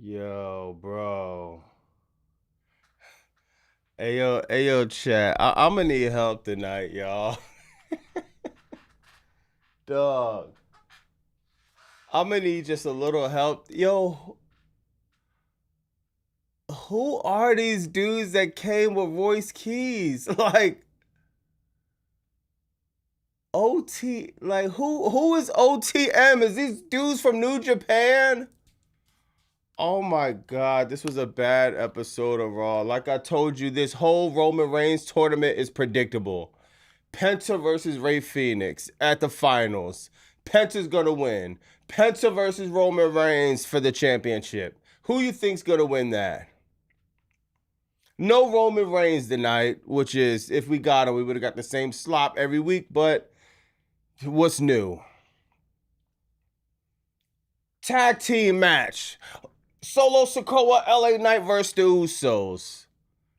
Yo, bro. Hey yo, chat. I'm gonna need help tonight, y'all. Dog. I'm gonna need just a little help. Yo, who are these dudes that came with Royce Keys? Like OT, like who is OTM? Is these dudes from New Japan? Oh my god, this was a bad episode of Raw. Like I told you, this whole Roman Reigns tournament is predictable. Penta versus Ray Phoenix at the finals. Penta's gonna win. Penta versus Roman Reigns for the championship. Who you think's gonna win that? No Roman Reigns tonight, which is if we got him, we would have got the same slop every week. But what's new? Tag team match. Solo Sikoa, LA Knight versus the Usos.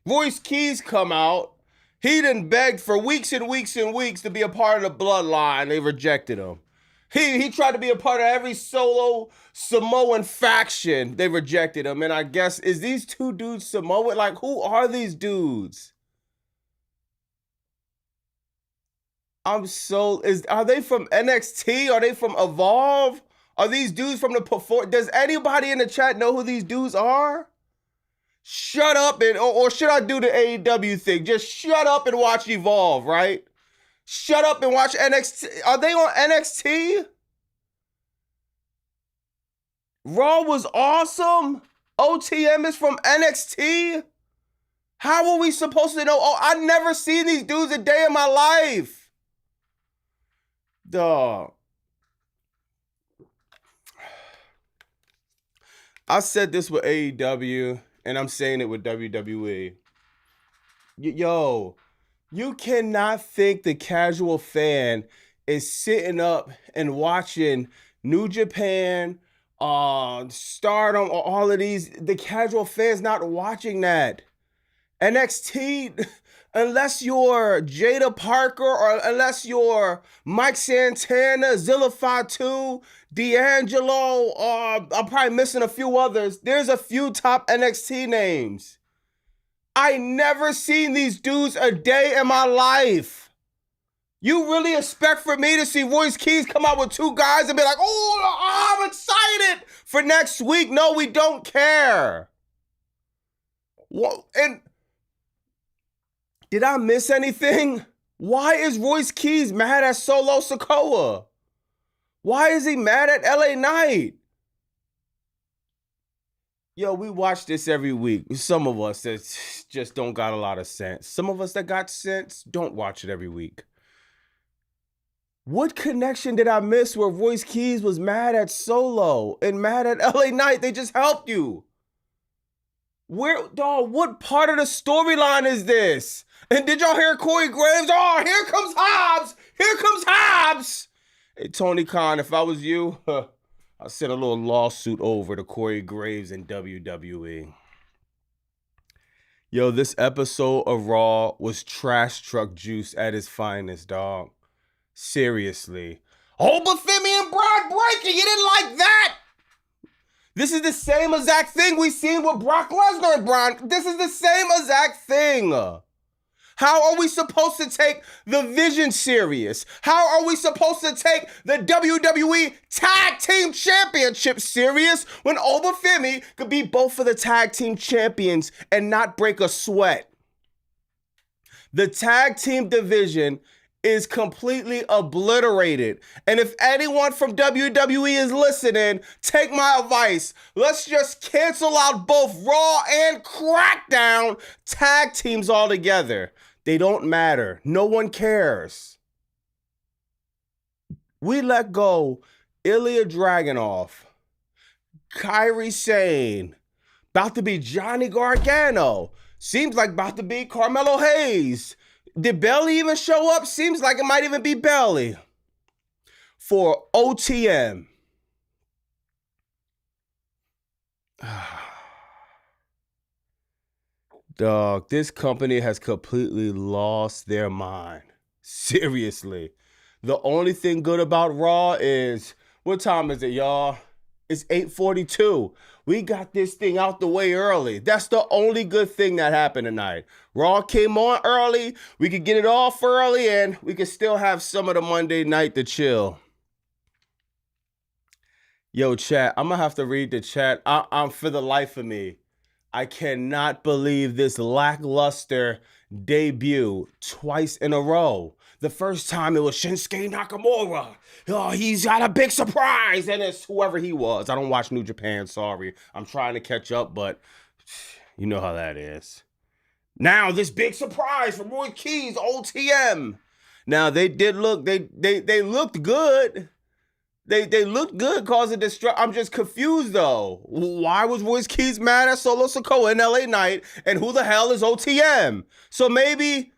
Royce Keys come out. He done begged for weeks and weeks and weeks to be a part of the bloodline. They rejected him. He tried to be a part of every solo Samoan faction. They rejected him. And I guess, is these two dudes Samoan? Like, who are these dudes? Are they from NXT? Are they from Evolve? Are these dudes from the perform? Does anybody in the chat know who these dudes are? Shut up or should I do the AEW thing? Just shut up and watch Evolve, right? Shut up and watch NXT. Are they on NXT? Raw was awesome. OTM is from NXT. How are we supposed to know? Oh, I've never seen these dudes a day in my life. Dog. I said this with AEW, and I'm saying it with WWE. Yo, you cannot think the casual fan is sitting up and watching New Japan, Stardom, or all of these. The casual fan's not watching that. NXT, unless you're Jada Parker or unless you're Mike Santana, Zilla Fatu, D'Angelo, I'm probably missing a few others. There's a few top NXT names. I never seen these dudes a day in my life. You really expect for me to see Royce Keys come out with two guys and be like, oh, I'm excited for next week? No, we don't care. And did I miss anything? Why is Royce Keys mad at Solo Sikoa? Why is he mad at LA Knight? Yo, we watch this every week. Some of us that just don't got a lot of sense. Some of us that got sense don't watch it every week. What connection did I miss where Royce Keys was mad at Solo and mad at LA Knight? They just helped you. What part of the storyline is this? And did y'all hear Corey Graves? Oh, here comes Hobbs! Here comes Hobbs! Hey, Tony Khan, if I was you, I'd send a little lawsuit over to Corey Graves and WWE. Yo, this episode of Raw was trash truck juice at its finest, dog. Seriously. Obafemi and Brock Breaker, you didn't like that? This is the same exact thing we seen with Brock Lesnar and Braun. This is the same exact thing. How are we supposed to take the Vision serious? How are we supposed to take the WWE Tag Team Championship serious when Obafemi could be both of the tag team champions and not break a sweat? The tag team division is completely obliterated. And if anyone from WWE is listening, take my advice. Let's just cancel out both Raw and SmackDown tag teams altogether. They don't matter. No one cares. We let go Ilya Dragunov, Kairi Sane, about to be Johnny Gargano, seems like about to be Carmelo Hayes. Did Belly even show up? Seems like it might even be Belly. For OTM. Dog, this company has completely lost their mind. Seriously. The only thing good about Raw is, what time is it, y'all? It's 8:42. We got this thing out the way early. That's the only good thing that happened tonight. Raw came on early. We could get it off early, and we could still have some of the Monday night to chill. Yo, chat, I'm gonna have to read the chat. I'm for the life of me. I cannot believe this lackluster debut twice in a row. The first time it was Shinsuke Nakamura. Oh, he's got a big surprise, and it's whoever he was. I don't watch New Japan, sorry. I'm trying to catch up, but you know how that is. Now this big surprise from Roy Keys, OTM. Now they did look, they looked good. They looked good causing destruction. I'm just confused though. Why was Royce Keys mad at Solo Sikoa in LA Knight? And who the hell is OTM? So maybe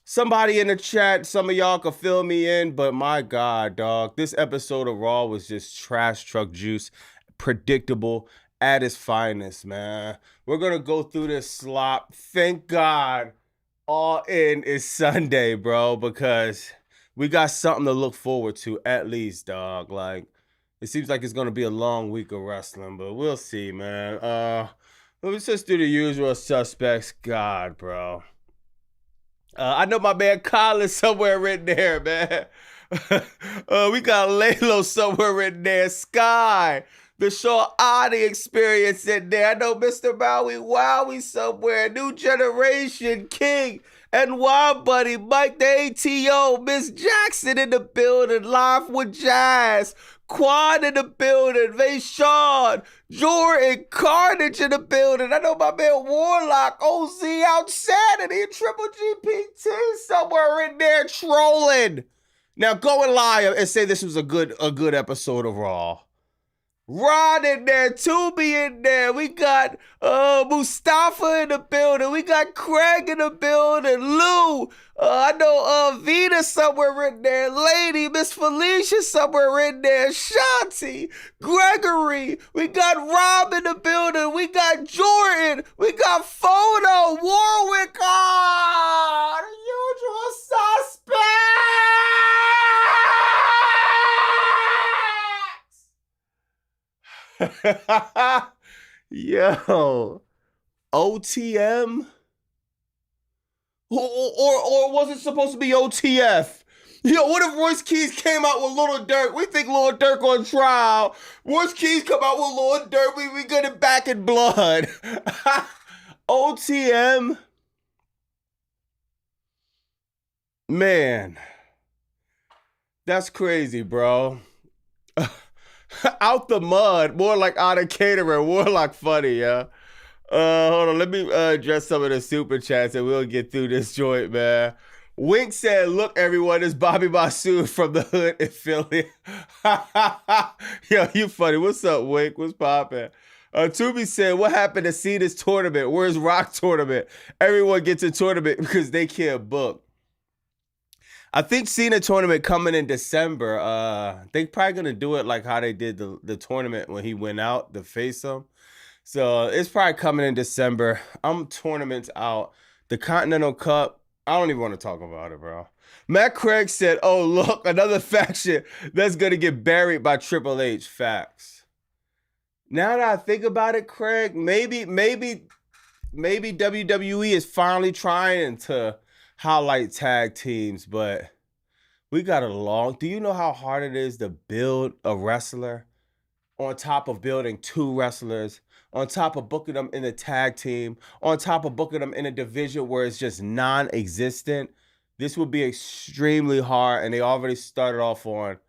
somebody in the chat, some of y'all could fill me in. But my God, dog, this episode of Raw was just trash truck juice. Predictable at its finest, man. We're going to go through this slop. Thank God All In is Sunday, bro, because we got something to look forward to, at least, dog. Like, it seems like it's gonna be a long week of wrestling, but we'll see, man. Let's just do the usual suspects. God, bro. I know my man Colin somewhere written there, man. We got Laylo somewhere written there. Sky, the Shaw Adi experience in there. I know Mr. Maui Wowie somewhere. New Generation King. And Wild Buddy, Mike the ATO, Miss Jackson in the building, live with Jazz, Quan in the building, Vayshawn, Jordan, Carnage in the building. I know my man Warlock, OZ out Saturday, Triple GPT somewhere in there trolling. Now go and lie and say this was a good episode of Raw. Rod in there, Tubi in there. We got Mustafa in the building. We got Craig in the building. Lou. I know Vita somewhere in there. Lady, Miss Felicia somewhere in there. Shanti, Gregory. We got Rob in the building. We got Jordan. We got Photo, Warwick. The usual suspect. Yo, OTM? Or was it supposed to be OTF? Yo, what if Royce Keys came out with Lil Durk? We think Lil Durk on trial. Royce Keys come out with Lil Durk. We get it back in blood. OTM? Man, that's crazy, bro. Out the mud, more like out of catering, more like funny, yeah. Hold on, let me address some of the super chats and we'll get through this joint, man. Wink said, look, everyone, it's Bobby Masood from the hood in Philly. Yo, you funny. What's up, Wink? What's poppin'? Tubi said, what happened to Cena's tournament? Where's Rock tournament? Everyone gets a tournament because they can't book. I think Cena tournament coming in December. They probably gonna do it like how they did the tournament when he went out to face him. So it's probably coming in December. I'm tournaments out. The Continental Cup, I don't even want to talk about it, bro. Matt Craig said, oh, look, another faction that's gonna get buried by Triple H. Facts. Now that I think about it, Craig, maybe WWE is finally trying to highlight tag teams, but we got a long. Do you know how hard it is to build a wrestler on top of building two wrestlers, on top of booking them in a tag team, on top of booking them in a division where it's just non-existent? This would be extremely hard, and they already started off on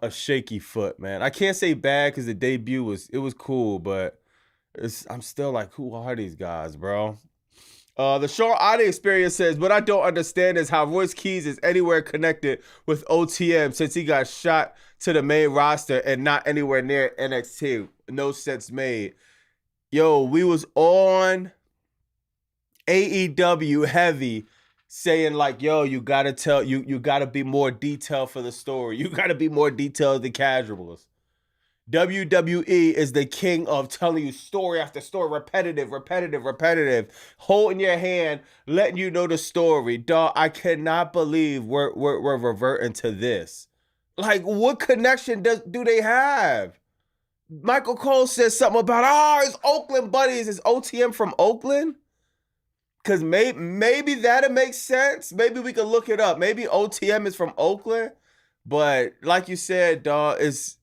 a shaky foot, man. I can't say bad because the debut was cool, but I'm still like, who are these guys, bro? The Shaw Adi experience says, what I don't understand is how Royce Keys is anywhere connected with OTM since he got shot to the main roster and not anywhere near NXT. No sense made. Yo, we was on AEW heavy saying like, yo, you gotta tell, you gotta be more detailed for the story. You gotta be more detailed than casuals. WWE is the king of telling you story after story, repetitive, holding your hand, letting you know the story. Dog, I cannot believe we're reverting to this. Like, what connection do they have? Michael Cole says something about, his Oakland buddies, his OTM from Oakland. Because maybe that'll make sense. Maybe we could look it up. Maybe OTM is from Oakland. But like you said, dog, it's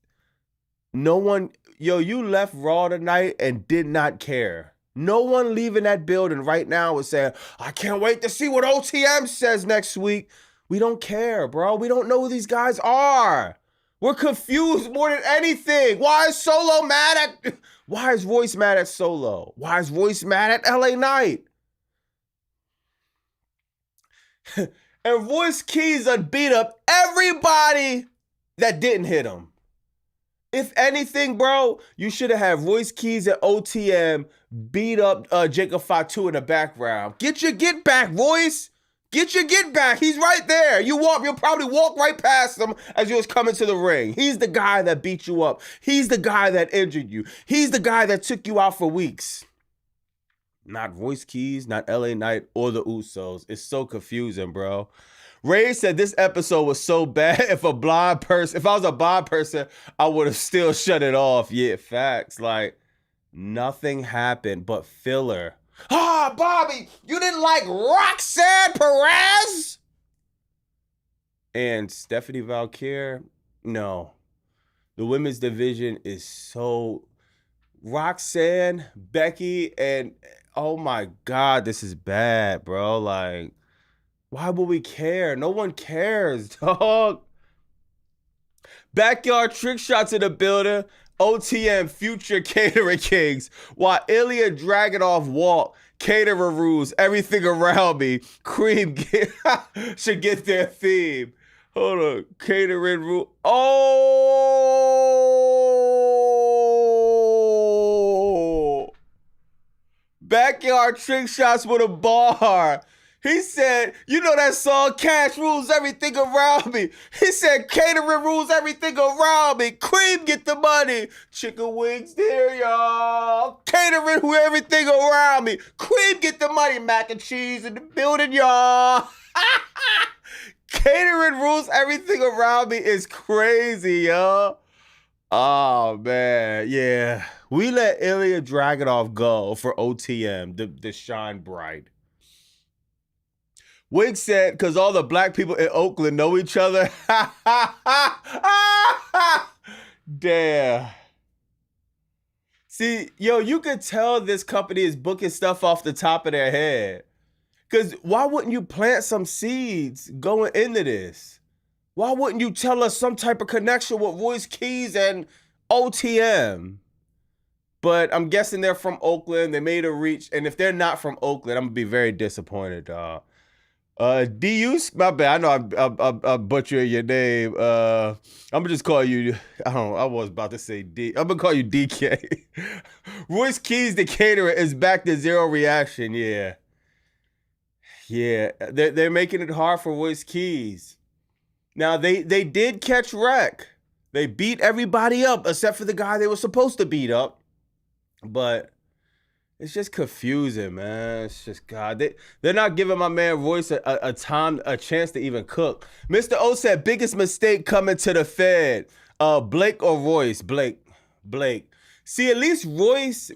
no one. Yo, you left Raw tonight and did not care. No one leaving that building right now is saying, I can't wait to see what OTM says next week. We don't care, bro. We don't know who these guys are. We're confused more than anything. Why is Solo mad at... Why is Royce mad at Solo? Why is Royce mad at LA Knight? And Royce Keys done beat up everybody that didn't hit him. If anything, bro, you should have had Royce Keys at OTM beat up Jacob Fatu in the background. Get your get back, Royce. Get your get back. He's right there. You'll probably walk right past him as you was coming to the ring. He's the guy that beat you up. He's the guy that injured you. He's the guy that took you out for weeks. Not Royce Keys, not LA Knight, or the Usos. It's so confusing, bro. Ray said this episode was so bad. If I was a blind person, I would have still shut it off. Yeah, facts. Like, nothing happened but filler. Bobby, you didn't like Roxanne Perez? And Stephanie Valkyrie? No. The women's division is so... Roxanne, Becky, and... Oh my God, this is bad, bro. Like, why would we care? No one cares, dog. Backyard Trick Shots in the building. OTM Future Catering Kings. While Ilya Dragunov walk, caterer rules, everything around me. Cream should get their theme. Hold on. Catering rule. Oh! Backyard Trick Shots with a bar. He said, you know that song, Cash Rules Everything Around Me. He said, catering rules everything around me. Cream get the money. Chicken wings there, y'all. Catering who everything around me. Cream get the money. Mac and cheese in the building, y'all. Catering rules everything around me is crazy, y'all. Oh, man. Yeah. We let Ilya Dragunov go for OTM, the Shine Bright. Wig said, because all the black people in Oakland know each other. Damn. See, yo, you could tell this company is booking stuff off the top of their head. Because why wouldn't you plant some seeds going into this? Why wouldn't you tell us some type of connection with Royce Keys and OTM? But I'm guessing they're from Oakland. They made a reach. And if they're not from Oakland, I'm going to be very disappointed, dog. D-Use, my bad. I know I butchered your name. I'm gonna just call you, I was about to say D. I'm gonna call you DK. Royce Keys, the caterer, is back to zero reaction. Yeah. Yeah. They're making it hard for Royce Keys. Now, they did catch wreck. They beat everybody up except for the guy they were supposed to beat up. But it's just confusing, man. It's just, God. They're not giving my man Royce a chance to even cook. Mr. O said, biggest mistake coming to the Fed. Blake or Royce? Blake. See, at least Royce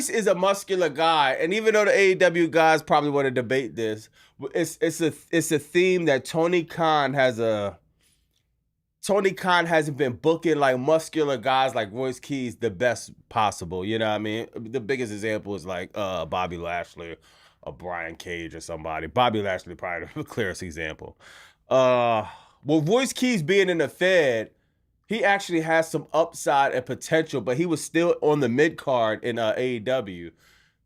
is a muscular guy. And even though the AEW guys probably want to debate this, it's a theme that Tony Khan hasn't been booking like muscular guys like Royce Keys the best possible. You know what I mean? The biggest example is like Bobby Lashley or Brian Cage or somebody. Bobby Lashley probably the clearest example. Well, Royce Keys being in the Fed, he actually has some upside and potential, but he was still on the mid card in AEW.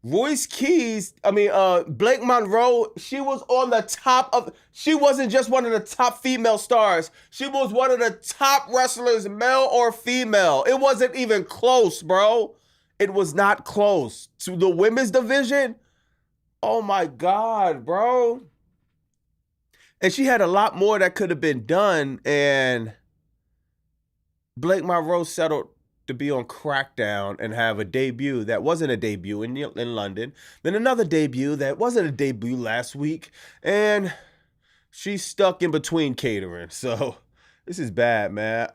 Royce Keys, Blake Monroe, she was on the top of, she wasn't just one of the top female stars. She was one of the top wrestlers, male or female. It wasn't even close, bro. It was not close. To the women's division, oh my God, bro. And she had a lot more that could have been done, and Blake Monroe settled to be on Crackdown and have a debut that wasn't a debut in London, then another debut that wasn't a debut last week, and she's stuck in between catering. So this is bad, man.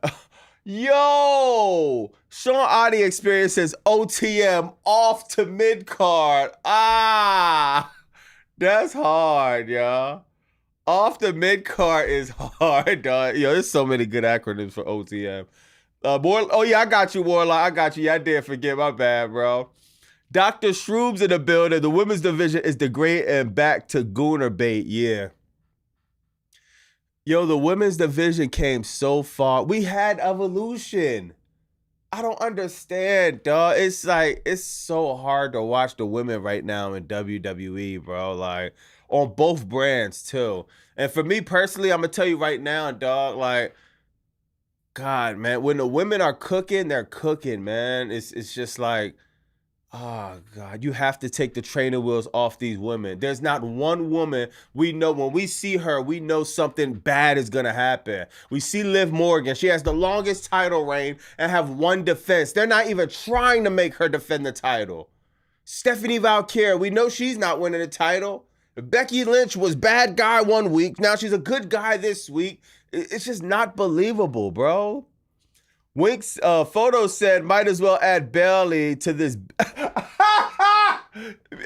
Yo, Sean Adi experiences OTM off to mid card. Ah, that's hard, y'all. Off the mid card is hard, dog. Yo, there's so many good acronyms for OTM. Oh yeah, I got you, Warlock. I got you. Yeah, I did forget. My bad, bro. Dr. Shroob's in the building. The women's division is degraded and back to Gooner bait. Yeah. Yo, the women's division came so far. We had Evolution. I don't understand, dog. It's like, it's so hard to watch the women right now in WWE, bro. Like, on both brands, too. And for me personally, I'm going to tell you right now, dog, like, God, man, when the women are cooking, they're cooking, man. It's just like, oh, God, you have to take the training wheels off these women. There's not one woman we know, when we see her, we know something bad is going to happen. We see Liv Morgan. She has the longest title reign and have one defense. They're not even trying to make her defend the title. Stephanie Valkyrie, we know she's not winning the title. Becky Lynch was bad guy one week. Now she's a good guy this week. It's just not believable, bro. Wink's photo said, might as well add Bayley to this.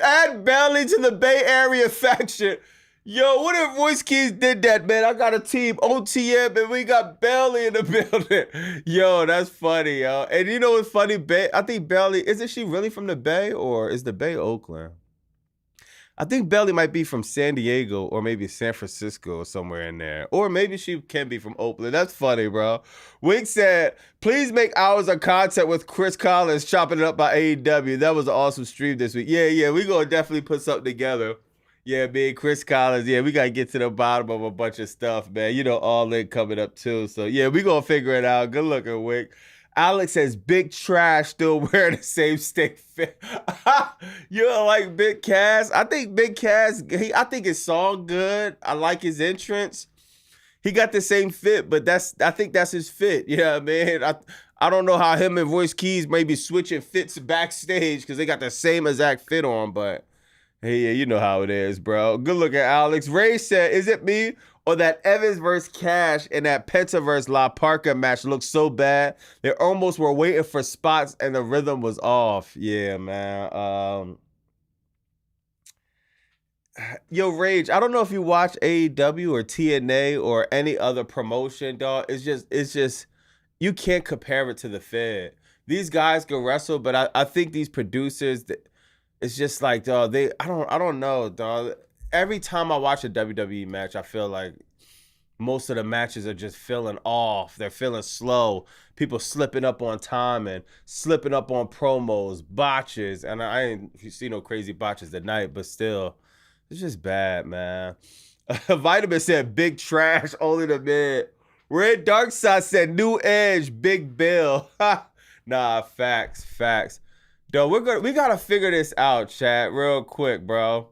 Add Bayley to the Bay Area faction. Yo, what if Royce Keys did that, man? I got a team, OTM, and we got Bayley in the building. Yo, that's funny, yo. And you know what's funny? I think Bayley, isn't she really from the Bay, or is the Bay Oakland? I think Bayley might be from San Diego or maybe San Francisco or somewhere in there. Or maybe she can be from Oakland. That's funny, bro. Wink said, please make hours of content with Chris Collins chopping it up by AEW. That was an awesome stream this week. Yeah, we going to definitely put something together. Yeah, me and Chris Collins. Yeah, we got to get to the bottom of a bunch of stuff, man. You know, All In coming up too. So, yeah, we going to figure it out. Good looking, Wink. Alex says, Big Trash still wearing the same stick fit. You don't like Big Cass? I think Big Cass, I think his song good. I like his entrance. He got the same fit, but I think that's his fit. Yeah, man. I don't know how him and Royce Keys may be switching fits backstage because they got the same exact fit on, but hey, yeah, you know how it is, bro. Good looking, Alex. Ray said, is it me or that Evans versus Cash and that Penta versus La Parka match looked so bad? They almost were waiting for spots and the rhythm was off. Yeah, man. Yo, Rage, I don't know if you watch AEW or TNA or any other promotion, dog. It's just, you can't compare it to the Fed. These guys can wrestle, but I think these producers, it's just like, dog, I don't know, dog. Every time I watch a WWE match, I feel like most of the matches are just feeling off. They're feeling slow. People slipping up on time and slipping up on promos, botches. And I ain't see no crazy botches tonight, but still, it's just bad, man. Vitamin said, Big Trash, only the mid. Red Darkside said, New Edge, Big Bill. Nah, facts. Though we gotta figure this out, chat, real quick, bro.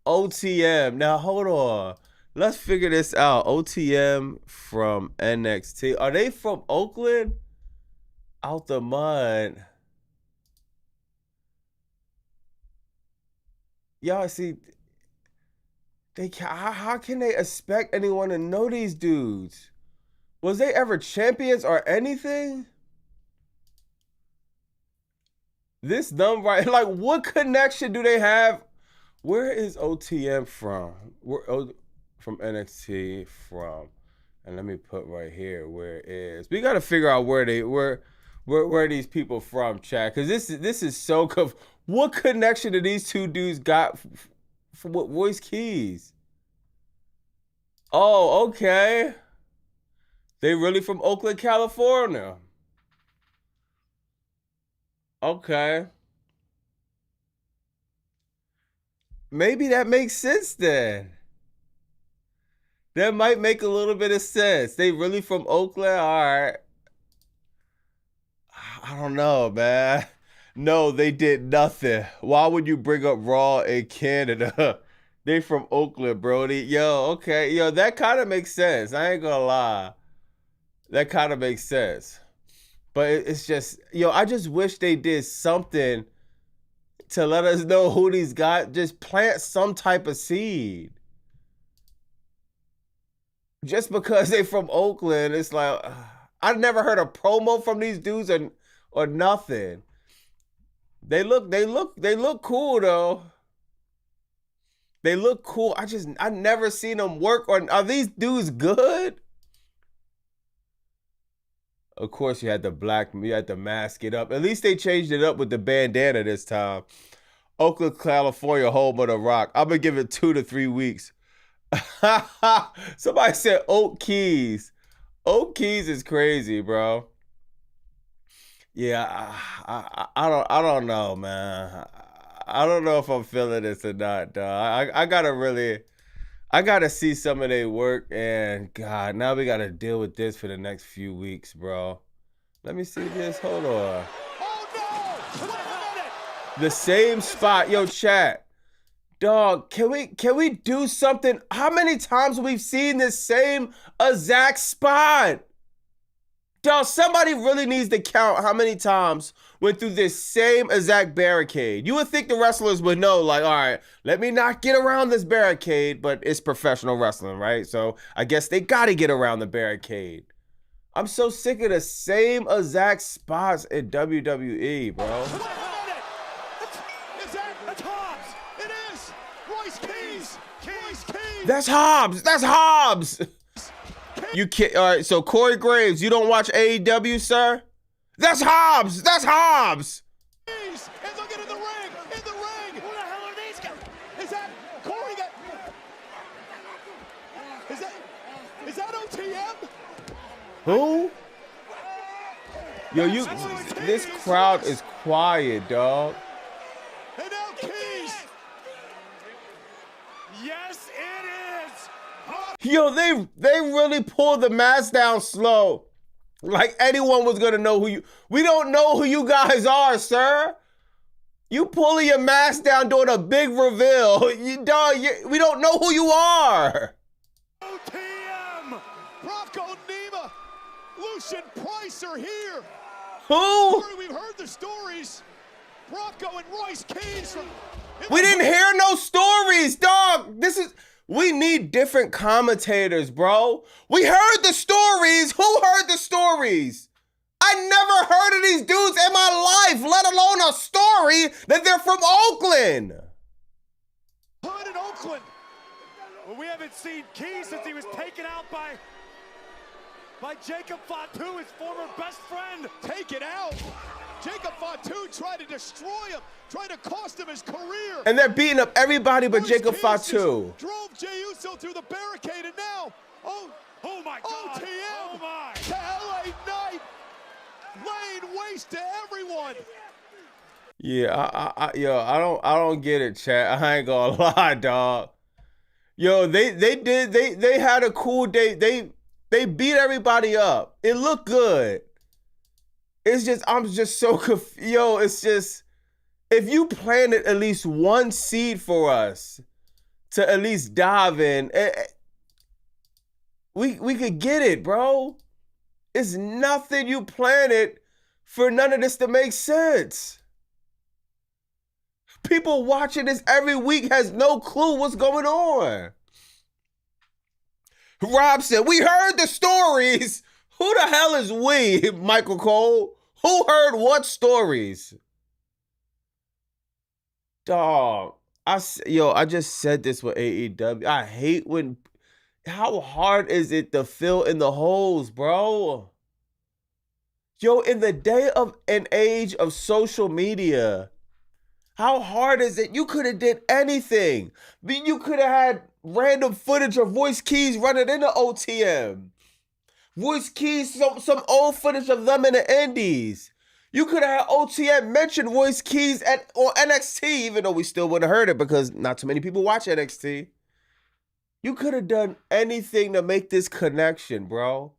OTM. Now hold on. Let's figure this out. OTM from NXT. Are they from Oakland? Out the mud. Y'all see, how can they expect anyone to know these dudes? Was they ever champions or anything? This dumb right, like, what connection do they have? Where is OTM from? From NXT from? And let me put right here where it is. We got to figure out where these people from, chat, because this is so what connection do these two dudes got from what Royce Keys? Oh, okay. They really from Oakland, California. Okay. Maybe that makes sense then. That might make a little bit of sense. They really from Oakland? All right. I don't know, man. No, they did nothing. Why would you bring up Raw in Canada? They from Oakland, Brody. Yo, okay. Yo, that kind of makes sense. I ain't gonna lie. That kind of makes sense. But it's just, yo, I just wish they did something to let us know who these guys, just plant some type of seed. Just because they from Oakland, it's like, I've never heard a promo from these dudes or nothing. They look cool though. They look cool. I never seen them work. Or are these dudes good? Of course, you had to mask it up. At least they changed it up with the bandana this time. Oakland, California, home of The Rock. I'm gonna give it 2 to 3 weeks. Somebody said Oak Keys. Oak Keys is crazy, bro. Yeah, I don't know, man. I don't know if I'm feeling this or not, dog. I gotta see some of their work, and God, now we gotta deal with this for the next few weeks, bro. Let me see this. Hold on. Oh no! Wait a minute! The same spot, yo, chat. Dog, can we do something? How many times we've seen this same exact spot? Dog, somebody really needs to count how many times went through this same exact barricade. You would think the wrestlers would know, like, all right, let me not get around this barricade, but it's professional wrestling, right? So I guess they gotta get around the barricade. I'm so sick of the same exact spots in WWE, bro. Wait a minute! That's Hobbs! It is! Royce Keys! Royce Keys! That's Hobbs! That's Hobbs! You can't. All right, so Corey Graves, you don't watch AEW, sir? That's Hobbs! That's Hobbs! Keys! And look at in the ring! In the ring! Who the hell are these guys? Is that Corey? Is that OTM? Who? Yo, this crowd is quiet, dog. And now Keys! Yes, it is! Yo, they really pulled the mask down slow. Like anyone was gonna know who you. We don't know who you guys are, sir. You pulling your mask down doing a big reveal. We don't know who you are. OTM! Bronco Nima! Lucian Price are here! Who? We've heard the stories. Bronco and Royce Keys from... We didn't hear no stories, dog. We need different commentators, bro. We heard the stories. Who heard the stories? I never heard of these dudes in my life, let alone a story that they're from Oakland. Hood in Oakland. Well, we haven't seen Keys since he was taken out by Jacob Fatu, his former best friend. Taken out? Jacob Fatu tried to destroy him, tried to cost him his career. And they're beating up everybody but Jacob Fatu. Drove Jey Uso through the barricade, and now, oh my God, OTM, oh my, to LA Knight, laying waste to everyone. Yeah, I don't get it, chat. I ain't gonna lie, dog. Yo, they had a cool day. They beat everybody up. It looked good. I'm just so confused. Yo, it's just, if you planted at least one seed for us to at least dive in, we could get it, bro. It's nothing you planted for none of this to make sense. People watching this every week has no clue what's going on. Rob said, we heard the stories. Who the hell is we, Michael Cole? Who heard what stories? Dog, I just said this with AEW. I hate how hard is it to fill in the holes, bro? Yo, in the day of an age of social media, how hard is it? You could have did anything. You could have had random footage of Royce Keys running into OTM. Royce Keys, some old footage of them in the Indies. You could have had OTM mention Royce Keys on NXT, even though we still wouldn't have heard it because not too many people watch NXT. You could have done anything to make this connection, bro.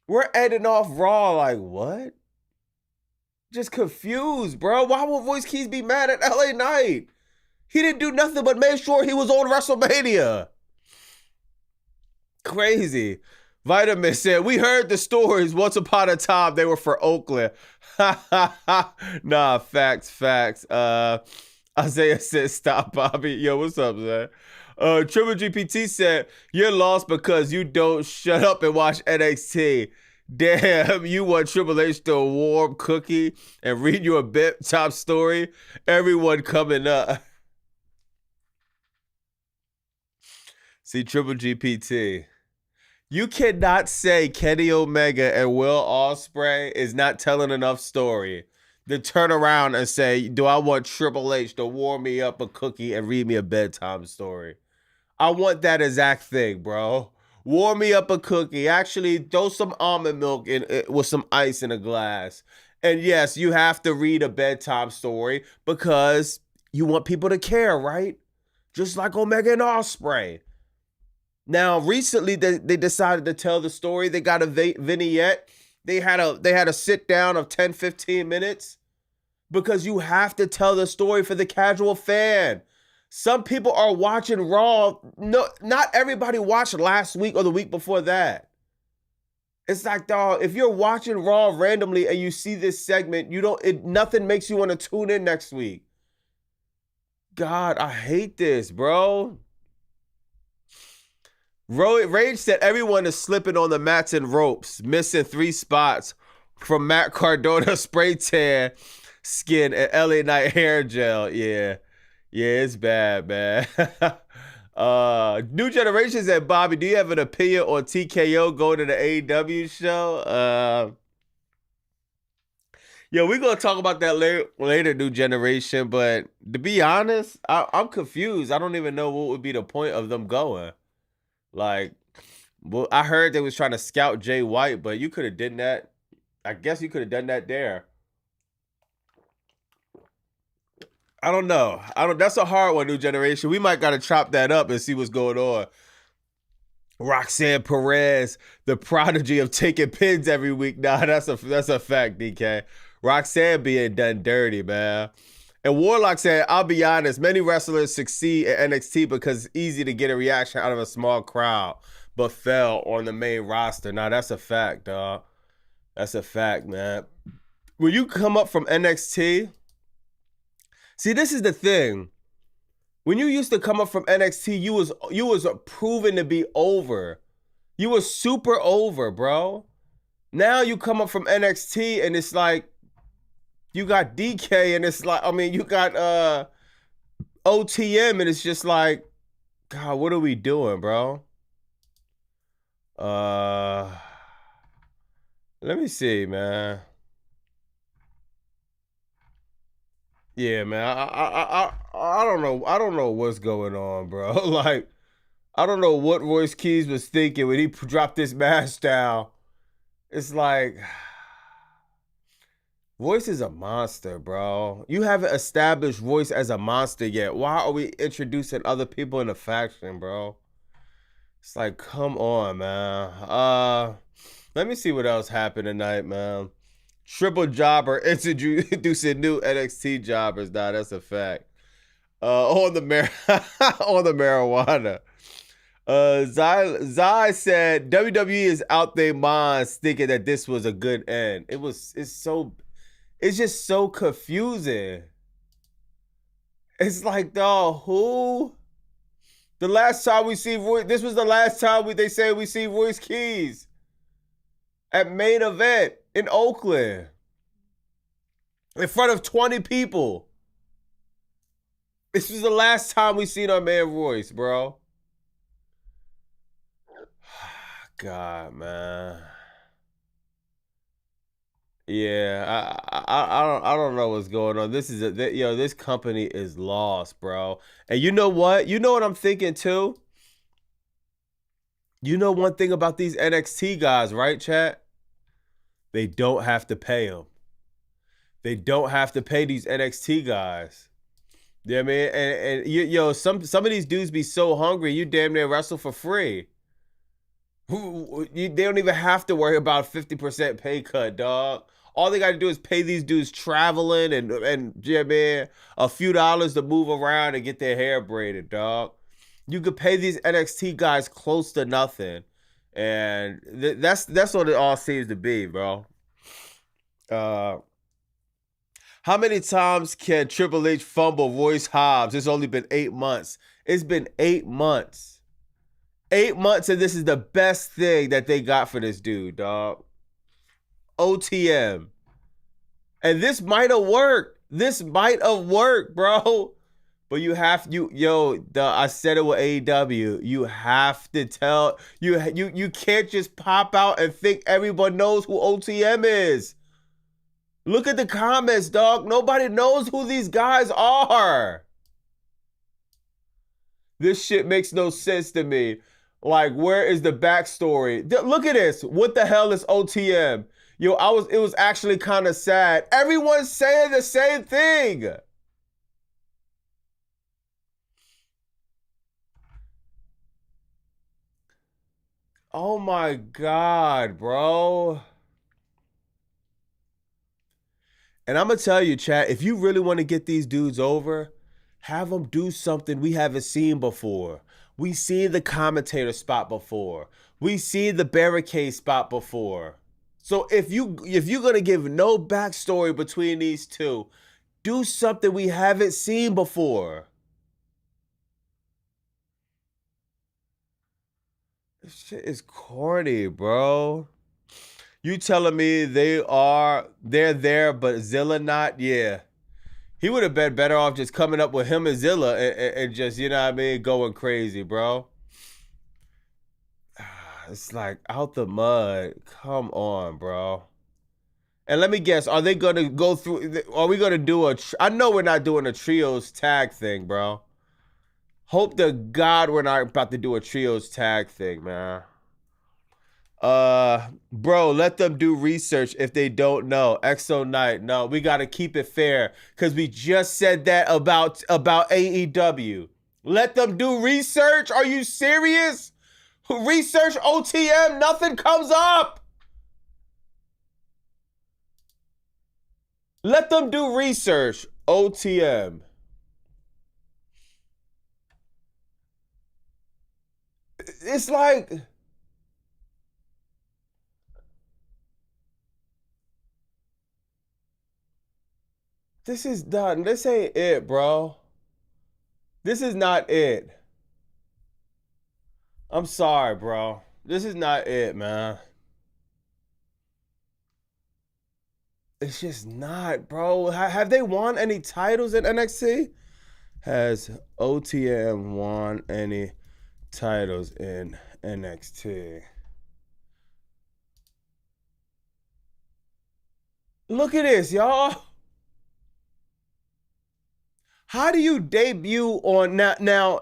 We're ending off Raw like, what? Just confused, bro. Why would Royce Keys be mad at LA Knight? He didn't do nothing but make sure he was on WrestleMania. Crazy. Vitamin said, we heard the stories. Once upon a time, they were for Oakland. Nah, facts. Isaiah said, stop, Bobby. Yo, what's up, man? Triple GPT said, you're lost because you don't shut up and watch NXT. Damn, you want Triple H to warm cookie and read you a bedtime story? Everyone coming up. See, Triple GPT. You cannot say Kenny Omega and Will Ospreay is not telling enough story to turn around and say, do I want Triple H to warm me up a cookie and read me a bedtime story? I want that exact thing, bro. Warm me up a cookie. Actually, throw some almond milk in with some ice in a glass. And yes, you have to read a bedtime story because you want people to care, right? Just like Omega and Ospreay. Now, recently they decided to tell the story. They got a vignette. They had a sit down of 10, 15 minutes because you have to tell the story for the casual fan. Some people are watching Raw. No, not everybody watched last week or the week before that. It's like, dog, if you're watching Raw randomly and you see this segment, nothing makes you want to tune in next week. God, I hate this, bro. Rage said everyone is slipping on the mats and ropes, missing 3 spots from Matt Cardona spray tan skin and LA Knight hair gel. Yeah, it's bad, man. New Generation said, Bobby, do you have an opinion on TKO going to the AEW show? We're going to talk about that later, New Generation, but to be honest, I'm confused. I don't even know what would be the point of them going. Like, well, I heard they was trying to scout Jay White, but you could have done that. I guess you could have done that there. I don't know. That's a hard one, New Generation. We might gotta chop that up and see what's going on. Roxanne Perez, the prodigy of taking pins every week. Nah, that's a fact, DK. Roxanne being done dirty, man. And Warlock said, I'll be honest, many wrestlers succeed at NXT because it's easy to get a reaction out of a small crowd, but fell on the main roster. Now, that's a fact, dog. That's a fact, man. When you come up from NXT, see, this is the thing. When you used to come up from NXT, you was proven to be over. You were super over, bro. Now you come up from NXT and it's like, you got DK and it's like, you got OTM and it's just like, God, what are we doing, bro? Let me see, man. Yeah, man. I don't know. I don't know what's going on, bro. Like, I don't know what Royce Keys was thinking when he dropped this mask down. It's like, Royce is a monster, bro. You haven't established Royce as a monster yet. Why are we introducing other people in the faction, bro? It's like, come on, man. Let me see what else happened tonight, man. Triple Jobber introducing new NXT jobbers. Nah, that's a fact. On the marijuana. Zai said WWE is out their minds thinking that this was a good end. It's just so confusing. It's like, dog, who? The last time we see Royce, this was the last time they say we see Royce Keys at Main Event in Oakland in front of 20 people. This was the last time we seen our man Royce, bro. God, man. Yeah, I don't know what's going on. This company is lost, bro. And you know what? You know what I'm thinking too? You know one thing about these NXT guys, right, chat? They don't have to pay them. They don't have to pay these NXT guys. You know what I mean? And some of these dudes be so hungry, you damn near wrestle for free. They don't even have to worry about 50% pay cut, dog. All they got to do is pay these dudes traveling and yeah, man, a few dollars to move around and get their hair braided, dog. You could pay these NXT guys close to nothing, and that's what it all seems to be, bro. How many times can Triple H fumble Royce Hobbs? It's only been 8 months. It's been 8 months. 8 months, and this is the best thing that they got for this dude, dog. OTM. And this might have worked. This might have worked, bro. But you have I said it with AEW. You have to tell you can't just pop out and think everyone knows who OTM is. Look at the comments, dog. Nobody knows who these guys are. This shit makes no sense to me. Like, where is the backstory? Look at this. What the hell is OTM? Yo, it was actually kind of sad. Everyone's saying the same thing. Oh my God, bro. And I'm going to tell you, chat, if you really want to get these dudes over, have them do something we haven't seen before. We see the commentator spot before. We see the barricade spot before. So if you're going to give no backstory between these two, do something we haven't seen before. This shit is corny, bro. You telling me they're there, but Zilla not? Yeah. He would have been better off just coming up with him and Zilla and just, you know what I mean, going crazy, bro. It's like out the mud. Come on, bro. And let me guess, are they going to go through, are we going to do I know we're not doing a trios tag thing, bro. Hope to God we're not about to do a trios tag thing, man. Bro, let them do research if they don't know. Exo Knight, no, we got to keep it fair because we just said that about AEW. Let them do research? Are you serious? Research OTM, nothing comes up. Let them do research OTM. It's like, this is done. This ain't it, bro. This is not it. I'm sorry, bro. This is not it, man. It's just not, bro. Have they won any titles in NXT? Has OTM won any titles in NXT? Look at this, y'all. How do you debut on now?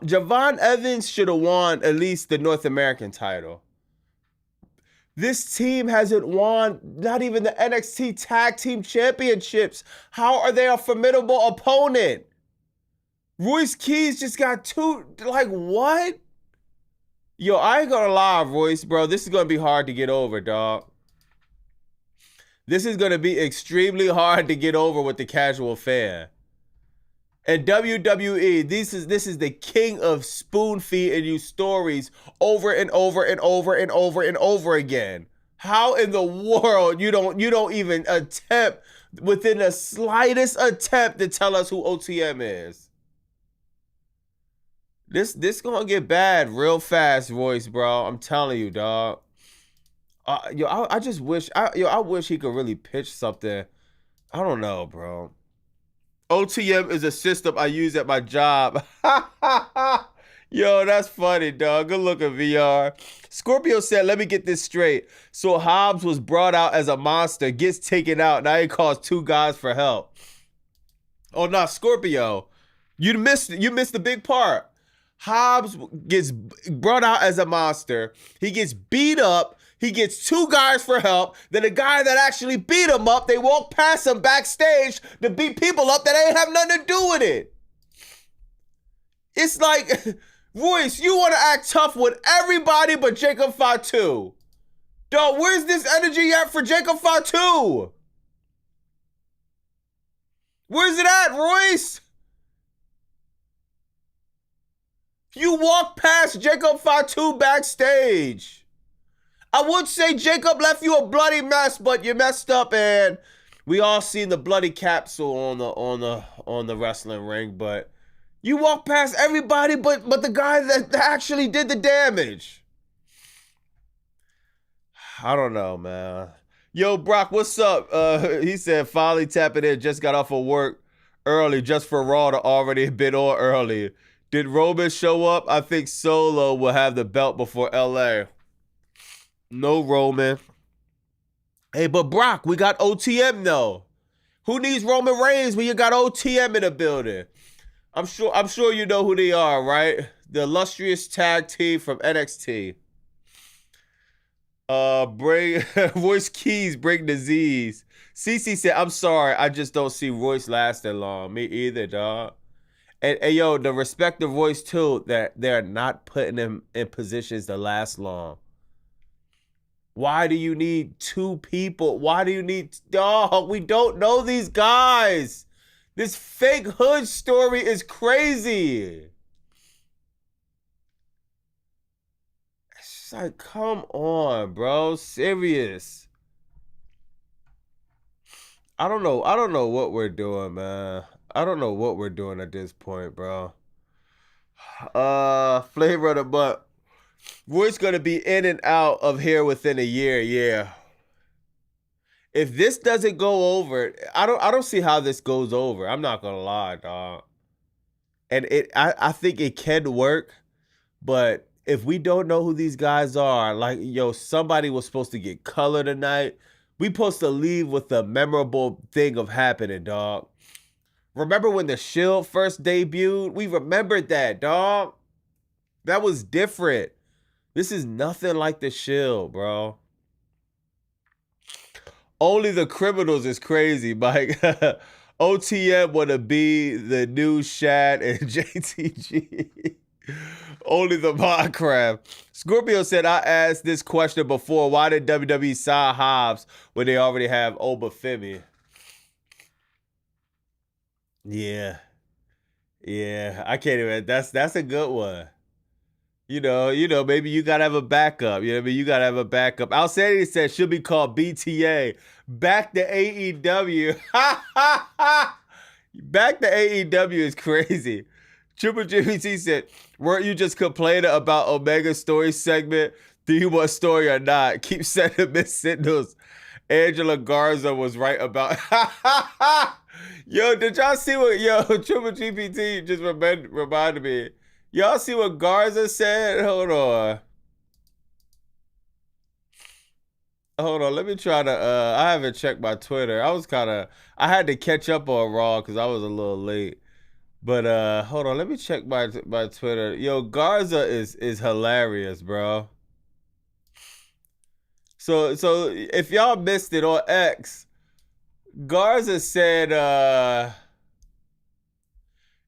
Javon Evans should have won at least the North American title. This team hasn't won not even the NXT Tag Team Championships. How are they a formidable opponent? Royce Keys just got two, like what? Yo, I ain't gonna lie, Royce, bro. This is gonna be hard to get over, dog. This is gonna be extremely hard to get over with the casual fan. And WWE, this is the king of spoon feeding you stories over and over and over and over and over again. How in the world you don't even attempt within the slightest attempt to tell us who OTM is? This gonna get bad real fast, Royce, bro. I'm telling you, dog. I just wish I wish he could really pitch something. I don't know, bro. OTM is a system I use at my job. Yo, that's funny, dog. Good looking, VR. Scorpio said, let me get this straight. So Hobbs was brought out as a monster, gets taken out. Now he calls two guys for help. Oh, no, Scorpio. You missed the big part. Hobbs gets brought out as a monster. He gets beat up. He gets two guys for help. Then the guy that actually beat him up, they walk past him backstage to beat people up that ain't have nothing to do with it. It's like, Royce, you want to act tough with everybody but Jacob Fatu. Dog, where's this energy at for Jacob Fatu? Where's it at, Royce? You walk past Jacob Fatu backstage. I would say Jacob left you a bloody mess, but you messed up, and we all seen the bloody capsule on the wrestling ring. But you walk past everybody, but the guy that actually did the damage. I don't know, man. Yo, Brock, what's up? He said, finally tapping in, just got off of work early just for Raw to already been on early. Did Roman show up? I think Solo will have the belt before LA. No Roman. Hey, but Brock, we got OTM though. Who needs Roman Reigns when you got OTM in the building? I'm sure you know who they are, right? The illustrious tag team from NXT. Bring Royce Keys bring disease. CC said, I'm sorry, I just don't see Royce lasting long. Me either, dog. And yo, the respect of Royce too, that they're not putting him in positions to last long. Why do you need two people? Why do you need, dog? We don't know these guys. This fake hood story is crazy. It's like, come on, bro. Serious. I don't know what we're doing, man. I don't know what we're doing at this point, bro. Flavor of the month. Roy's gonna be in and out of here within a year, yeah. If this doesn't go over, I don't see how this goes over. I'm not gonna lie, dog. And I think it can work, but if we don't know who these guys are, like, yo, somebody was supposed to get color tonight. We supposed to leave with a memorable thing of happening, dog. Remember when the Shield first debuted? We remembered that, dog. That was different. This is nothing like the Shield, bro. Only the criminals is crazy, Mike. OTM want to be the new Shad and JTG. Only the Minecraft. Scorpio said, I asked this question before. Why did WWE sign Hobbs when they already have Obafemi? Yeah. Yeah. I can't even. That's a good one. You know, maybe you gotta have a backup. You know what I mean? You gotta have a backup. Outstanding said should be called BTA. Back to AEW. Back to AEW is crazy. Triple GPT said, weren't you just complaining about Omega's story segment? Do you want story or not? Keep sending missed signals. Angela Garza was right about. Yo, did y'all see what Triple GPT just reminded me? Y'all see what Garza said? Hold on. Let me try to, I haven't checked my Twitter. I had to catch up on Raw because I was a little late. But, hold on, let me check my Twitter. Yo, Garza is hilarious, bro. So if y'all missed it on X, Garza said,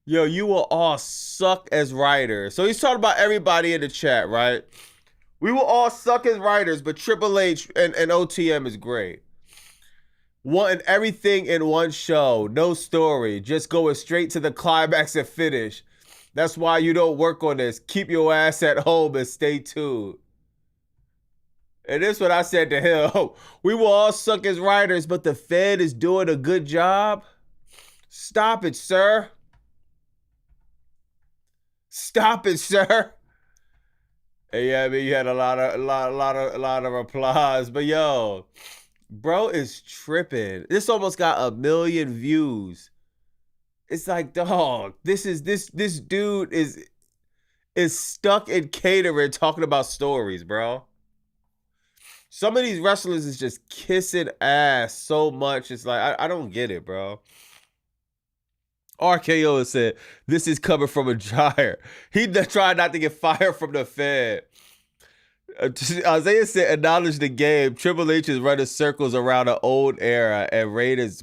yo, you will all suck as writers. So he's talking about everybody in the chat, right? We will all suck as writers, but Triple H and OTM is great. Wanting everything in one show, no story, just going straight to the climax and finish. That's why you don't work on this. Keep your ass at home and stay tuned. And this is what I said to him. We will all suck as writers, but the Fed is doing a good job. Stop it, sir. Stop it, sir. And yeah, I mean, you had a lot of applause, but yo, bro is tripping. This almost got 1 million views. It's like, dog, this dude is stuck in catering talking about stories, bro. Some of these wrestlers is just kissing ass so much. It's like, I don't get it, bro. RKO said, this is coming from a gyre. He tried not to get fired from the Fed. Isaiah said, acknowledge the game. Triple H is running circles around an old era and Raiders.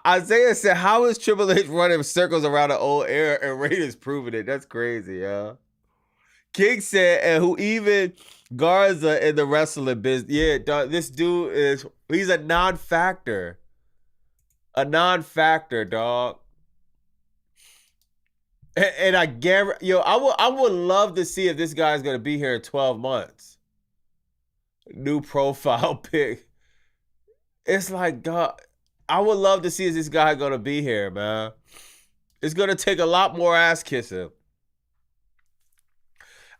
Isaiah said, how is Triple H running circles around an old era and Raiders proving it? That's crazy, yeah. King said, and who even Garza in the wrestling business. Yeah, dog, this dude he's a non-factor. A non-factor, dog. And I guarantee, I would love to see if this guy's gonna be here in 12 months. New profile pic. It's like, God, I would love to see if this guy gonna be here, man. It's gonna take a lot more ass kissing.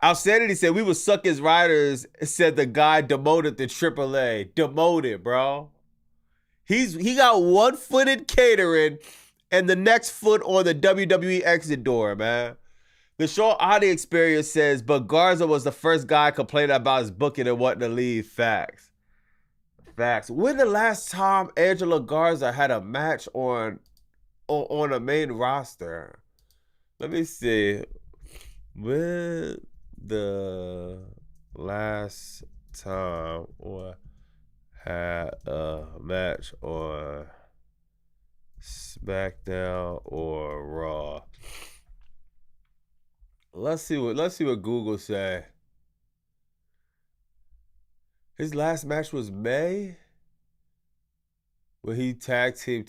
Outstanding said we would suck as writers, said the guy demoted to AAA. Demoted, bro. He got 1 foot in catering and the next foot on the WWE exit door, man. The Sean Oddie Experience says, but Garza was the first guy complaining about his booking and wanting to leave. Facts. Facts. When the last time Angela Garza had a match on a main roster? Let me see. When the last time or had a match on SmackDown or Raw? Let's see what Google say. His last match was May, when he tag Team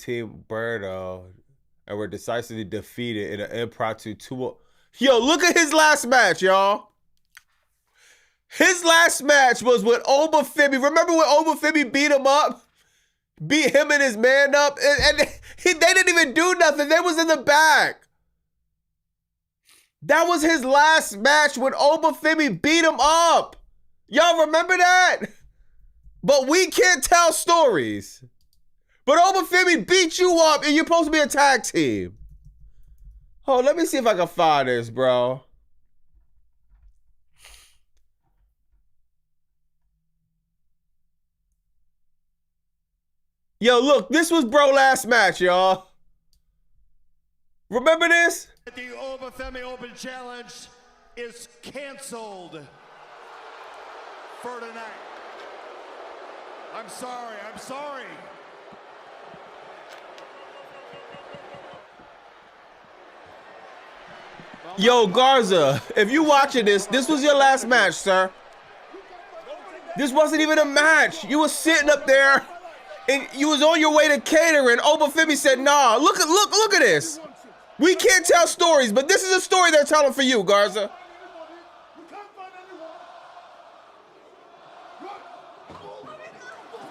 Berto and were decisively defeated in an impromptu 2. Yo, look at his last match, y'all. His last match was with Oba Femi. Remember when Oba Femi beat him up? Beat him and his man up? And they didn't even do nothing. They was in the back. That was his last match when Oba Femi beat him up. Y'all remember that? But we can't tell stories. But Oba Femi beat you up and you're supposed to be a tag team. Oh, let me see if I can find this, bro. Yo, look, this was bro last match, y'all. Remember this? The Oba Femi Open Challenge is canceled for tonight. I'm sorry. Yo, Garza, if you watching this was your last match, sir. This wasn't even a match. You was sitting up there and you was on your way to catering. Oba Femi said, nah, look at this. We can't tell stories, but this is a story they're telling for you, Garza.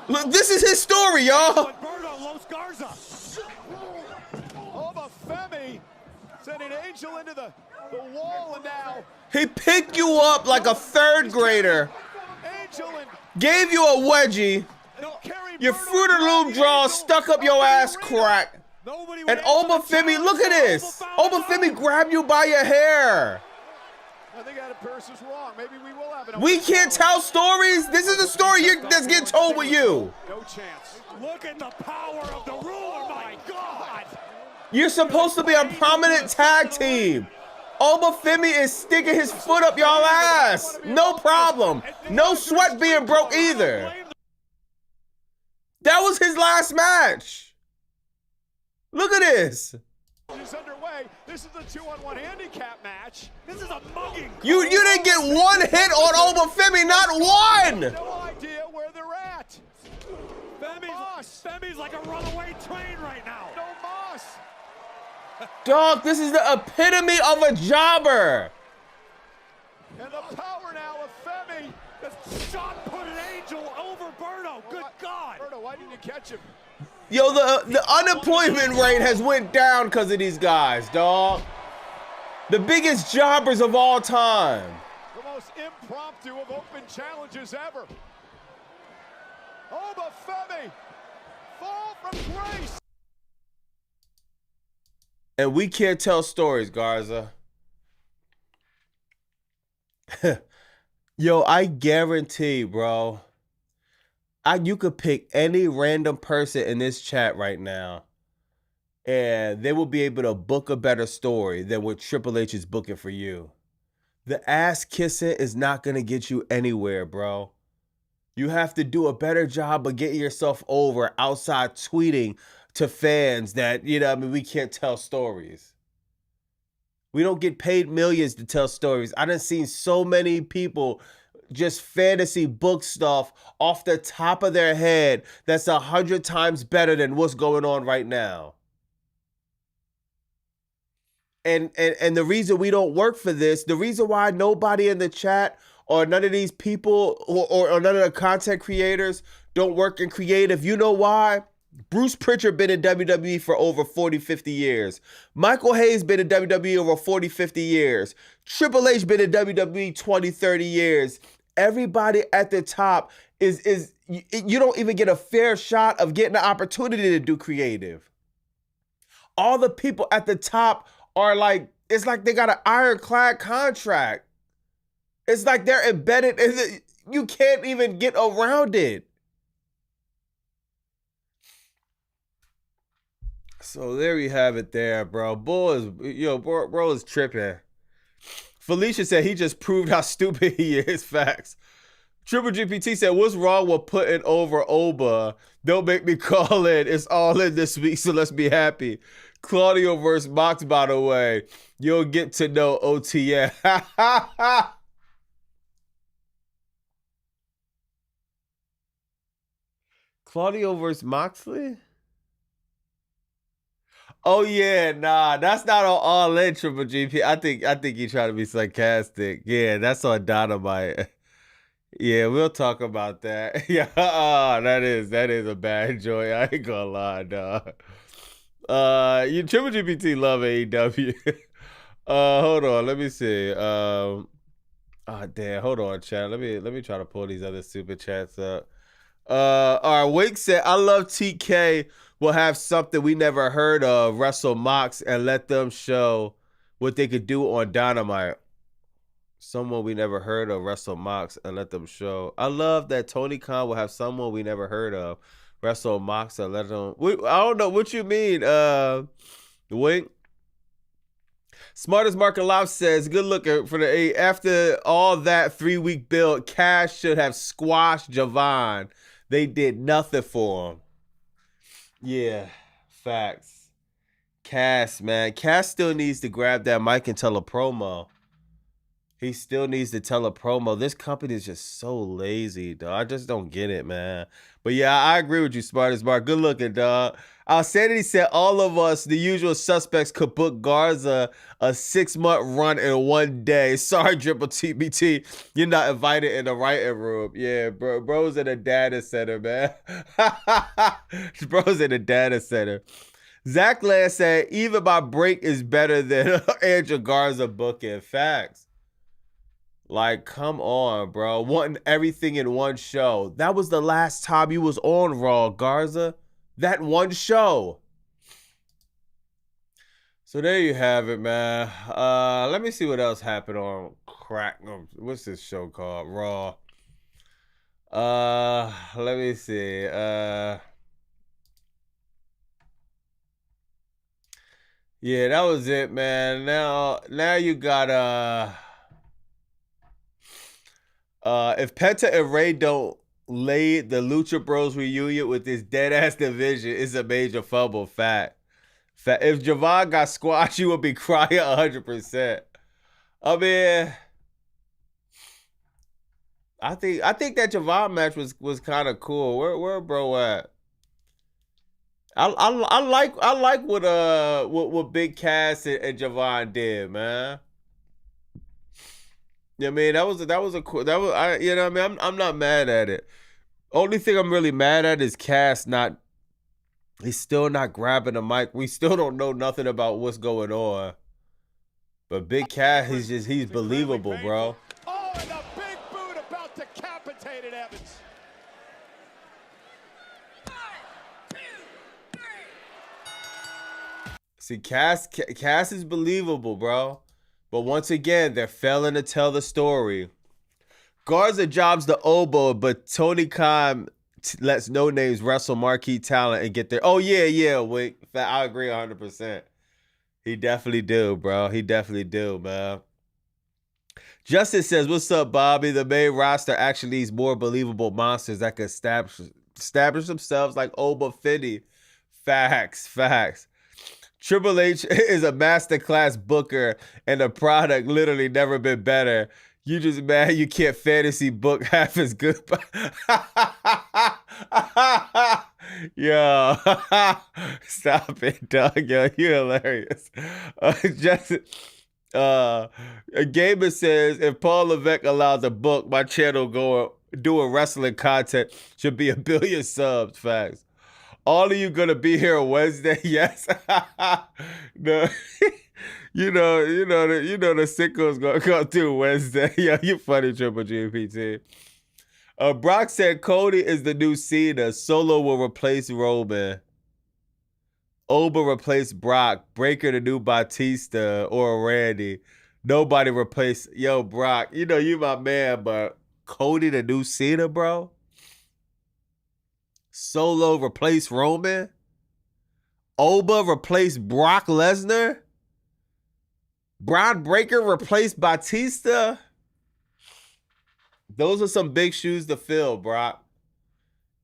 Look, this is his story, y'all. Oba Femi sending Angel into the wall, and now he picked you up like a 3rd grader. Gave you a wedgie. Your Fruit of Loom draw stuck up your ass crack. And Oba Femi, look at this. Oba Femi grabbed you by your hair. I think Adam Pearce is wrong. Maybe we will have it. We can't tell stories. This is a story that's getting told with you. No chance. Look at the power of the ruler, my God. You're supposed to be a prominent tag team. Oba Femi is sticking his foot up y'all ass. No problem. No sweat being broke either. That was his last match. Look at this. Is underway. This is a 2-on-1 handicap match. This is a mugging. You didn't get one hit on Oba Femi, not one. No idea where they're at. Femi's like a runaway train right now. No moss. Dog, this is the epitome of a jobber. And the power now of Femi. The shot put an Angel over Berto. Good God. Berto, why didn't you catch him? Yo, the unemployment rate has went down because of these guys, dog. The biggest jobbers of all time. The most impromptu of open challenges ever. Oba Femi, fall from grace. And we can't tell stories, Garza. Yo, I guarantee, bro. You could pick any random person in this chat right now, and they will be able to book a better story than what Triple H is booking for you. The ass kissing is not going to get you anywhere, bro. You have to do a better job of getting yourself over outside tweeting to fans that, we can't tell stories. We don't get paid millions to tell stories. I done seen so many people just fantasy book stuff off the top of their head that's 100 times better than what's going on right now. And the reason we don't work for this, the reason why nobody in the chat or none of these people or none of the content creators don't work in creative, you know why? Bruce Pritchard been in WWE for over 40, 50 years. Michael Hayes been in WWE over 40, 50 years. Triple H been in WWE 20, 30 years. Everybody at the top is you don't even get a fair shot of getting the opportunity to do creative. All the people at the top are like, it's like they got an ironclad contract. It's like they're embedded. You can't even get around it. So there you have it there, bro. Bro is tripping. Felicia said he just proved how stupid he is. Facts. Triple GPT said, what's wrong with putting over Oba? Don't make me call in. It's all in this week, so let's be happy. Claudio versus Mox, by the way. You'll get to know OTN. Claudio versus Moxley? Oh yeah, nah, that's not on All In Triple GP. I think you trying to be sarcastic. Yeah, that's on Dynamite. Yeah, we'll talk about that. Yeah, that is a bad joy. I ain't gonna lie, dog. You Triple GPT love AEW. Hold on, let me see. Damn, hold on, chat. Let me try to pull these other super chats up. All right, Wake said, I love TK will have something we never heard of, wrestle Mox, and let them show what they could do on Dynamite. Someone we never heard of, wrestle Mox, and let them show. I love that Tony Khan will have someone we never heard of, wrestle Mox, and let them. I don't know what you mean, Wink. Smartest Market Live says, good looking for the after all that 3-week build, Cash should have squashed Javon. They did nothing for him. Yeah, facts. Cass, man. Cass still needs to grab that mic and tell a promo. He still needs to tell a promo. This company is just so lazy, dog. I just don't get it, man. But yeah, I agree with you, Smartest Mark. Good looking, dog. Sanity said all of us, the usual suspects, could book Garza a 6-month run in one day. Sorry, Triple TBT. You're not invited in the writing room. Yeah, bro's in a data center, man. Bro's in a data center. Zach Land said, even my break is better than Andrew Garza booking. Facts. Like, come on, bro. Wanting everything in one show. That was the last time you was on Raw, Garza. That one show. So there you have it, man. Let me see what else happened on Crack. What's this show called? Raw. Let me see. Yeah, that was it, man. Now you got if Penta and Ray don't lay the Lucha Bros reunion with this dead ass division, it's a major fumble. Fact. If Javon got squashed, you would be crying 100%. I mean, I think that Javon match was kind of cool. Where bro at? I like what Big Cass and Javon did, man. Yeah, I mean, that was you know what I mean, I'm not mad at it. Only thing I'm really mad at is Cass he's still not grabbing the mic. We still don't know nothing about what's going on. But Big Cass, he's believable, bro. Oh, and a big boot about decapitated Evans. 1, 2, 3. See, Cass is believable, bro. But once again, they're failing to tell the story. Garza jobs the Obo, but Tony Khan lets No Names wrestle marquee talent and get there. Oh, yeah, wait. I agree 100%. He definitely do, bro. He definitely do, man. Justice says, what's up, Bobby? The main roster actually needs more believable monsters that can establish themselves like Oba Fitty. Facts. Triple H is a masterclass booker, and the product literally never been better. You just mad you can't fantasy book half as good. Yo, stop it, dog. Yo, you hilarious. A gamer says, if Paul Levesque allows a book, my channel doing wrestling content should be 1 billion subs. Facts. All of you gonna be here Wednesday? Yes. No. The sickos gonna come through Wednesday. Yo, you funny, Triple GPT. Brock said Cody is the new Cena. Solo will replace Roman. Oba replace Brock. Breaker the new Batista or Randy. Nobody replace Brock. You my man, but Cody the new Cena, bro. Solo replace Roman. Oba replace Brock Lesnar. Braun Breaker replace Batista. Those are some big shoes to fill, Brock.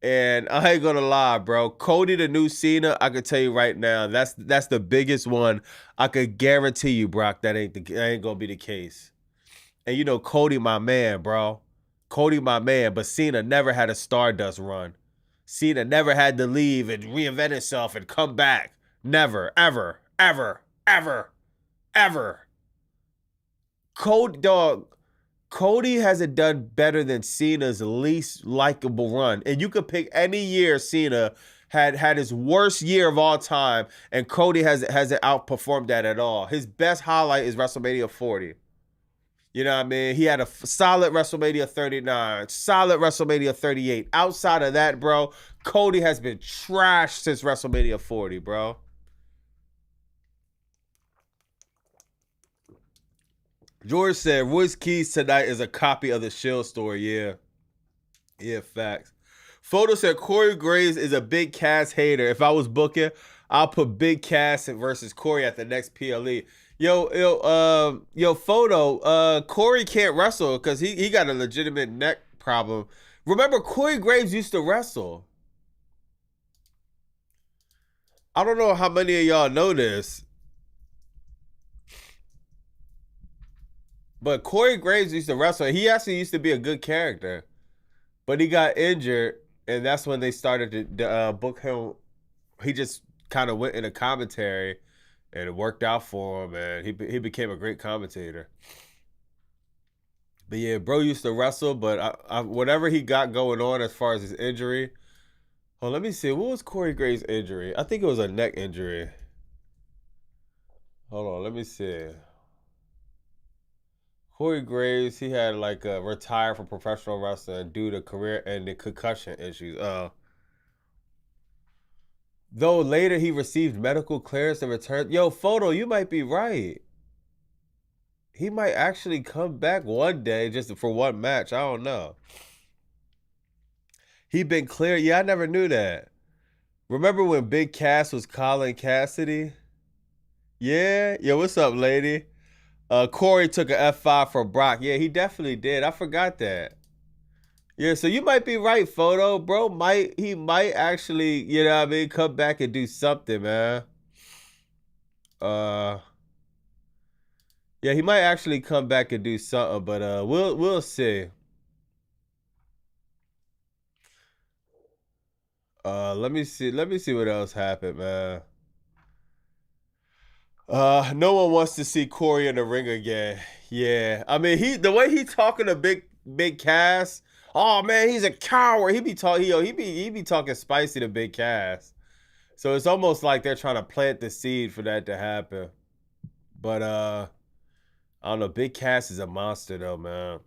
And I ain't gonna lie, bro. Cody the new Cena, I could tell you right now, that's the biggest one. I could guarantee you, Brock, that ain't gonna be the case. And Cody, my man, bro. Cody, my man. But Cena never had a Stardust run. Cena never had to leave and reinvent himself and come back. Never, ever, ever, ever, ever. Cody hasn't done better than Cena's least likable run. And you could pick any year Cena had his worst year of all time, and Cody hasn't outperformed that at all. His best highlight is WrestleMania 40. You know what I mean? He had a solid WrestleMania 39, solid WrestleMania 38. Outside of that, bro, Cody has been trashed since WrestleMania 40, bro. George said, Royce Keys tonight is a copy of the Shield story. Yeah, facts. Photo said, Corey Graves is a Big Cass hater. If I was booking, I'll put Big Cass versus Corey at the next PLE. Photo, Corey can't wrestle because he got a legitimate neck problem. Remember, Corey Graves used to wrestle. I don't know how many of y'all know this, but Corey Graves used to wrestle. He actually used to be a good character, but he got injured, and that's when they started to book him. He just kind of went into commentary, and it worked out for him, and he became a great commentator. But yeah, bro used to wrestle, but whatever he got going on as far as his injury. Oh, let me see. What was Corey Graves' injury? I think it was a neck injury. Hold on, let me see. Corey Graves, he had retired from professional wrestling due to career-ending concussion issues. Though later he received medical clearance and returned. Yo, Photo, you might be right. He might actually come back one day just for one match. I don't know. He been cleared. Yeah, I never knew that. Remember when Big Cass was Colin Cassidy? Yeah? Yo, what's up, lady? Corey took an F5 for Brock. Yeah, he definitely did. I forgot that. Yeah, so you might be right, Photo. Bro, he might actually, come back and do something, man. Yeah, he might actually come back and do something, but we'll see. Let me see what else happened, man. No one wants to see Corey in the ring again. Yeah, I mean the way he talking to Big Cass. Oh man, he's a coward. He be talking spicy to Big Cass. So it's almost like they're trying to plant the seed for that to happen. But I don't know. Big Cass is a monster though, man.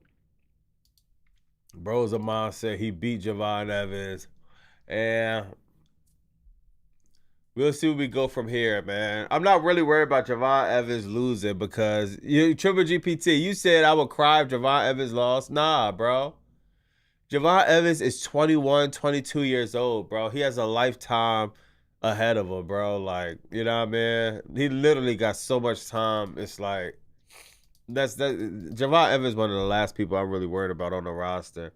Bro's a monster. He beat Javon Evans, and we'll see where we go from here, man. I'm not really worried about Javon Evans losing because Triple GPT, you said I would cry if Javon Evans lost. Nah, bro. Javon Evans is 21, 22 years old, bro. He has a lifetime ahead of him, bro. Like, you know what I mean? He literally got so much time. It's like, Javon Evans is one of the last people I'm really worried about on the roster.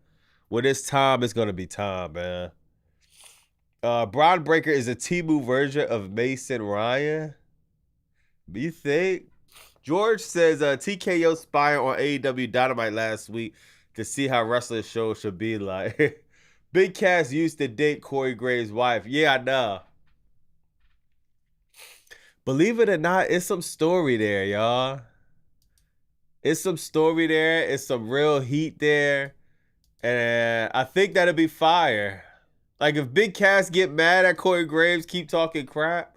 When it's time, it's going to be time, man. Braun Breaker is a Temu version of Mason Ryan. Do you think? George says TKO spying on AEW Dynamite last week to see how wrestling shows should be like. Big Cass used to date Corey Graves' wife. Yeah, I know. Believe it or not, it's some story there, y'all. It's some story there. It's some real heat there. And I think that'll be fire. Like if Big Cass get mad at Corey Graves, keep talking crap,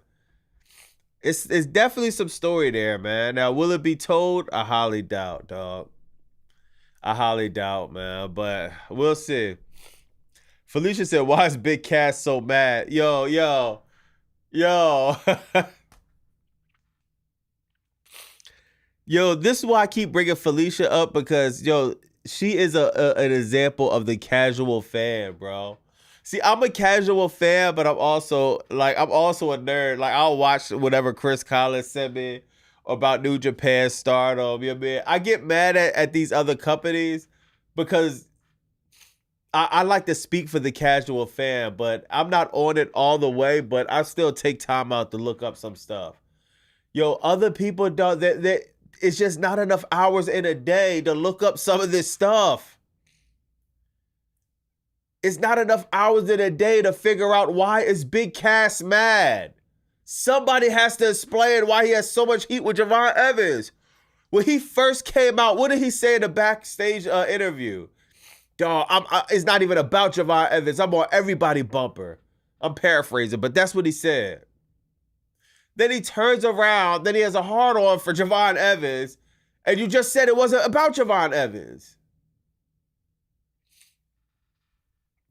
it's definitely some story there, man. Now, will it be told? I highly doubt, dog. I highly doubt, man. But we'll see. Felicia said, "Why is Big Cass so mad?" Yo. Yo, this is why I keep bringing Felicia up, because, yo, she is an example of the casual fan, bro. See, I'm a casual fan, but I'm also a nerd. Like, I'll watch whatever Chris Collins sent me about New Japan Stardom. You know what I mean? I get mad at these other companies because I like to speak for the casual fan, but I'm not on it all the way, but I still take time out to look up some stuff. Yo, other people don't, it's just not enough hours in a day to look up some of this stuff. It's not enough hours in a day to figure out why is Big Cass mad. Somebody has to explain why he has so much heat with Javon Evans. When he first came out, what did he say in the backstage interview? Dog, it's not even about Javon Evans. I'm on everybody bumper. I'm paraphrasing, but that's what he said. Then he turns around, then he has a hard-on for Javon Evans, and you just said it wasn't about Javon Evans.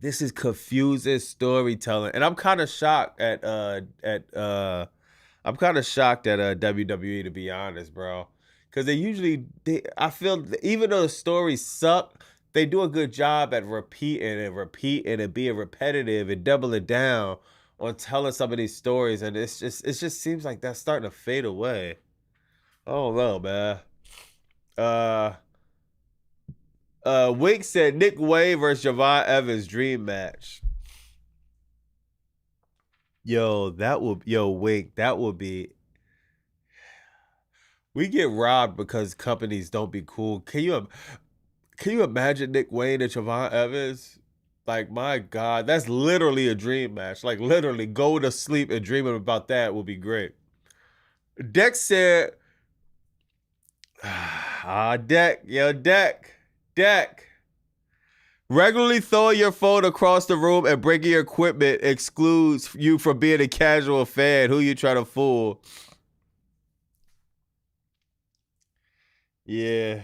This is confusing storytelling, and I'm kind of shocked at WWE, to be honest, bro, because I feel even though the stories suck, they do a good job at repeating and being repetitive and doubling down on telling some of these stories, and it just seems like that's starting to fade away. I don't know, man. Wink said Nick Wayne versus Javon Evans dream match. Wink, that would be. We get robbed because companies don't be cool. Can you imagine Nick Wayne and Javon Evans? Like, my God, that's literally a dream match. Like, literally, go to sleep and dreaming about that would be great. Deck said, Deck. Regularly throwing your phone across the room and breaking your equipment excludes you from being a casual fan. Who you trying to fool? Yeah.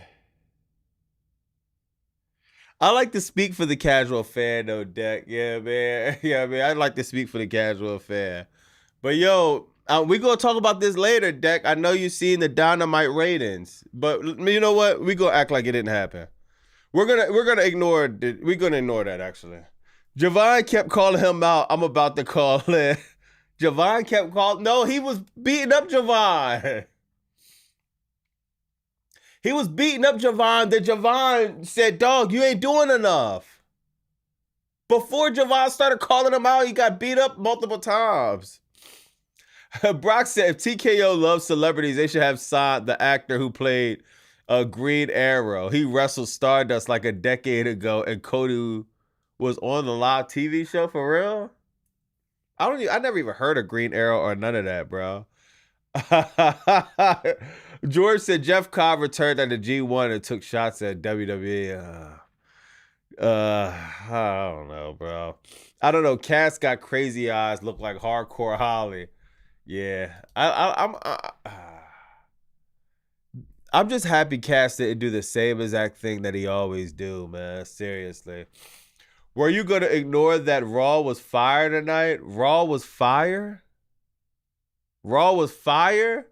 I like to speak for the casual fan, though, Deck. Yeah, man. Yeah, man. I'd like to speak for the casual fan. But, yo, we're going to talk about this later, Deck. I know you've seen the Dynamite ratings. But you know what? We're going to act like it didn't happen. We're gonna ignore that, actually. Javon kept calling him out. I'm about to call in. Javon kept calling. No, he was beating up Javon. He was beating up Javon. Then Javon said, "Dog, you ain't doing enough." Before Javon started calling him out, he got beat up multiple times. Brock said, if TKO loves celebrities, they should have signed the actor who played Green Arrow. He wrestled Stardust like a decade ago, and Cody was on the live TV show for real. I never even heard of Green Arrow or none of that, bro. George said Jeff Cobb returned at the G1 and took shots at WWE. I don't know, bro. I don't know. Cass got crazy eyes, look like hardcore Holly. Yeah, I'm just happy Cass didn't do the same exact thing that he always do, man. Seriously. Were you going to ignore that Raw was fire tonight? Raw was fire? Raw was fire?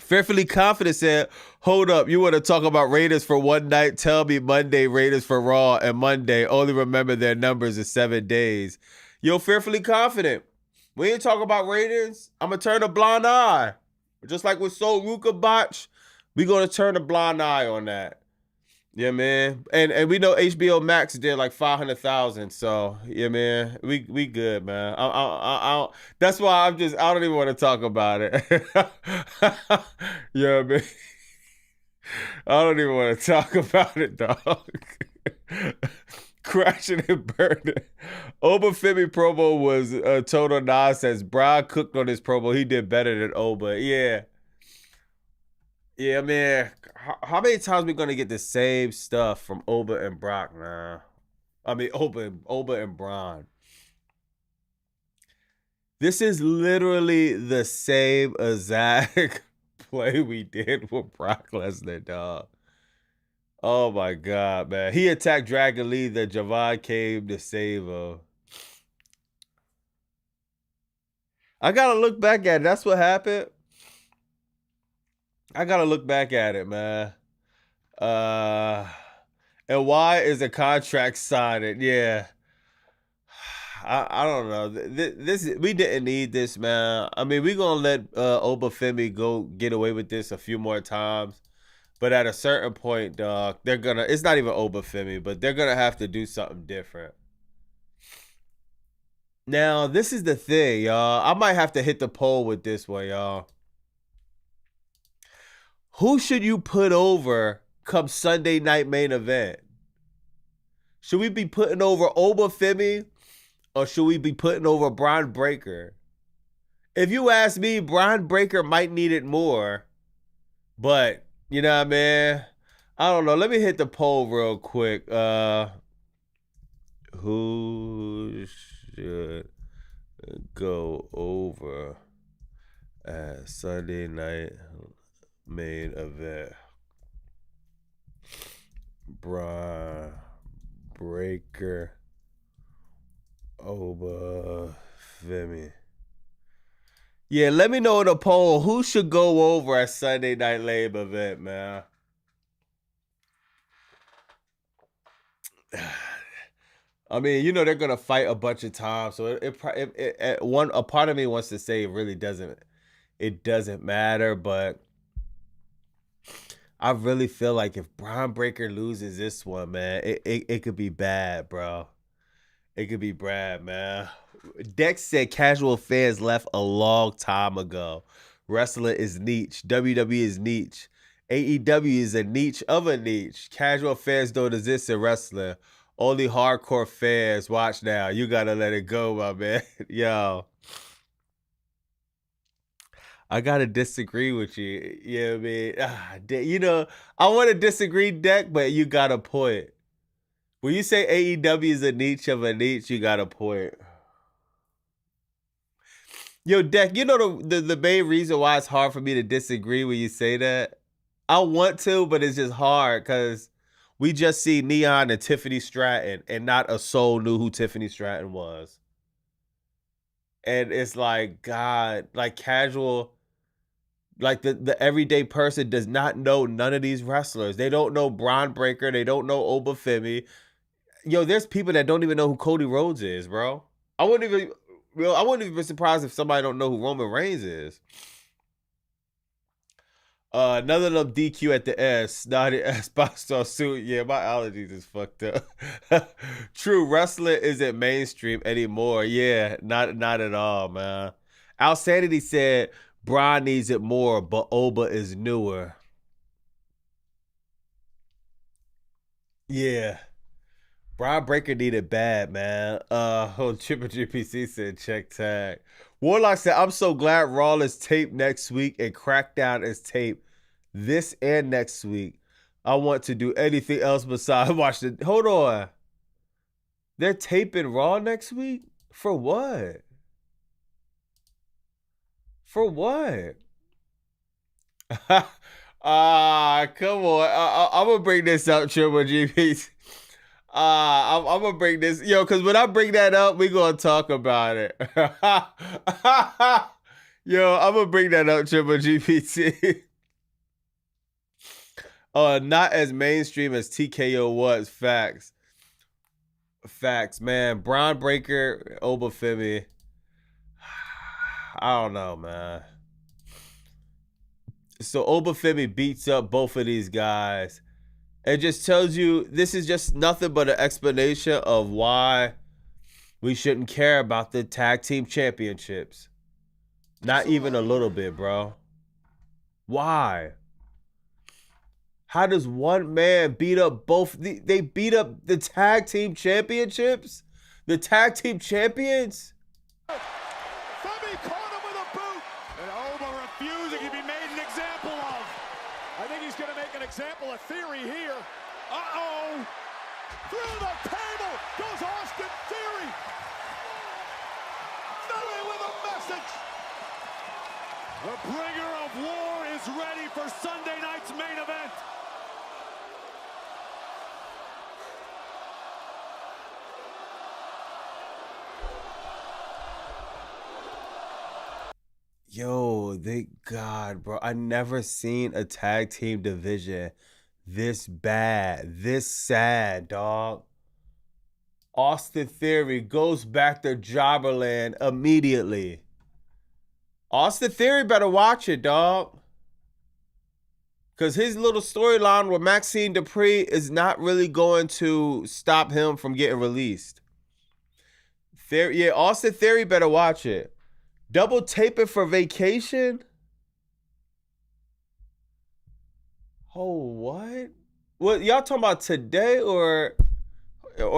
Fearfully Confident said, hold up, you want to talk about Raiders for one night? Tell me Monday Raiders for Raw, and Monday only remember their numbers in 7 days. Yo, Fearfully Confident. We ain't talking about Raiders. I'm going to turn a blind eye. Just like with Sol Ruka Botch, we going to turn a blind eye on that. Yeah, man. And we know HBO Max did like 500,000. So, yeah, man. We good, man. That's why I don't even want to talk about it. Yeah, man. I don't even want to talk about it, dog. Crashing and burning. Oba Femi promo was total nonsense. Brian cooked on his promo. He did better than Oba. Yeah. Yeah, man. How many times we gonna get the same stuff from Oba and Brock, man? I mean, Oba and Braun. This is literally the same exact play we did with Brock Lesnar, dog. Oh my God, man. He attacked Dragon Lee, then Javon came to save him. I gotta look back at it. That's what happened. I gotta look back at it, man. And why is a contract signed? Yeah. I don't know. This we didn't need this, man. I mean, we're gonna let Obafemi go get away with this a few more times. But at a certain point, dog, they're gonna, it's not even Obafemi, but they're gonna have to do something different. Now, this is the thing, y'all. I might have to hit the poll with this one, y'all. Who should you put over come Sunday night main event? Should we be putting over Obafemi or should we be putting over Bron Breakker? If you ask me, Bron Breakker might need it more. But, you know what I mean? I don't know. Let me hit the poll real quick. Who should go over at Sunday night main event? Bron Breakker, Obafemi. Yeah, let me know in the poll who should go over at Sunday night main event, man. I mean, you know they're gonna fight a bunch of times, so a part of me wants to say it doesn't matter, but I really feel like if Bron Breakker loses this one, man, it could be bad, bro. It could be bad, man. Dex said casual fans left a long time ago. Wrestling is niche. WWE is niche. AEW is a niche of a niche. Casual fans don't exist in wrestling. Only hardcore fans. Watch now. You gotta let it go, my man. Yo. I gotta disagree with you. You know what I mean? You know, I want to disagree, Deck, but you got a point. When you say AEW is a niche of a niche, you got a point. Yo, Deck, you know the main reason why it's hard for me to disagree when you say that? I want to, but it's just hard because we just see Neon and Tiffany Stratton, and not a soul knew who Tiffany Stratton was. And it's like, God, like casual, like the everyday person does not know none of these wrestlers. They don't know Bron Breakker. They don't know Obafemi. Yo, there's people that don't even know who Cody Rhodes is, bro. I wouldn't even be surprised if somebody don't know who Roman Reigns is. None of them DQ at the S. Not the S box suit. Yeah, my allergies is fucked up. True, wrestling isn't mainstream anymore. Yeah, not at all, man. Al Sanity said Bron needs it more, but Oba is newer. Yeah. Bron Breakker needed bad, man. Triple GPC said check tag. Warlock said, I'm so glad Raw is taped next week and Crackdown is taped this and next week. I want to do anything else besides watch it. Hold on. They're taping Raw next week? For what? For what? Come on. I'm going to bring this up, Triple GPC. I'm gonna bring this, because when I bring that up, we gonna talk about it. Yo, I'm gonna bring that up, Triple GPT. Not as mainstream as TKO was. Facts, man. Bron Breakker, Obafemi. I don't know, man. So Obafemi beats up both of these guys. It just tells you this is just nothing but an explanation of why we shouldn't care about the tag team championships. Not even a little bit, bro. Why? How does one man beat up both? They beat up the tag team championships? The tag team champions? Femi caught him with a boot. And Oba refusing to be made an example of. example of theory here. Uh-oh. Through the table goes Austin Theory. Philly with a message. The bringer of war is ready for Sunday night's main event. Yo, thank God, bro. I never seen a tag team division this bad, this sad, dog. Austin Theory goes back to Jobberland immediately. Austin Theory better watch it, dog. Because his little storyline with Maxine Dupree is not really going to stop him from getting released. Austin Theory better watch it. Double tape it for Vacation? Oh, what? What y'all talking about today or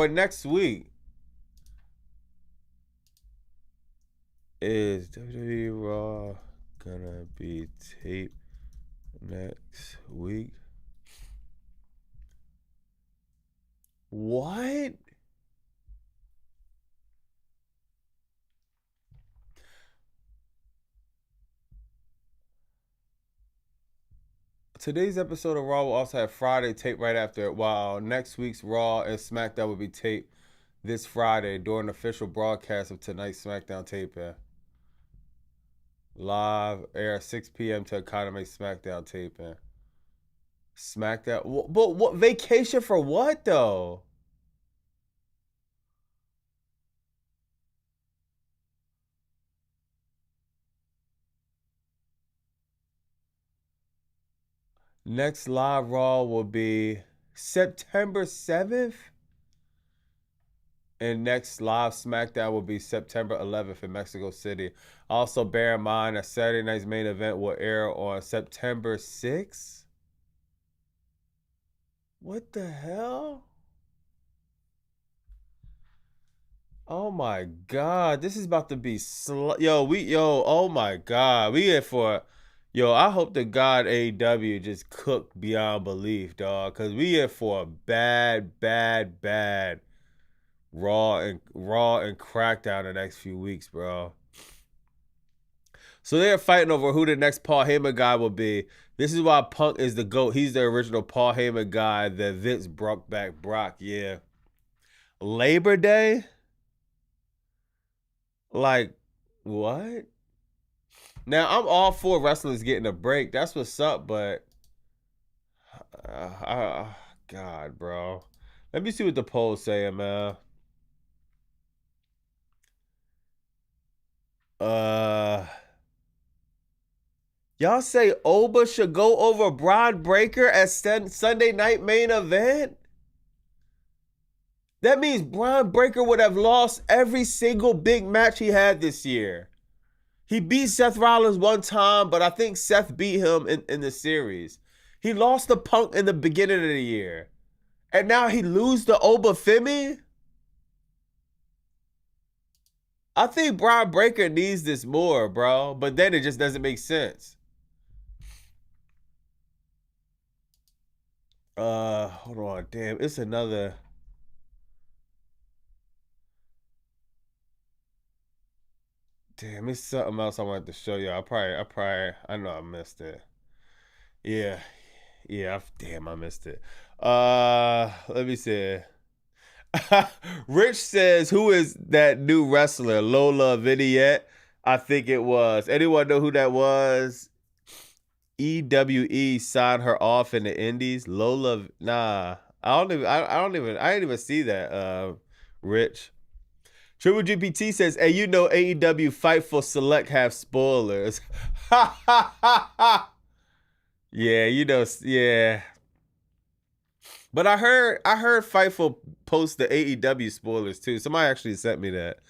next week? Is WWE Raw gonna be taped next week? What? Today's episode of Raw will also have Friday taped right after it, while next week's Raw and SmackDown will be taped this Friday during the official broadcast of tonight's SmackDown taping. Live air 6 p.m. to accommodate SmackDown taping. SmackDown, but what Vacation for what though? Next live Raw will be September 7th. And next live SmackDown will be September 11th in Mexico City. Also, bear in mind that Saturday night's main event will air on September 6th. What the hell? Oh my God, this is about to be oh my God, we here for. I hope to God AEW just cooked beyond belief, dog. Cause we here for a bad Raw and Crackdown the next few weeks, bro. So they're fighting over who the next Paul Heyman guy will be. This is why Punk is the GOAT. He's the original Paul Heyman guy that Vince brought back Brock. Yeah. Labor Day? Like, what? Now, I'm all for wrestlers getting a break. That's what's up, but... God, bro. Let me see what the poll's saying, man. Y'all say Oba should go over Bron Breakker as Sunday night main event? That means Bron Breakker would have lost every single big match he had this year. He beat Seth Rollins one time, but I think Seth beat him in the series. He lost to Punk in the beginning of the year. And now he lose to Oba Femi? I think Bron Breakker needs this more, bro. But then it just doesn't make sense. Hold on. Damn, it's another... Damn, it's something else I wanted to show you. I know I missed it. Yeah. Damn, I missed it. Let me see. Rich says, who is that new wrestler? Lola Vignette? I think it was. Anyone know who that was? EWE signed her off in the Indies. Lola, nah. I didn't even see that, Rich. Triple GPT says, hey, you know AEW Fightful Select have spoilers. Yeah, yeah. But I heard Fightful post the AEW spoilers too. Somebody actually sent me that.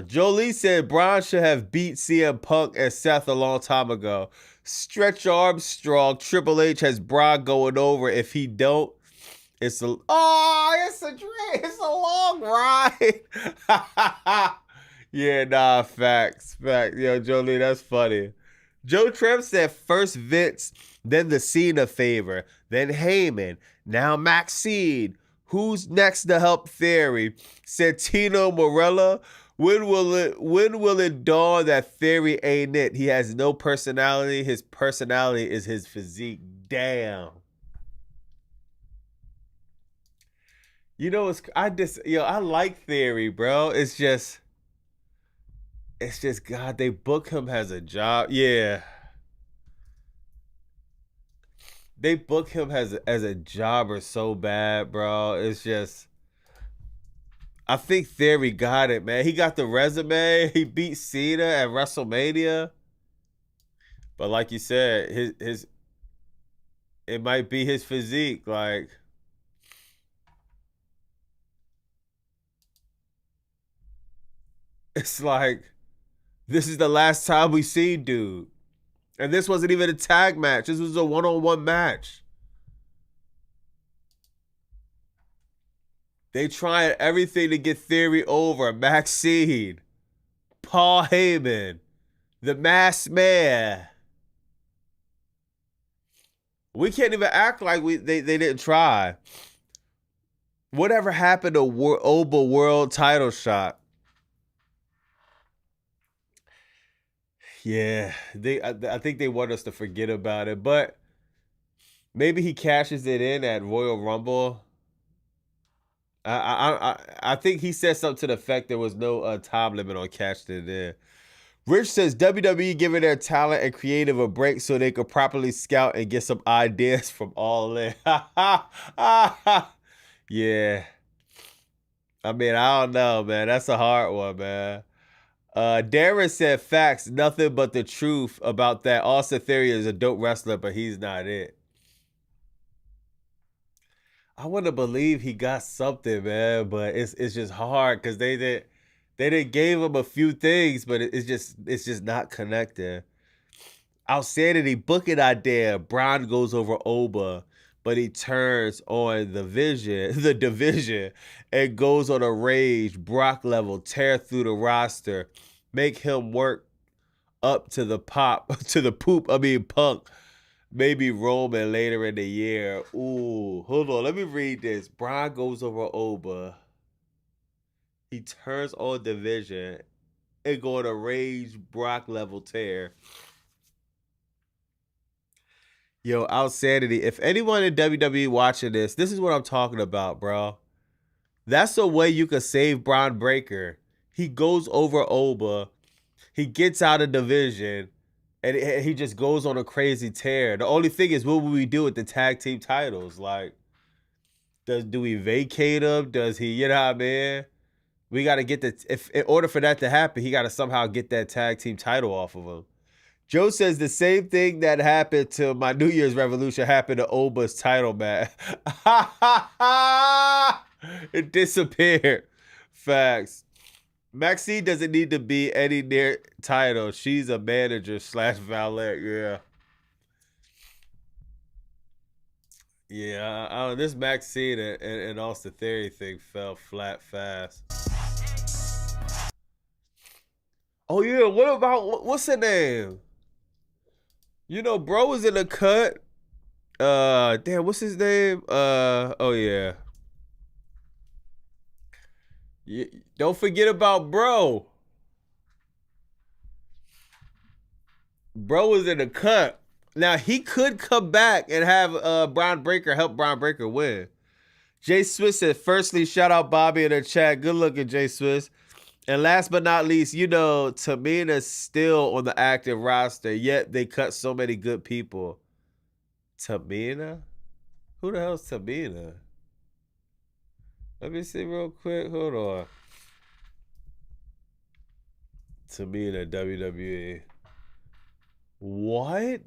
Jolie said Braun should have beat CM Punk and Seth a long time ago. Stretch Armstrong, Triple H has Braun going over. If he don't, it's a long ride. Yeah, nah, facts. Yo, Jolie, that's funny. Joe Trev said first Vince then the Cena favor, then Heyman, now Maxine. Who's next to help Theory? Santino Marella? When will it dawn that Theory ain't it? He has no personality. His personality is his physique. Damn. You know, I like Theory, bro. It's just God, they book him as a job. Yeah. They book him as a jobber so bad, bro. It's just, I think Theory got it, man. He got the resume. He beat Cena at WrestleMania. But like you said, his it might be his physique. Like, it's like, this is the last time we see dude. And this wasn't even a tag match. This was a one-on-one match. They tried everything to get Theory over. Maxine, Paul Heyman, the Masked Man. We can't even act like they didn't try. Whatever happened to Oba World title shot? Yeah, I think they want us to forget about it, but maybe he cashes it in at Royal Rumble. I think he said something to the effect there was no time limit on cashing it in. Rich says WWE giving their talent and creative a break so they could properly scout and get some ideas from All In. Yeah. I mean, I don't know, man. That's a hard one, man. Darren said facts, nothing but the truth about that. Austin Theory is a dope wrestler, but he's not it. I want to believe he got something, man, but it's just hard because they didn't gave him a few things, but it's just not connected. Outsanity booking idea. Braun goes over Oba, but he turns on the division, and goes on a rage, Brock level, tear through the roster, make him work up to the Punk. Maybe Roman later in the year. Ooh, hold on. Let me read this. Braun goes over Oba. He turns on division and go on a rage Brock level tear. Yo, Outsanity. If anyone in WWE watching this is what I'm talking about, bro. That's a way you could save Braun Breaker. He goes over Oba. He gets out of division. And he just goes on a crazy tear. The only thing is, what will we do with the tag team titles? Like, do we vacate him? Does he, you know what I mean? We got to get in order for that to happen, he got to somehow get that tag team title off of him. Joe says the same thing that happened to my New Year's Revolution happened to Oba's title match. It disappeared. Facts. Maxine doesn't need to be any near title. She's a manager / valet. Yeah. Yeah. I don't know. This Maxine and Austin Theory thing fell flat fast. Oh, yeah. What about, what's her name? You know, bro was in a cut. Damn, what's his name? Oh, yeah. Don't forget about bro. Bro was in the cut. Now he could come back and have Braun Breaker help Braun Breaker win. Jay Swiss said, firstly, shout out Bobby in the chat. Good looking, Jay Swiss. And last but not least, you know, Tamina's still on the active roster, yet they cut so many good people. Tamina? Who the hell's Tamina? Let me see real quick. Hold on. Tamina, WWE. What?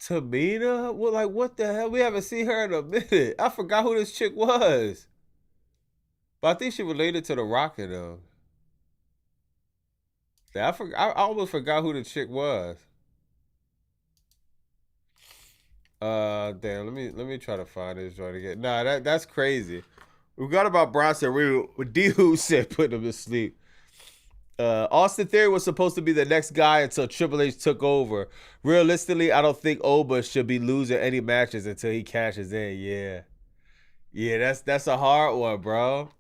Tamina? Well, like, what the hell? We haven't seen her in a minute. I forgot who this chick was. But I think she related to The Rock, though. Yeah, I almost forgot who the chick was. Damn, let me try to find this joint again. Nah, that's crazy. We got about Bronson. D-Who said put him to sleep. Austin Theory was supposed to be the next guy until Triple H took over. Realistically, I don't think Oba should be losing any matches until he cashes in. Yeah. Yeah, that's a hard one, bro.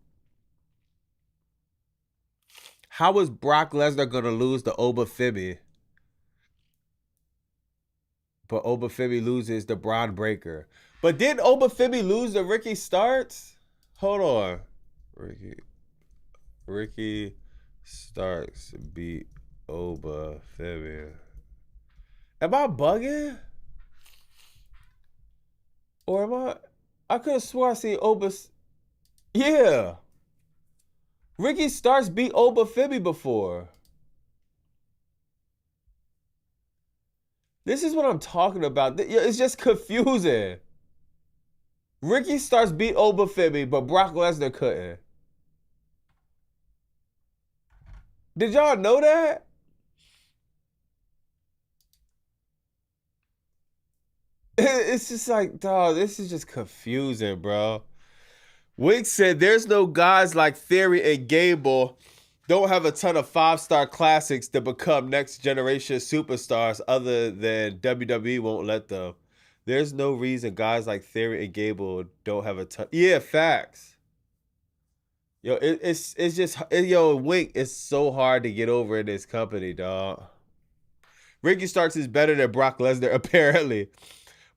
How is Brock Lesnar gonna lose to Oba Femi? But Oba Femi loses the Braun Breaker. But didn't Oba Femi lose to Ricky Starks? Hold on. Ricky Starks beat Oba Femi. Am I bugging? Or am I could have swore I seen Oba's. Yeah. Ricky Starks beat Oba Femi before. This is what I'm talking about. It's just confusing. Ricky Starks beat Oba Femi, but Brock Lesnar couldn't. Did y'all know that? It's just like, dog, this is just confusing, bro. Wink said there's no guys like Theory and Gable don't have a ton of 5-star classics to become next generation superstars other than WWE won't let them. There's no reason guys like Theory and Gable don't have a ton. Yeah, facts. Yo, it's just, yo, Wink, it's so hard to get over in this company, dog. Ricky Starks is better than Brock Lesnar, apparently.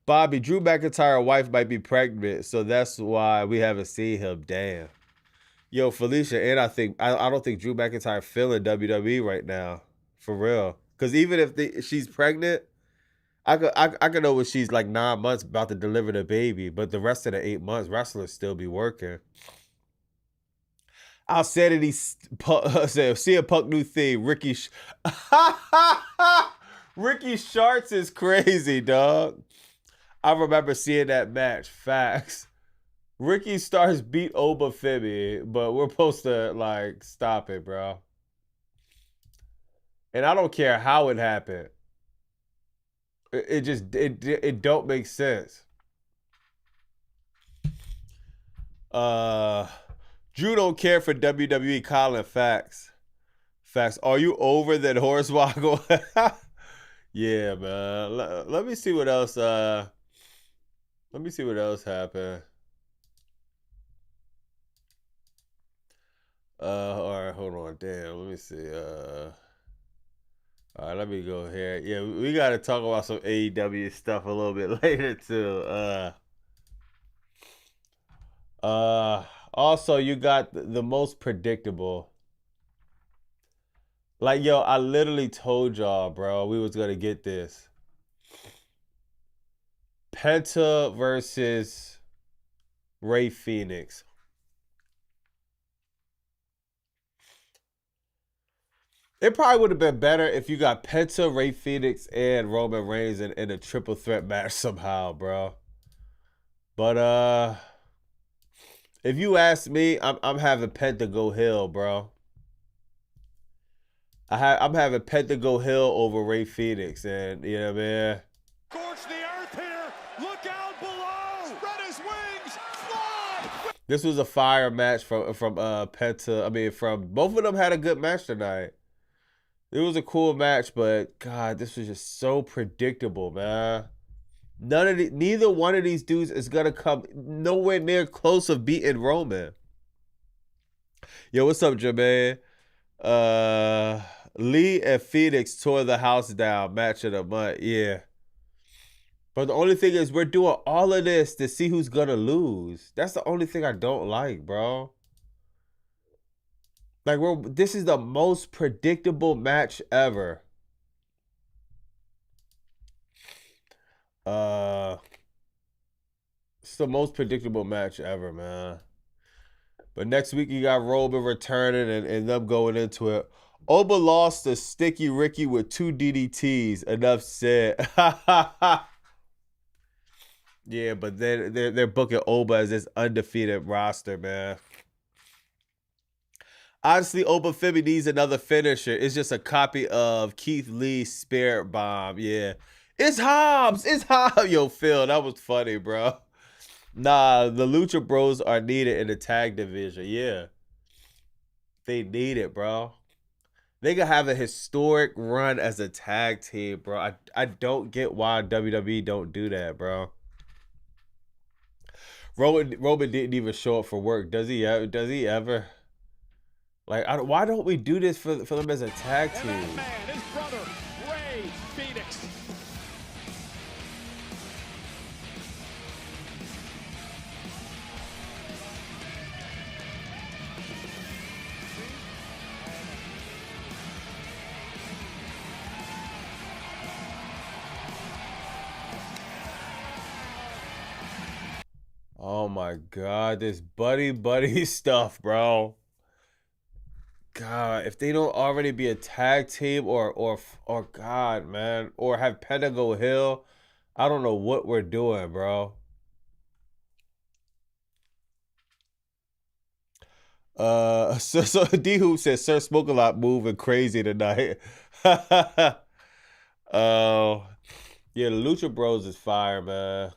Bobby, Drew McIntyre's wife might be pregnant, so that's why we haven't seen him. Damn. Yo, Felicia, and I don't think Drew McIntyre feeling WWE right now, for real. Because even if she's pregnant, I could know when she's like 9 months about to deliver the baby, but the rest of the 8 months, wrestlers still be working. I'll say that CM Punk new theme, Ricky Sharts is crazy, dog. I remember seeing that match. Facts. Ricky Starks beat Oba Femi, but we're supposed to like stop it, bro. And I don't care how it happened. It don't make sense. Drew don't care for WWE. Colin, facts. Facts. Are you over that Hornswoggle? Yeah, man. Let me see what else. Let me see what else happened. All right, hold on. Damn, let me see. All right, let me go here. Yeah, we got to talk about some AEW stuff a little bit later too. Also, you got the most predictable. Like, yo, I literally told y'all, bro, we was gonna get this. Penta versus Rey Fenix. It probably would have been better if you got Penta, Rey Fenix, and Roman Reigns in a triple threat match somehow, bro. But if you ask me, I'm having Penta go Hill, bro. I'm having Penta go Hill over Rey Fenix, and you know what I mean. Scorch the earth here. Look out below. Spread his wings. Fly. This was a fire match from Penta. I mean, from both of them had a good match tonight. It was a cool match, but God, this was just so predictable, man. Neither one of these dudes is gonna come nowhere near close of beating Roman. Yo, what's up, Jermaine? Lee and Phoenix tore the house down. Match of the month, yeah. But the only thing is, we're doing all of this to see who's gonna lose. That's the only thing I don't like, bro. Like, this is the most predictable match ever. It's the most predictable match ever, man. But next week you got Roman returning and them going into it. Oba lost to Sticky Ricky with 2 DDTs. Enough said. Yeah, but they're booking Oba as this undefeated roster, man. Honestly, Oba Femi needs another finisher. It's just a copy of Keith Lee's Spirit Bomb. Yeah. It's Hobbs. It's Hobbs. Yo, Phil, that was funny, bro. Nah, the Lucha Bros are needed in the tag division. Yeah. They need it, bro. They could have a historic run as a tag team, bro. I don't get why WWE don't do that, bro. Roman didn't even show up for work. Does he ever? Like, why don't we do this for them as a tag team? And that man, his brother, Rey Fenix. Oh my God, this buddy stuff, bro. God, if they don't already be a tag team or God, man, or have Pentagon Hill, I don't know what we're doing, bro. So D Hoop says Sir Smoke a Lot moving crazy tonight. Yeah, the Lucha Bros is fire, man.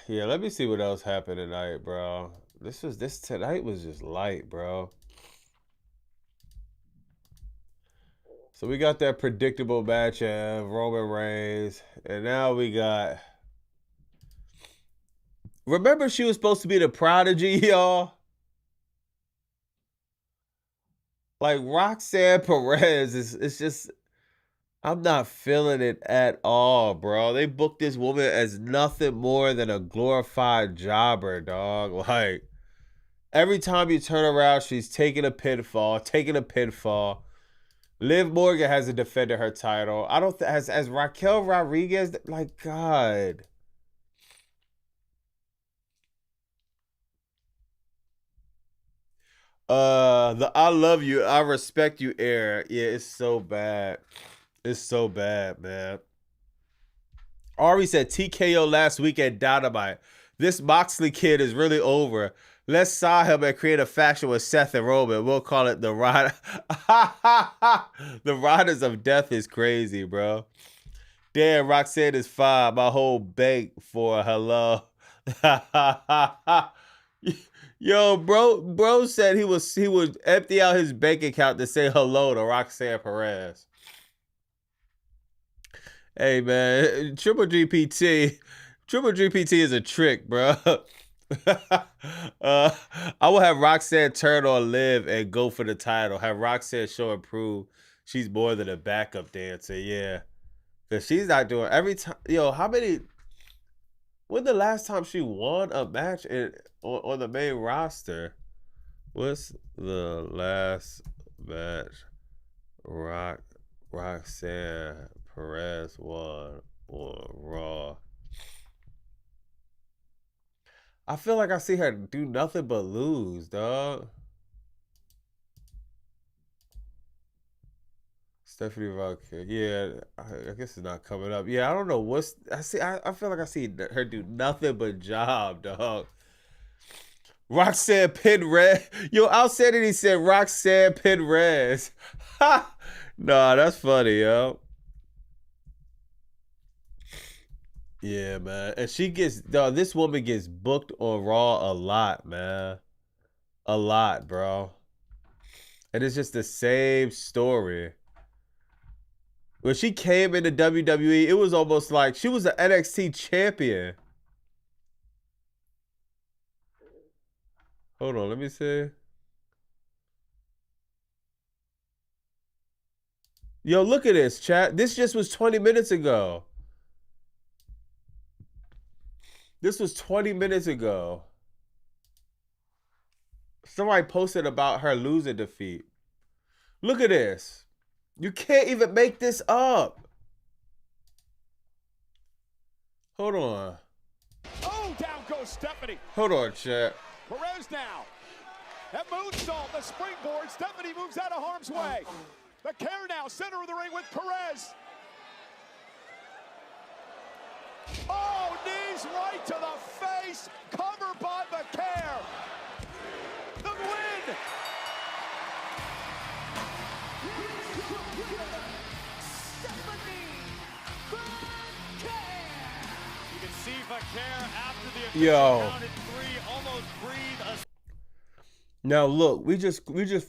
Yeah, let me see what else happened tonight, bro. This tonight was just light, bro. So we got that predictable match of Roman Reigns, and now we got. Remember, she was supposed to be the prodigy, y'all. Like Roxanne Perez it's just. I'm not feeling it at all, bro. They booked this woman as nothing more than a glorified jobber, dog. Like, every time you turn around, she's taking a pinfall. Liv Morgan hasn't defended her title. I don't as Raquel Rodriguez, like, God. The I love you, I respect you era. Yeah, it's so bad. It's so bad, man. Ari said TKO last week at Dynamite. This Moxley kid is really over. Let's sign him and create a faction with Seth and Roman. We'll call it the Ride. The Riders of Death is crazy, bro. Damn, Roxanne is fine. My whole bank for hello. Yo, bro said he would empty out his bank account to say hello to Roxanne Perez. Hey, man, Triple GPT is a trick, bro. I will have Roxanne turn on Liv and go for the title. Have Roxanne show and prove she's more than a backup dancer. Yeah, because she's not doing every time. Yo, when the last time she won a match on the main roster? What's the last match Roxanne Perez won on Raw? I feel like I see her do nothing but lose, dog. Stephanie Rocker. Yeah, I guess it's not coming up. Yeah, I don't know what's. I feel like I see her do nothing but job, dog. Roxanne Perez. Yo, outside it, he said Roxanne Perez. Ha! Nah, that's funny, yo. Yeah, man. And this woman gets booked on Raw a lot, man. A lot, bro. And it's just the same story. When she came into WWE, it was almost like she was an NXT champion. Hold on, let me see. Yo, look at this, chat. This just was 20 minutes ago. This was 20 minutes ago. Somebody posted about her losing defeat. Look at this. You can't even make this up. Hold on. Oh, down goes Stephanie. Hold on, chat. Perez now. That moonsault, the springboard. Stephanie moves out of harm's way. The care now, center of the ring with Perez. Oh, knees right to the face. Covered by the care. The win. You can see Vaquer after the Yo. count at 3 almost breathe a Now look, we just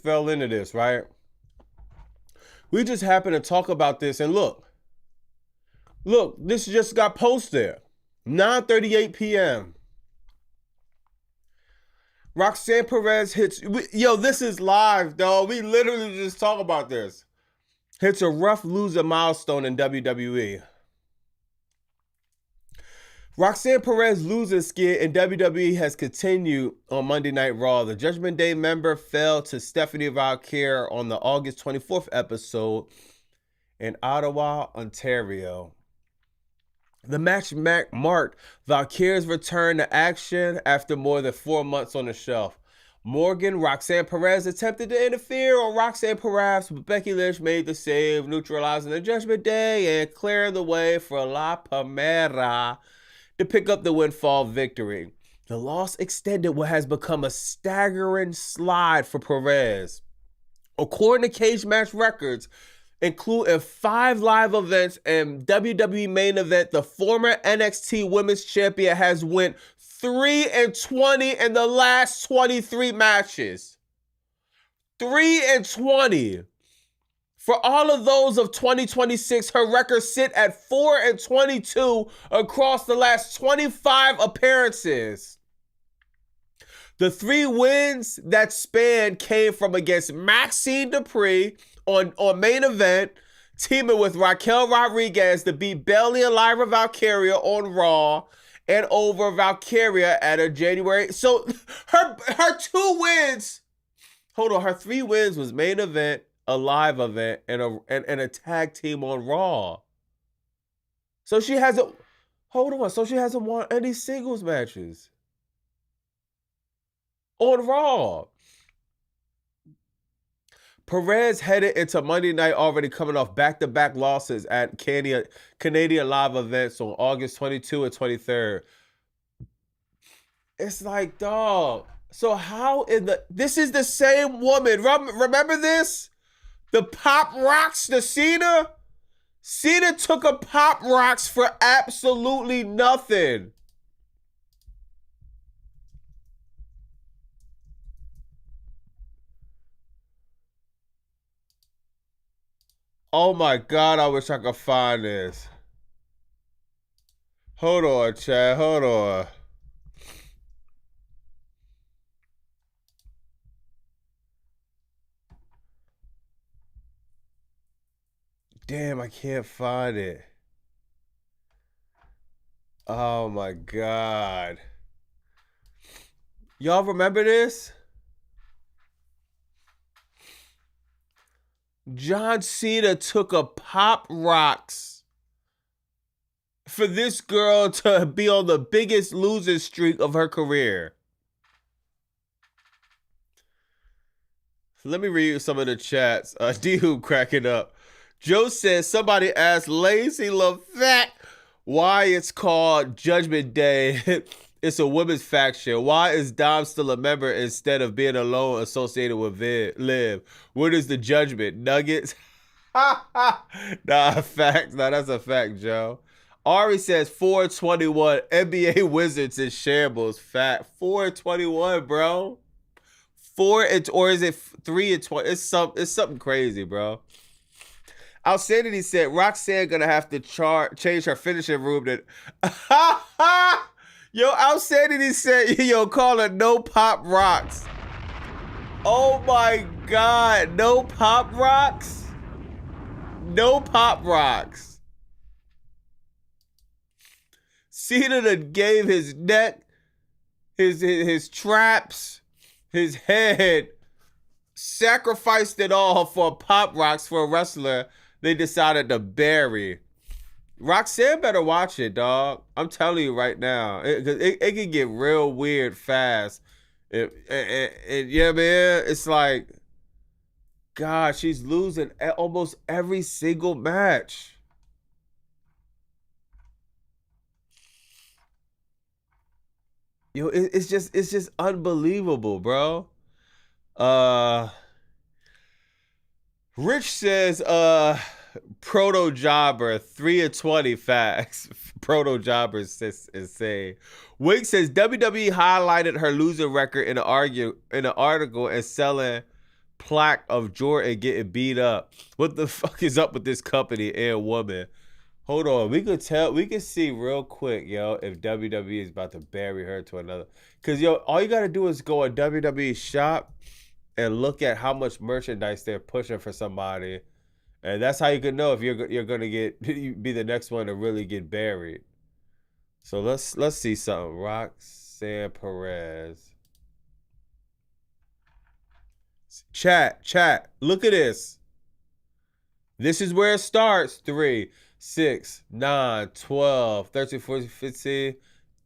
fell into this, right? We just happened to talk about this, and look, this just got posted. 9:38 p.m. Roxanne Perez hits. Yo, this is live, dog. We literally just talk about this. Hits a rough loser milestone in WWE. Roxanne Perez losing skid in WWE has continued on Monday Night Raw. The Judgment Day member fell to Stephanie Valkyrie on the August 24th episode in Ottawa, Ontario. The match marked Valkyrie's return to action after more than 4 months on the shelf. Roxanne Perez attempted to interfere on Roxanne Perez, but Becky Lynch made the save, neutralizing the Judgment Day and clearing the way for La Palmera to pick up the windfall victory. The loss extended what has become a staggering slide for Perez. According to Cage Match Records, including 5 live events and WWE main event, the former NXT Women's Champion has went 3-20 in the last 23 matches. 3-20. For all of those of 2026, her records sit at 4-22 across the last 25 appearances. The 3 wins that span came from against Maxine Dupree on main event, teaming with Raquel Rodriguez to beat Bayley and Lyra Valkyria on Raw, and over Valkyria at a January. So her 2 wins. Hold on, her 3 wins was main event, a live event, and a tag team on Raw. So she hasn't. Hold on. So she hasn't won any singles matches on Raw. Perez headed into Monday night already coming off back-to-back losses at Canadian live events on August 22 and 23rd. It's like, dog. So how this is the same woman. Remember this? The Pop Rocks to Cena? Cena took a Pop Rocks for absolutely nothing. Oh my God, I wish I could find this. Hold on, Chad. Hold on. Damn, I can't find it. Oh my God. Y'all remember this? John Cena took a Pop Rocks for this girl to be on the biggest losing streak of her career. Let me read some of the chats. D-Hoop cracking up. Joe says somebody asked Lacey LeFact why it's called Judgment Day. It's a women's faction. Why is Dom still a member instead of being alone associated with Liv? What is the judgment? Nuggets? Nah, facts. Nah, that's a fact, Joe. Ari says 421. NBA Wizards in shambles. Fact. 421, bro. Or is it 3-20? It's something crazy, bro. Outstanding said Roxanne gonna have to change her finishing room to Yo, Outstanding said, yo, call it no Pop Rocks. Oh my God, no Pop Rocks? No Pop Rocks. Cena that gave his neck, his traps, his head, sacrificed it all for Pop Rocks for a wrestler they decided to bury. Roxanne better watch it, dog. I'm telling you right now. It can get real weird fast. Yeah, man. It's like, God, she's losing almost every single match. Yo, it's just unbelievable, bro. Rich says, Proto Jobber, 3-20 facts. Proto Jobber is saying. Wink says WWE highlighted her losing record in an article and selling plaque of Jordan getting beat up. What the fuck is up with this company and woman? Hold on, we could see real quick, yo, if WWE is about to bury her to another. Cause yo, all you gotta do is go on WWE shop and look at how much merchandise they're pushing for somebody, and that's how you can know if you're gonna be the next one to really get buried. So let's see something. Roxanne Perez. Chat. Look at this. This is where it starts. 3, 6, 9, 12, 13, 14, 15,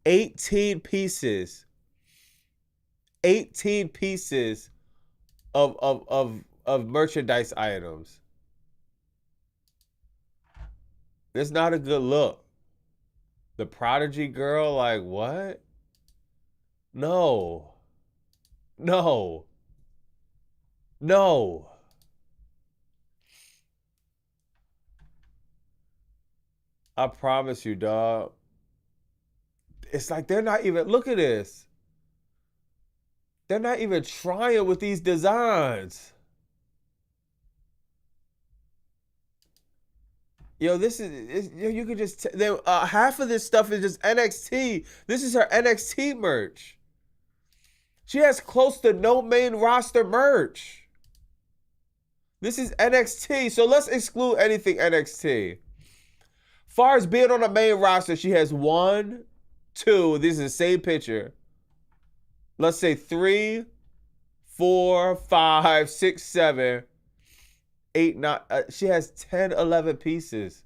18 pieces. 18 pieces of merchandise items. It's not a good look. The Prodigy girl, like, what? No. I promise you, dog. It's like they're not even, look at this. They're not even trying with these designs. Yo, you could just, half of this stuff is just NXT. This is her NXT merch. She has close to no main roster merch. This is NXT, so let's exclude anything NXT. Far as being on the main roster, she has 1, 2, this is the same picture. Let's say 3, 4, 5, 6, 7, 8, 9. She has 10, 11 pieces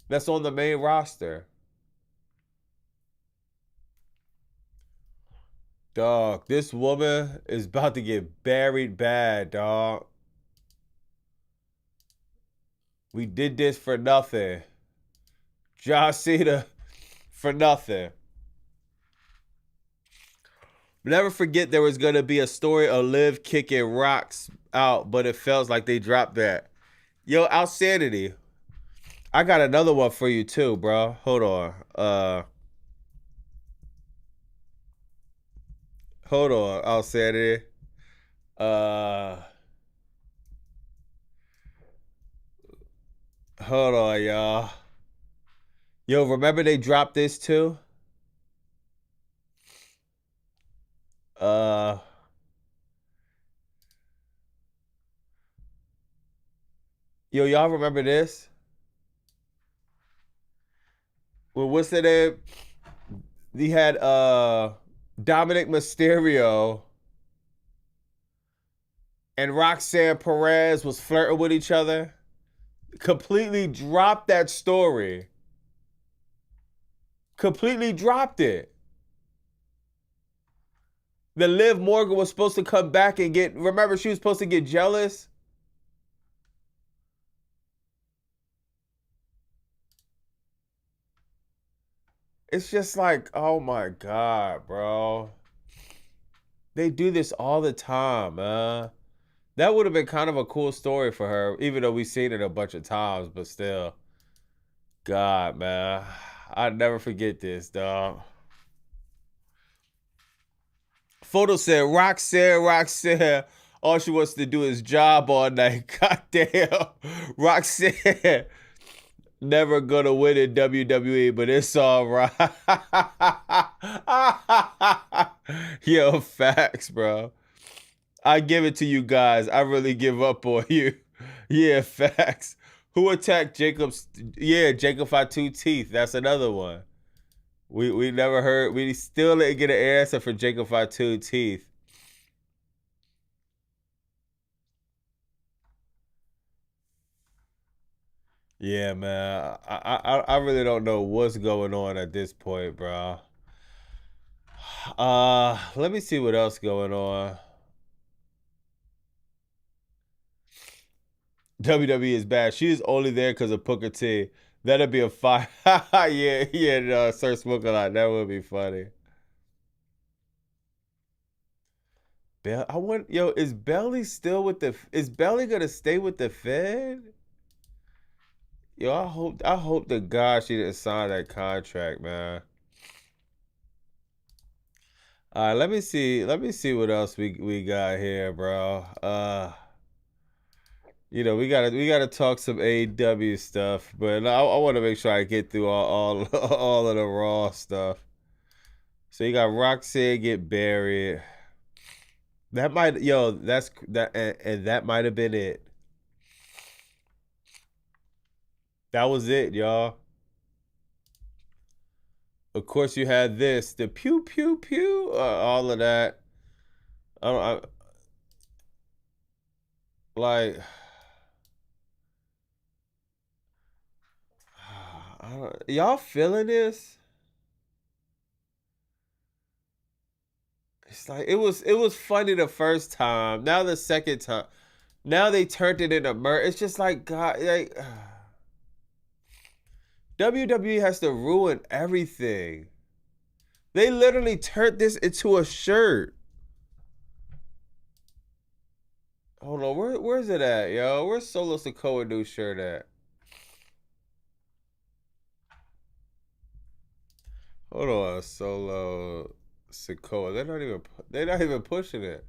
that's on the main roster. Dog, this woman is about to get buried bad, dog. We did this for nothing. John Cena for nothing. Never forget there was going to be a story of Liv kicking Rocks out, but it feels like they dropped that. Yo, Outsanity. I got another one for you too, bro. Hold on. Hold on, Outsanity. Hold on, y'all. Yo, remember they dropped this too? Yo, y'all remember this? Well, what's the name? They had Dominic Mysterio and Roxanne Perez was flirting with each other. Completely dropped that story. Completely dropped it. Then Liv Morgan was supposed to come back and remember she was supposed to get jealous? It's just like, oh my God, bro. They do this all the time, man. That would have been kind of a cool story for her, even though we've seen it a bunch of times, but still. God, man. I'll never forget this, dog. Photo said, Roxanne, all she wants to do is job all night. Goddamn. Roxanne, never gonna win in WWE, but it's all right. Yo, facts, bro. I give it to you guys. I really give up on you. Yeah, facts. Who attacked Jacob's? Yeah, Jacob Fatu Teeth. That's another one. We never heard. We still didn't get an answer for Jacob Fatu Teeth. Yeah, man. I really don't know what's going on at this point, bro. Let me see what else going on. WWE is bad. She is only there because of Booker T. That'd be a fire. yeah, no, Sir Smoke a Lot. That would be funny. I want, yo, is Belly still with is Belly gonna stay with the Fed? Yo, I hope to God she didn't sign that contract, man. All right, let me see what else we got here, bro. We gotta talk some AEW stuff, but I want to make sure I get through all all of the Raw stuff. So you got Roxanne get buried. That might, yo, that's that, and that might have been it. That was it, y'all. Of course, you had this, the pew pew pew, all of that. I don't, like, y'all feeling this? It's like it was funny the first time. Now the second time, now they turned it into murder. It's just like God, like WWE has to ruin everything. They literally turned this into a shirt. Hold on, where's it at, yo? Where's Solo Sikoa new shirt at? Hold on, Solo Sikoa. They're not even pushing it.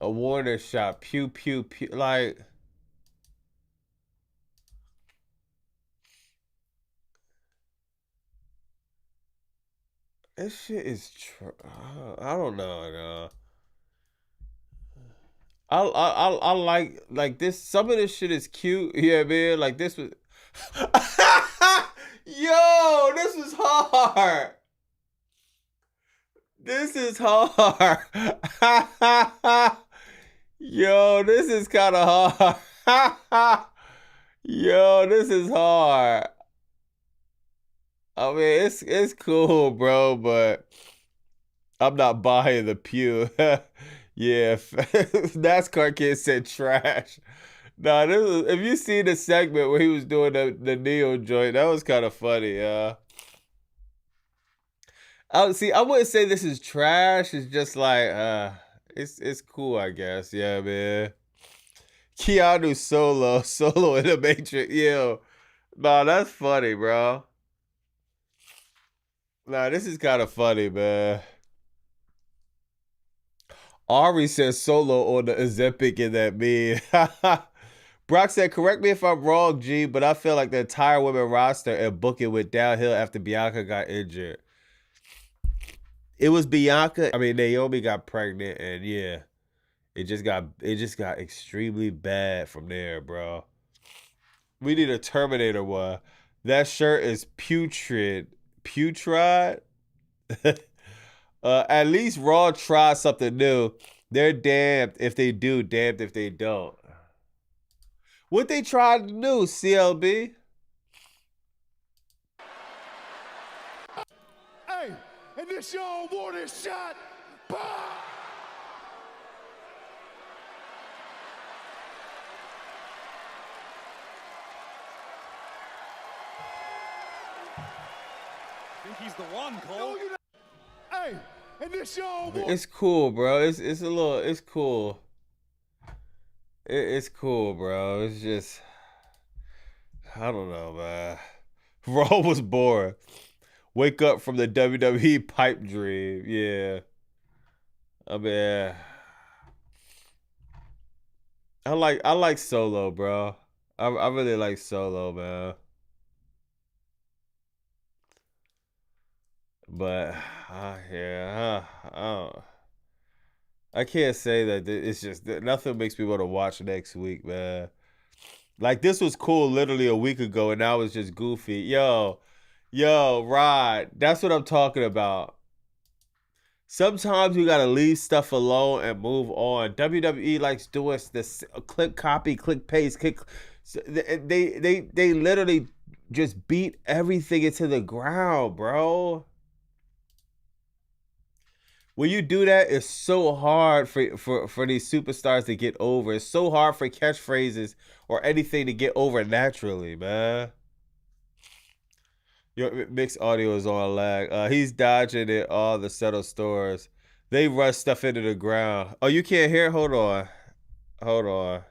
A Warner shot, pew pew pew, like. This shit is I don't know, no. I like this. Some of this shit is cute. Yeah, man. Like this was. Yo, this was hard. This is hard. Yo, this is kind of hard. Yo, this is hard. I mean, it's cool, bro, but I'm not buying the pew. Yeah, NASCAR kid said trash. Nah, this was, if you see the segment where he was doing the Neo joint, that was kind of funny. I wouldn't say this is trash. It's just like it's cool, I guess. Yeah, man. Keanu Solo in the Matrix. Yo, nah, that's funny, bro. Nah, this is kind of funny, man. Ari says Solo on the Ozempic in that meme. Brock said, correct me if I'm wrong, G, but I feel like the entire women roster and booking went downhill after Bianca got injured. It was Bianca. I mean, Naomi got pregnant, and yeah, it just got extremely bad from there, bro. We need a Terminator one. That shirt is putrid. Putrid? At least Raw tried something new. They're damned if they do, damned if they don't. What they tried to do, CLB? Hey, and this y'all warning shot. Bah! I think he's the one, Cole. Hey, and this y'all warning. It's cool, bro. It's a little. It's cool. It's cool, bro. It's just. I don't know, man. Raw was boring. Wake up from the WWE pipe dream. Yeah. I mean, I like Solo, bro. I really like Solo, man. But yeah, I can't say that it's just nothing makes me want to watch next week, man. Like this was cool literally a week ago, and now it's just goofy. Yo, Rod, that's what I'm talking about. Sometimes you gotta leave stuff alone and move on. WWE likes doing this click copy, click paste, click. They literally just beat everything into the ground, bro. When you do that, it's so hard for these superstars to get over. It's so hard for catchphrases or anything to get over naturally, man. Your mixed audio is on lag. He's dodging it. All the settled stores. They rush stuff into the ground. Oh, you can't hear? Hold on. Hold on.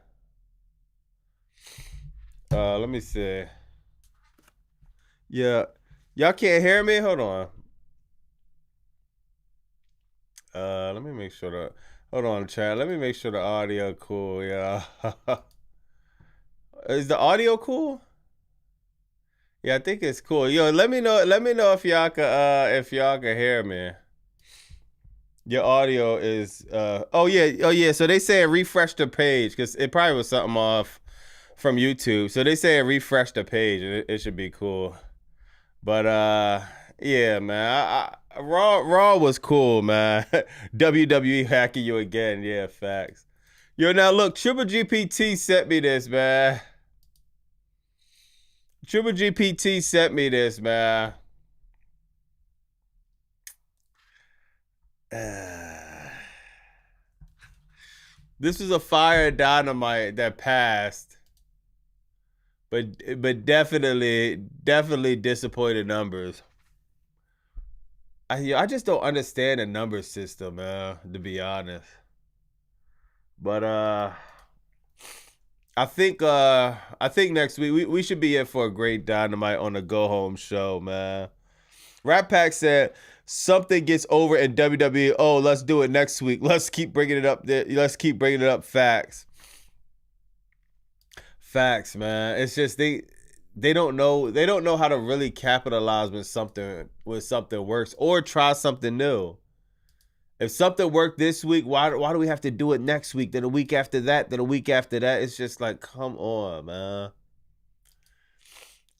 Let me see. Yeah. Y'all can't hear me? Hold on. Let me make sure hold on, chat. Let me make sure the audio cool, yeah. Is the audio cool? Yeah, I think it's cool. Yo, let me know if y'all can hear me. Your audio is oh yeah. So they say refresh the page because it probably was something off from YouTube. So they say refresh the page and it should be cool. But yeah, man. Raw was cool, man. WWE hacking you again. Yeah, facts. Yo, now look, Triple GPT sent me this, man. Triple GPT sent me this, man. This was a fire dynamite that passed. But definitely disappointed numbers. I just don't understand the number system, man, to be honest. But I think next week we should be in for a great dynamite on the Go Home show, man. Rat Pack said something gets over in WWE. Oh, let's do it next week. Let's keep bringing it up. Let's keep bringing it up. Facts, man. It's just they don't know how to really capitalize when something works or try something new. If something worked this week, why do we have to do it next week? Then a week after that, then a week after that. It's just like, come on, man.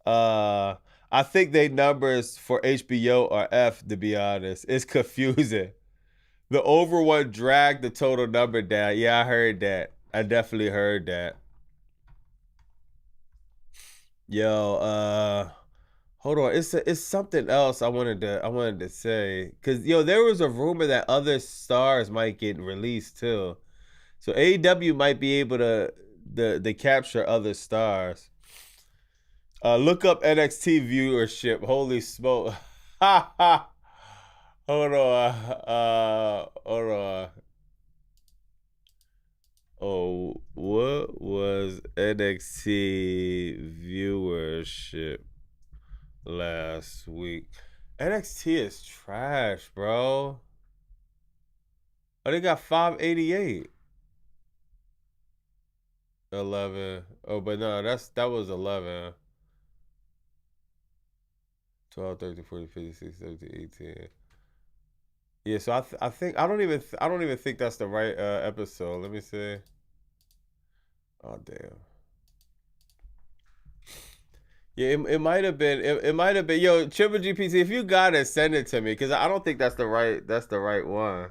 I think they numbers for HBO are F, to be honest. It's confusing. The over one dragged the total number down. Yeah, I heard that. I definitely heard that. Yo, hold on. It's something else I wanted to say. Cause there was a rumor that other stars might get released too. So AEW might be able to capture other stars. Look up NXT viewership. Holy smoke. Ha ha. Hold on. Oh, what was NXT viewership last week? NXT is trash, bro. Oh, they got 588. 11. Oh, but no, that was 11. 12, 13, 14, 15, 16, 17, 18. Yeah, so I think I don't even think that's the right episode. Let me see. Oh damn. Yeah, it might have been. It might have been. Yo, Triple GPT, if you got it, send it to me because I don't think that's the right one.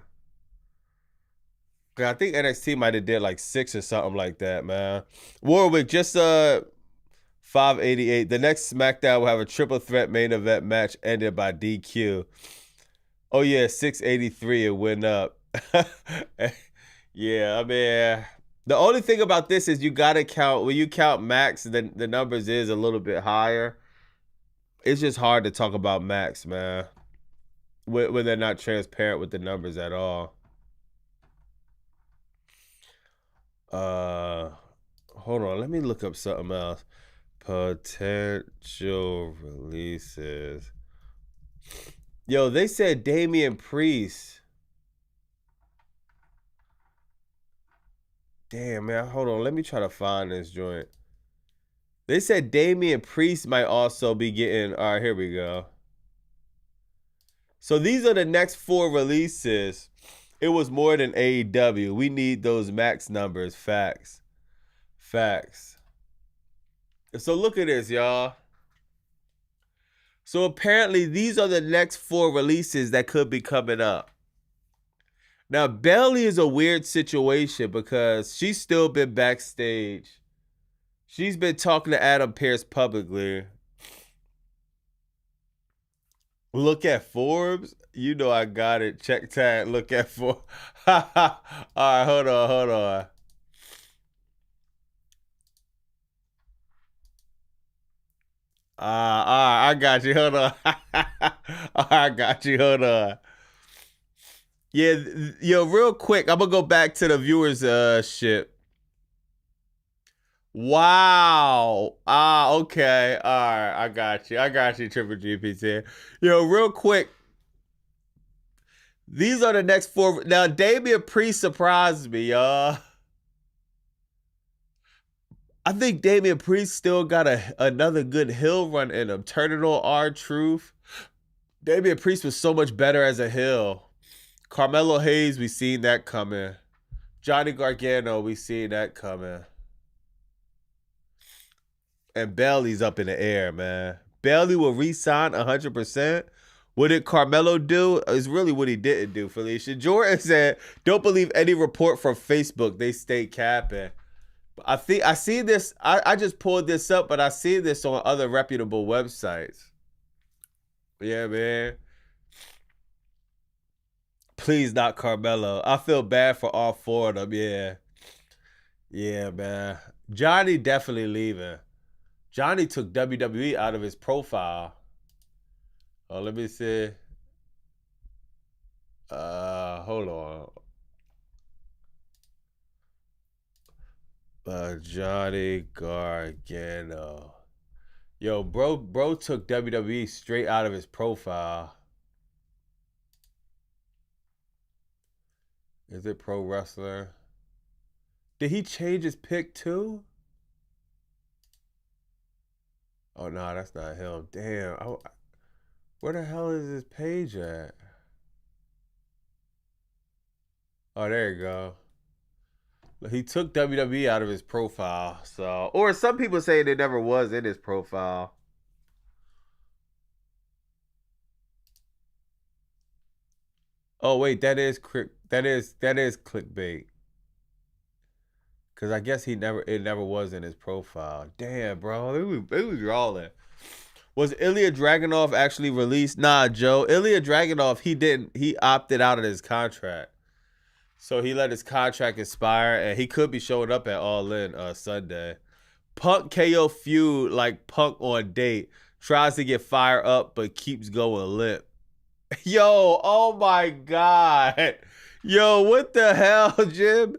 Cause I think NXT might have did like 6 or something like that, man. Warwick just 588. The next SmackDown will have a triple threat main event match ended by DQ. Oh yeah, 683. It went up. Yeah, I mean, the only thing about this is you gotta count when you count Max. Then the numbers is a little bit higher. It's just hard to talk about Max, man, when they're not transparent with the numbers at all. Hold on, let me look up something else. Potential releases. Yo, they said Damian Priest. Damn, man, hold on. Let me try to find this joint. They said Damian Priest might also be getting... All right, here we go. So these are the next 4 releases. It was more than AEW. We need those max numbers. Facts. So look at this, y'all. So apparently these are the next 4 releases that could be coming up. Now, Bayley is a weird situation because she's still been backstage. She's been talking to Adam Pearce publicly. Look at Forbes. You know I got it. Check tag. Look at Forbes. All right, hold on. All right, I got you. Hold on. I got you. Hold on. Yeah, yo, real quick, I'm gonna go back to the viewers shit. Wow. Ah, okay. All right. I got you. I got you, Triple GPT. Yo, real quick. These are the next four. Now, Damian Priest surprised me, y'all. I think Damian Priest still got another good hill run in him. Turning on R-Truth. Damian Priest was so much better as a heel. Carmelo Hayes, we seen that coming. Johnny Gargano, we seen that coming. And Bailey's up in the air, man. Bailey will re-sign 100%. What did Carmelo do? Is really what he didn't do, Felicia. Jordan said, don't believe any report from Facebook. They stay capping. I think I see this. I just pulled this up, but I see this on other reputable websites. Yeah, man. Please not Carmelo. I feel bad for all four of them. Yeah. Yeah, man. Johnny definitely leaving. Johnny took WWE out of his profile. Oh, let me see. Hold on. Johnny Gargano. Yo, bro took WWE straight out of his profile. Is it pro wrestler? Did he change his pick too? Oh no, that's not him. Damn. Where the hell is his page at? Oh, there you go. He took WWE out of his profile. So, or some people say it never was in his profile. Oh wait, that is clickbait. Cause I guess it never was in his profile. Damn, bro, it was rolling. Was Ilya Dragunov actually released? Nah, Joe. Ilya Dragunov, he opted out of his contract. So he let his contract expire, and he could be showing up at All In Sunday. Punk KO feud like Punk on date. Tries to get fire up, but keeps going limp. Yo, oh my God. Yo, what the hell, Jim?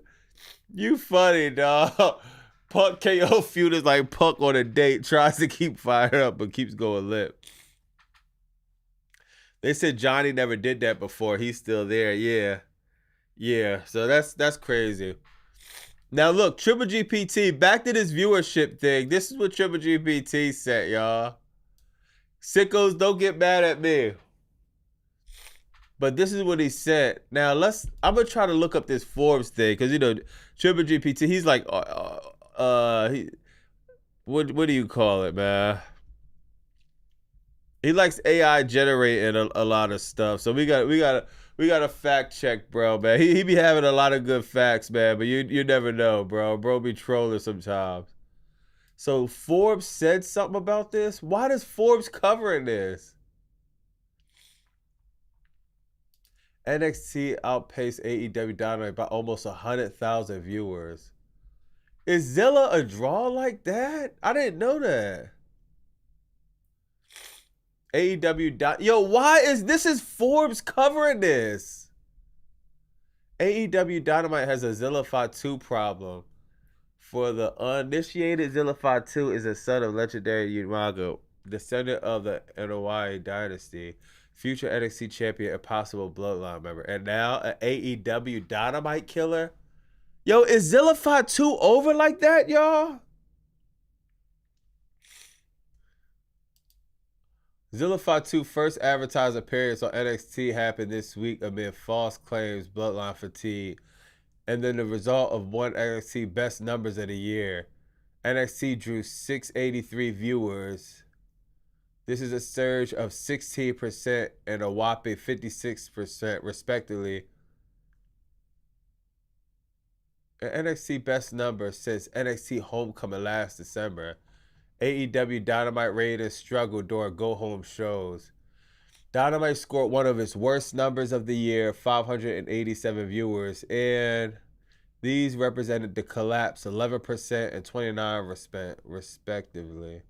You funny, dog. Punk KO feud is like Punk on a date. Tries to keep fired up, but keeps going limp. They said Johnny never did that before. He's still there. Yeah. Yeah. So that's crazy. Now look, Triple GPT, back to this viewership thing. This is what Triple GPT said, y'all. Sickos, don't get mad at me. But this is what he said. Now I'm gonna try to look up this Forbes thing, because Triple GPT, he's like what do you call it, man? He likes AI generating a lot of stuff. So we got a fact check, bro, man. He be having a lot of good facts, man, but you never know, bro. Bro be trolling sometimes. So Forbes said something about this? Why does Forbes covering this? NXT outpaced AEW Dynamite by almost 100,000 viewers. Is Zilla a draw like that? I didn't know that. AEW Yo, why is Forbes covering this? AEW Dynamite has a Zilla Fatu problem. For the uninitiated, Zilla Fatu is a son of legendary Umaga, descendant of the NOI dynasty, future NXT champion, and possible bloodline member, and now an AEW Dynamite killer. Yo, is Zilla Fatu over like that, y'all? Zilla Fatu's first advertised appearance on NXT happened this week amid false claims, bloodline fatigue, and then the result of one NXT best numbers of the year. NXT drew 683 viewers. This is a surge of 16% and a whopping 56% respectively. An NXT best number since NXT Homecoming last December. AEW Dynamite ratings struggled during go-home shows. Dynamite scored one of its worst numbers of the year, 587 viewers, and these represented the collapse 11% and 29% respectively.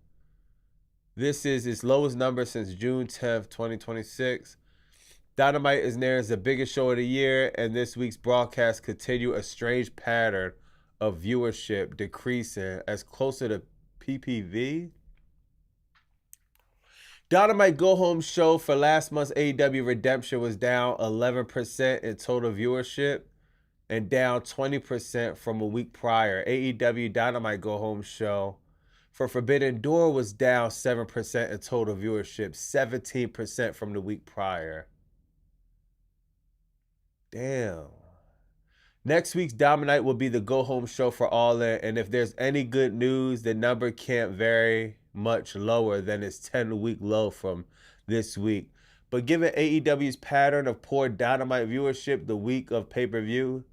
This is its lowest number since June 10th, 2026. Dynamite is near as the biggest show of the year, and this week's broadcast continued a strange pattern of viewership decreasing as closer to PPV. Dynamite Go Home show for last month's AEW Redemption was down 11% in total viewership and down 20% from a week prior. AEW Dynamite Go Home show for Forbidden Door was down 7% in total viewership, 17% from the week prior. Damn. Next week's Dynamite will be the Go Home show for All In, and if there's any good news, the number can't vary much lower than its 10-week low from this week. But given AEW's pattern of poor Dynamite viewership the week of pay-per-view,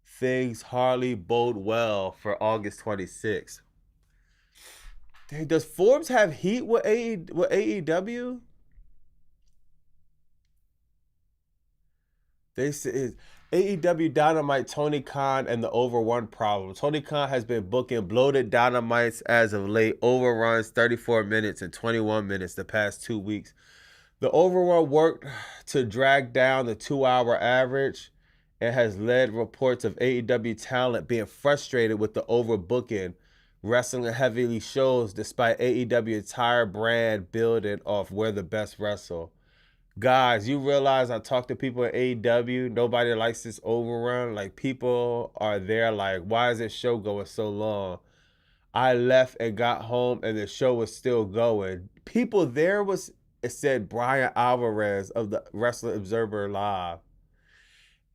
things hardly bode well for August 26th. Does Forbes have heat with AEW? They say AEW Dynamite, Tony Khan, and the Overrun problem. Tony Khan has been booking bloated Dynamites as of late. Overruns 34 minutes and 21 minutes the past 2 weeks. The Overrun worked to drag down the 2-hour average and has led reports of AEW talent being frustrated with the overbooking wrestling heavily shows despite AEW's entire brand building off where the best wrestle. Guys, you realize I talk to people at AEW, nobody likes this Overrun. Like, people are there like, why is this show going so long? I left and got home and the show was still going. People there it said Brian Alvarez of the Wrestling Observer Live.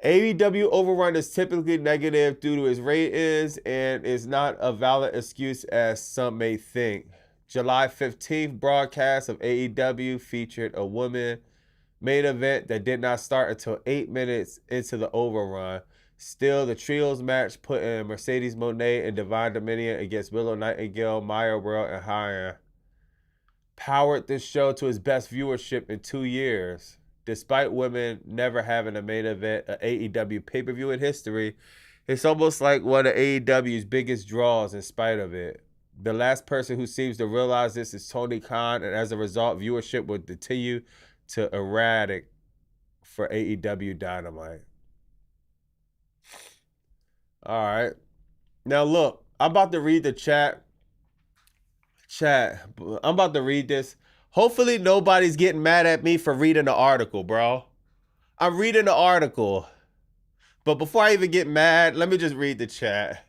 AEW Overrun is typically negative due to its ratings and is not a valid excuse as some may think. July 15th broadcast of AEW featured a woman main event that did not start until 8 minutes into the Overrun. Still, the trios match put in Mercedes Moné and Divine Dominion against Willow Nightingale, Maya World, and Haya powered this show to its best viewership in 2 years. Despite women never having a main event, an AEW pay-per-view in history, it's almost like one of AEW's biggest draws in spite of it. The last person who seems to realize this is Tony Khan, and as a result, viewership will continue to erratic for AEW Dynamite. All right. Now, look, I'm about to read the chat. I'm about to read this. Hopefully nobody's getting mad at me for reading the article, bro. I'm reading the article. But before I even get mad, let me just read the chat.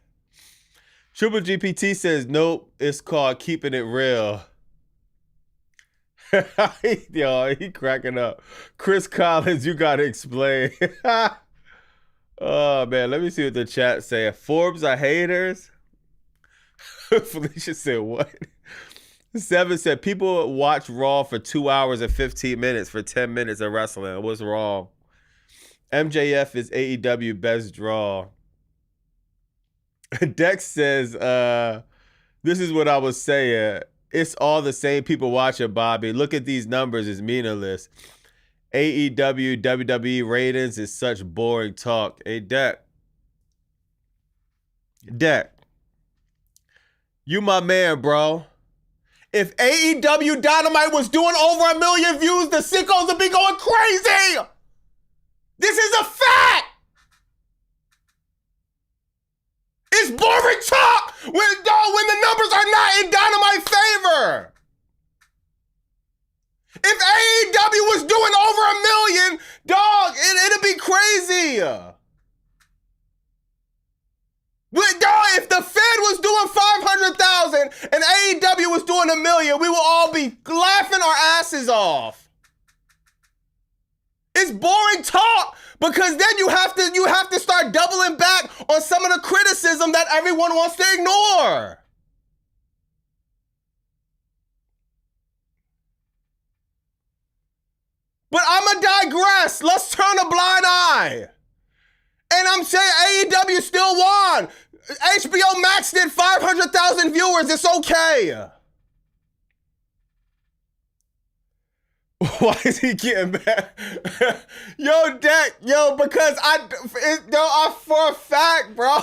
Triple GPT says, nope, it's called Keeping It Real. Yo, he cracking up. Chris Collins, you gotta explain. Oh, man, let me see what the chat said. Forbes are haters? Felicia said, what? Seven said, people watch Raw for 2 hours and 15 minutes for 10 minutes of wrestling. What's wrong? MJF is AEW best draw. Dex says, this is what I was saying. It's all the same people watching, Bobby. Look at these numbers. It's meaningless. AEW, WWE ratings is such boring talk. Hey, Deck. You my man, bro. If AEW Dynamite was doing over 1 million views, the sickos would be going crazy. This is a fact. It's boring talk when the numbers are not in Dynamite favor. If AEW was doing over 1 million, dog, it'd be crazy. Dog, if the Fed was doing 500,000 and AEW was doing 1 million, we will all be laughing our asses off. It's boring talk because then you have to start doubling back on some of the criticism that everyone wants to ignore. But I'ma digress. Let's turn a blind eye. And I'm saying AEW still won. HBO Max did 500,000 viewers. It's okay. Why is he getting mad? Yo, Deck, because I for a fact, bro,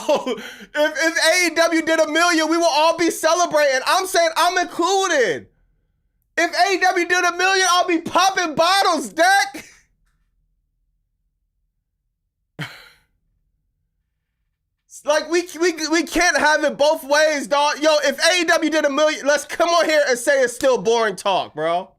if AEW did 1 million, we will all be celebrating. I'm saying I'm included. If AEW did 1 million, I'll be popping bottles, Deck. Like we can't have it both ways, dog. Yo, if AEW did $1 million, let's come on here and say it's still boring talk, bro.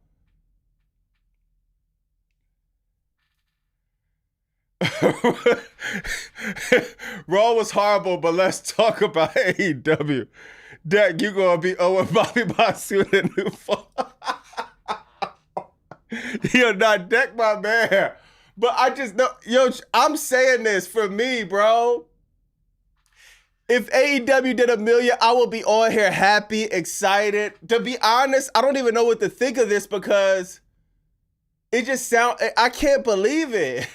Raw was horrible, but let's talk about AEW. Deck, you gonna be Owen Bobby Batsu in the new fall. You're not Deck, my man. But I just know, yo, I'm saying this for me, bro. If AEW did $1 million, I would be on here happy, excited. To be honest, I don't even know what to think of this because it just sounds, I can't believe it.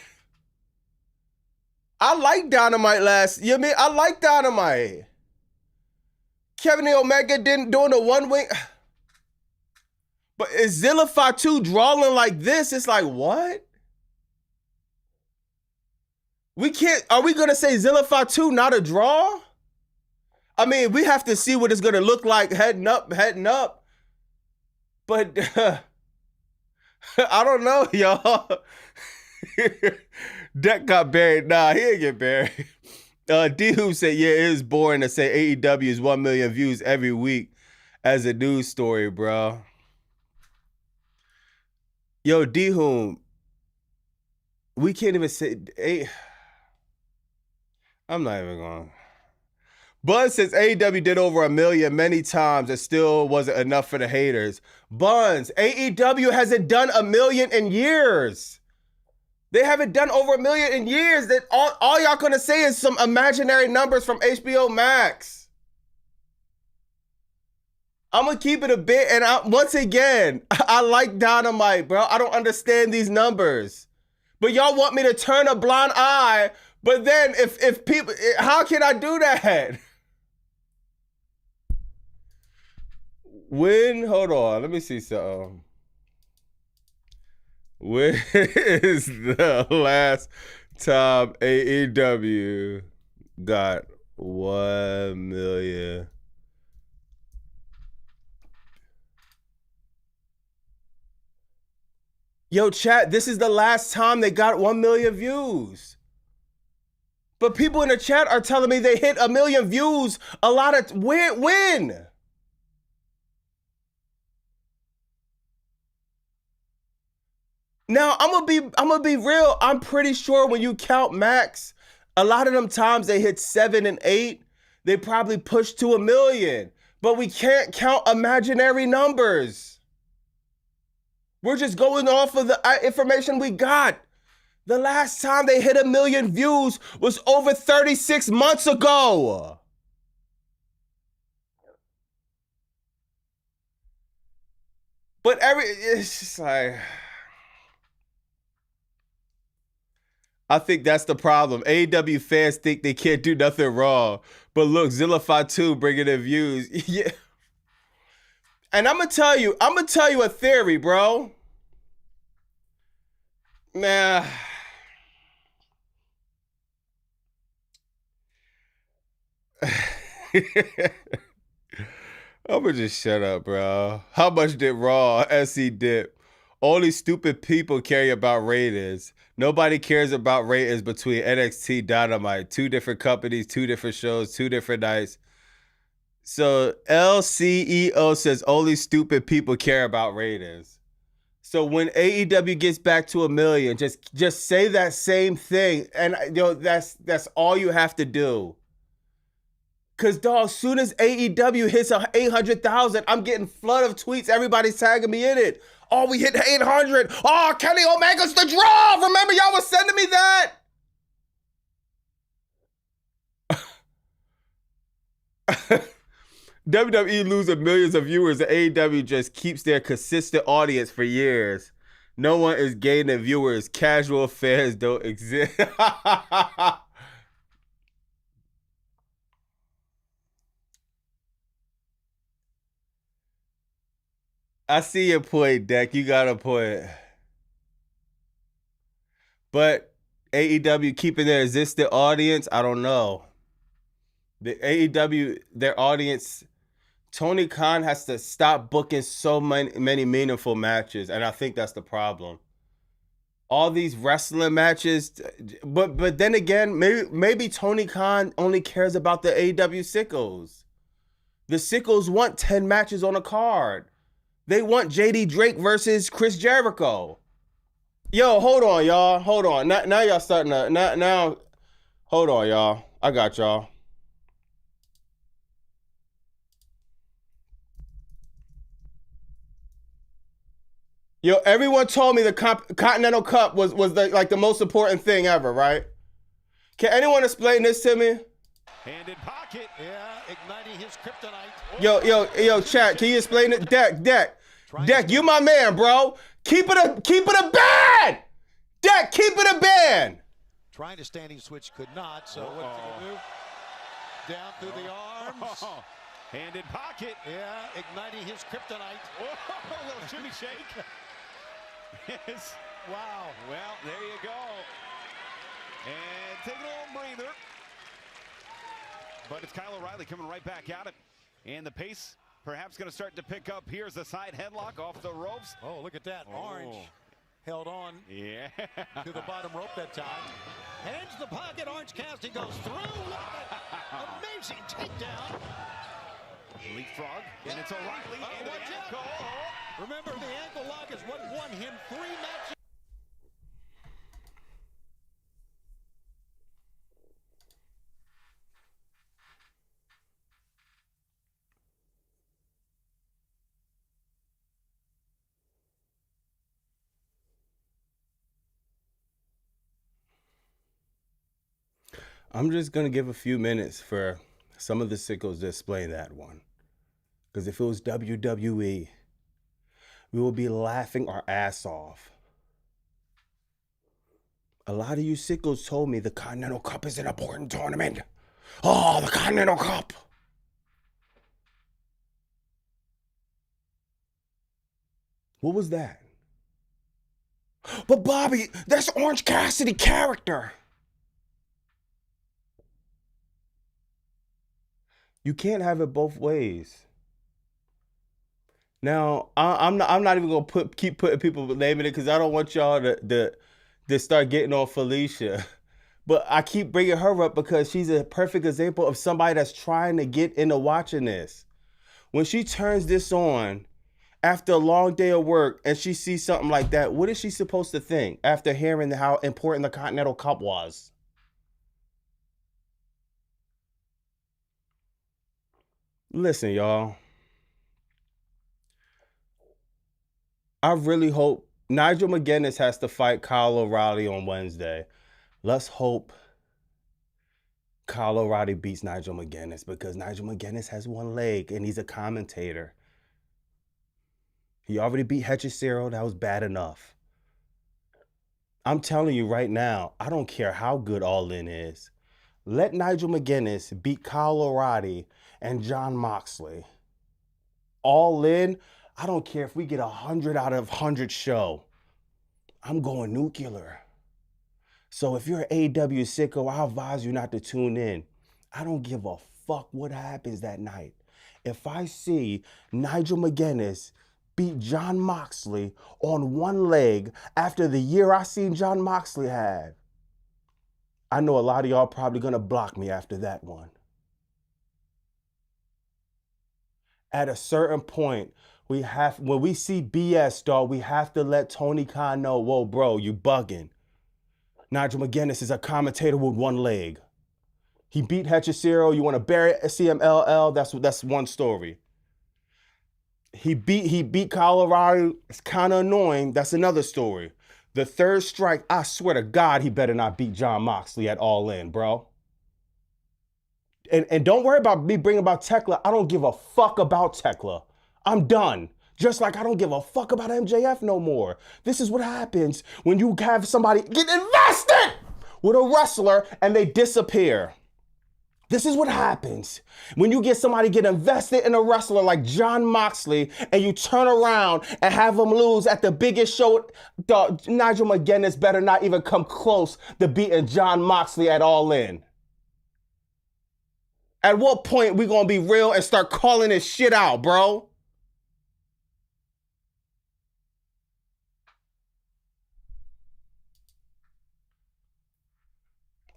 I like Dynamite you know what I mean? I like Dynamite. Kevin Omega doing the one wing. But is Zilla Fatu drawing like this? It's like, what? Are we going to say Zilla Fatu not a draw? I mean, we have to see what it's going to look like heading up. But I don't know, y'all. Deck got buried. Nah, he didn't get buried. D-Hoop said, yeah, it is boring to say AEW is 1 million views every week as a news story, bro. Yo, D-Hoop, we can't even say... I'm not even going. Bun says AEW did over 1 million many times. It still wasn't enough for the haters. Buns, AEW hasn't done 1 million in years. They haven't done over 1 million in years. That all y'all gonna say is some imaginary numbers from HBO Max. I'm gonna keep it a bit, and once again, I like Dynamite, bro. I don't understand these numbers. But y'all want me to turn a blind eye, but then if people, how can I do that? Hold on, let me see something. When is the last time AEW got 1 million? Yo, chat, this is the last time they got 1 million views. But people in the chat are telling me they hit 1 million views a lot of when? Now, I'm gonna be real. I'm pretty sure when you count Max, a lot of them times they hit 7 and 8. They probably pushed to 1 million. But we can't count imaginary numbers. We're just going off of the information we got. The last time they hit 1 million views was over 36 months ago. But it's just like... I think that's the problem. AEW fans think they can't do nothing wrong. But look, Zilla Fatu bringing in views. Yeah. And I'm gonna tell you a theory, bro. Nah. I'm gonna just shut up, bro. How much did Raw SC dip? Only stupid people care about ratings. Nobody cares about ratings between NXT Dynamite. 2 different companies, 2 different shows, 2 different nights. So LCEO says only stupid people care about ratings. So when AEW gets back to 1 million, just say that same thing. And that's all you have to do. Cause dog, soon as AEW hits 800,000, I'm getting flood of tweets. Everybody's tagging me in it. Oh, we hit 800. Oh, Kenny Omega's the draw. Remember y'all was sending me that? WWE losing millions of viewers and AEW just keeps their consistent audience for years. No one is gaining viewers. Casual fans don't exist. I see your point, Deck. You got a point. But AEW keeping their existing audience, I don't know. The AEW, their audience, Tony Khan has to stop booking so many meaningful matches, and I think that's the problem. all these wrestling matches, but then again, maybe Tony Khan only cares about the AEW sickos. The sickos want 10 matches on a card. They want JD Drake versus Chris Jericho. Yo, hold on, y'all. Hold on. Now y'all starting to now. Hold on, y'all. I got y'all. Yo, everyone told me the Continental Cup was the most important thing ever, right? Can anyone explain this to me? Hand in pocket. Yeah, igniting his kryptonite. Yo, chat. Can you explain it? Deck, you my man, bro. Keep it a band. Deck, keep it a band. Trying to standing switch, could not. So what's he gonna do? Down through the arms. Hand in pocket. Yeah, igniting his kryptonite. A little shimmy shake. Yes. Wow. Well, there you go. And take a little breather. But it's Kyle O'Reilly coming right back at it. And the pace perhaps going to start to pick up. Here's the side headlock off the ropes. Oh, look at that. Oh. Orange held on Yeah. to the bottom rope that time. Hands the pocket. Orange Cassidy goes through. Look at that. Amazing takedown. Leapfrog. And it's O'Reilly. And Watch the out. ankle. Remember, the ankle lock is what won him 3 matches. I'm just gonna give a few minutes for some of the sickos to explain that one. Because if it was WWE, we would be laughing our ass off. A lot of you sickos told me the Continental Cup is an important tournament. Oh, the Continental Cup. What was that? But Bobby, that's Orange Cassidy character. You can't have it both ways. Now, I'm not even gonna keep putting people naming it because I don't want y'all to start getting on Felicia. But I keep bringing her up because she's a perfect example of somebody that's trying to get into watching this. When she turns this on after a long day of work and she sees something like that, what is she supposed to think after hearing how important the Continental Cup was? Listen, y'all. I really hope Nigel McGuinness has to fight Kyle O'Reilly on Wednesday. Let's hope Kyle O'Reilly beats Nigel McGuinness because Nigel McGuinness has one leg and he's a commentator. He already beat Hechicero. That was bad enough. I'm telling you right now, I don't care how good All In is. Let Nigel McGuinness beat Kyle O'Reilly and Jon Moxley. All In, I don't care if we get 100 out of 100 show. I'm going nuclear. So if you're an AEW sicko, I advise you not to tune in. I don't give a fuck what happens that night. If I see Nigel McGuinness beat Jon Moxley on one leg after the year I seen Jon Moxley have, I know a lot of y'all probably gonna block me after that one. At a certain point, when we see BS, dog, we have to let Tony Khan know, whoa, bro, you bugging. Nigel McGuinness is a commentator with one leg. He beat Hechicero. You want to bury CMLL? That's one story. He beat Kyle O'Reilly. It's kind of annoying. That's another story. The third strike, I swear to God, he better not beat Jon Moxley at All In, bro. And don't worry about me bringing about Tekla. I don't give a fuck about Tekla. I'm done. Just like I don't give a fuck about MJF no more. This is what happens when you have somebody get invested with a wrestler and they disappear. This is what happens when you get somebody get invested in a wrestler like Jon Moxley and you turn around and have him lose at the biggest show. Nigel McGuinness better not even come close to beating Jon Moxley at All In. At what point we gonna be real and start calling this shit out, bro?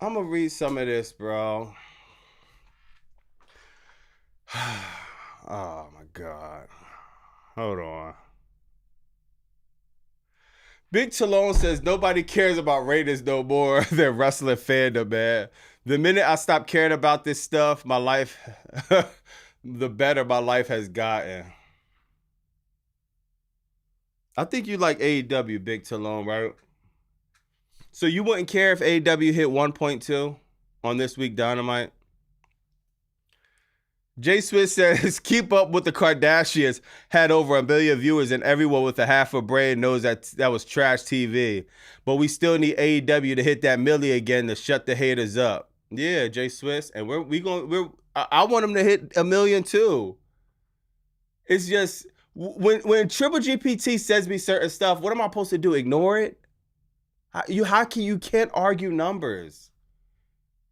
I'm gonna read some of this, bro. Oh my God. Hold on. Big Talone says nobody cares about Raiders no more than wrestling fandom, man. The minute I stopped caring about this stuff, my life, the better my life has gotten. I think you like AEW, Big Talone, right? So you wouldn't care if AEW hit 1.2 on this week Dynamite? Jay Smith says, keep up with the Kardashians had over 1 million viewers and everyone with a half a brain knows that was trash TV. But we still need AEW to hit that million again to shut the haters up. Yeah, Jay Smith. And I want them to hit 1 million too. It's just, when Triple GPT says me certain stuff, what am I supposed to do? Ignore it? You can't argue numbers.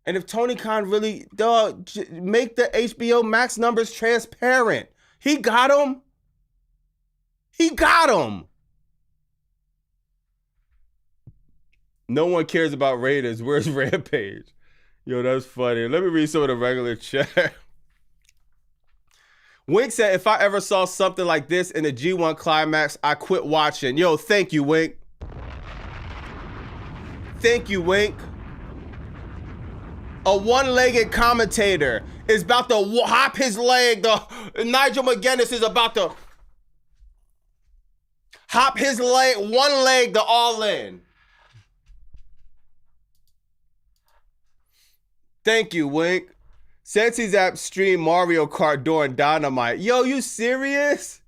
And if Tony Khan really, make the HBO Max numbers transparent. He got them. He got them. No one cares about Raiders. Where's Rampage? Yo, that's funny. Let me read some of the regular chat. Wink said, if I ever saw something like this in the G1 Climax, I quit watching. Yo, thank you, Wink. Thank you, Wink. A one-legged commentator is about to hop his leg. Nigel McGuinness is about to hop his leg, one leg to All In. Thank you, Wink. Sensi's app stream Mario Kart during Dynamite. Yo, you serious?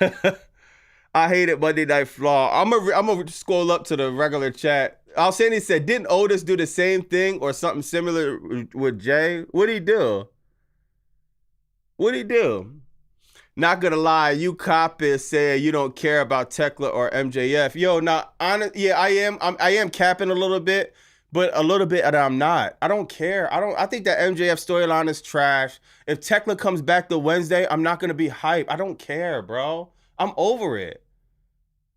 I hate it, Monday Night Flaw. I'm gonna scroll up to the regular chat. Alsani said, didn't Otis do the same thing or something similar with Jay? What'd he do? What'd he do? Not gonna lie, you coppers say you don't care about Tekla or MJF. Yo, now, yeah, I am capping a little bit, but a little bit and I'm not. I don't care. I think that MJF storyline is trash. If Tekla comes back the Wednesday, I'm not gonna be hype. I don't care, bro. I'm over it.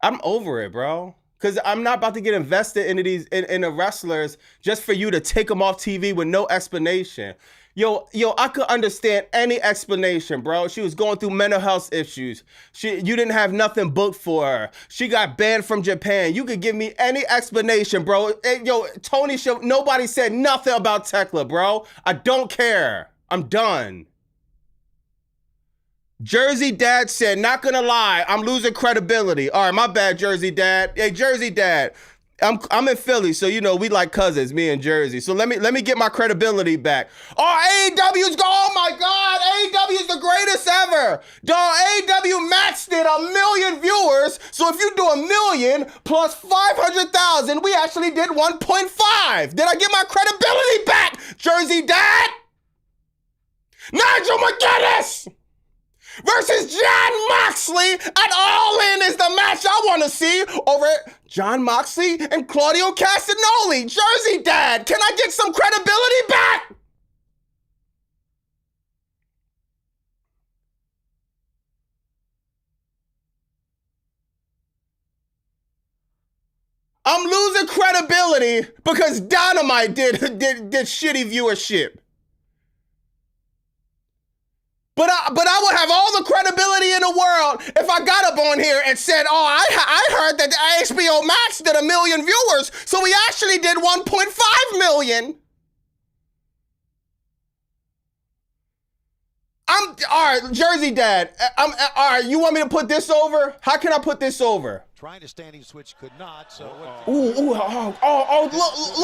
I'm over it, bro. Because I'm not about to get invested into in the wrestlers just for you to take them off TV with no explanation. Yo, I could understand any explanation, bro. She was going through mental health issues. You didn't have nothing booked for her. She got banned from Japan. You could give me any explanation, bro. Yo, Tony, nobody said nothing about Tekla, bro. I don't care. I'm done. Jersey Dad said, not gonna lie, I'm losing credibility. All right, my bad, Jersey Dad. Hey, Jersey Dad, I'm in Philly, so you know we like cousins, me and Jersey. So let me get my credibility back. Oh, AEW's go. Oh my God, AEW's the greatest ever. Dog, AEW Max did 1 million viewers. So if you do 1 million plus 500,000, we actually did 1.5. Did I get my credibility back, Jersey Dad? Nigel McGuinness versus Jon Moxley at All In is the match I want to see over Jon Moxley and Claudio Castagnoli. Jersey Dad, can I get some credibility back? I'm losing credibility because Dynamite did shitty viewership. But I would have all the credibility in the world if I got up on here and said, oh, I heard that HBO Max did 1 million viewers, so we actually did 1.5 million. All right, Jersey Dad, all right, you want me to put this over? How can I put this over? Trying to standing switch, could not. So look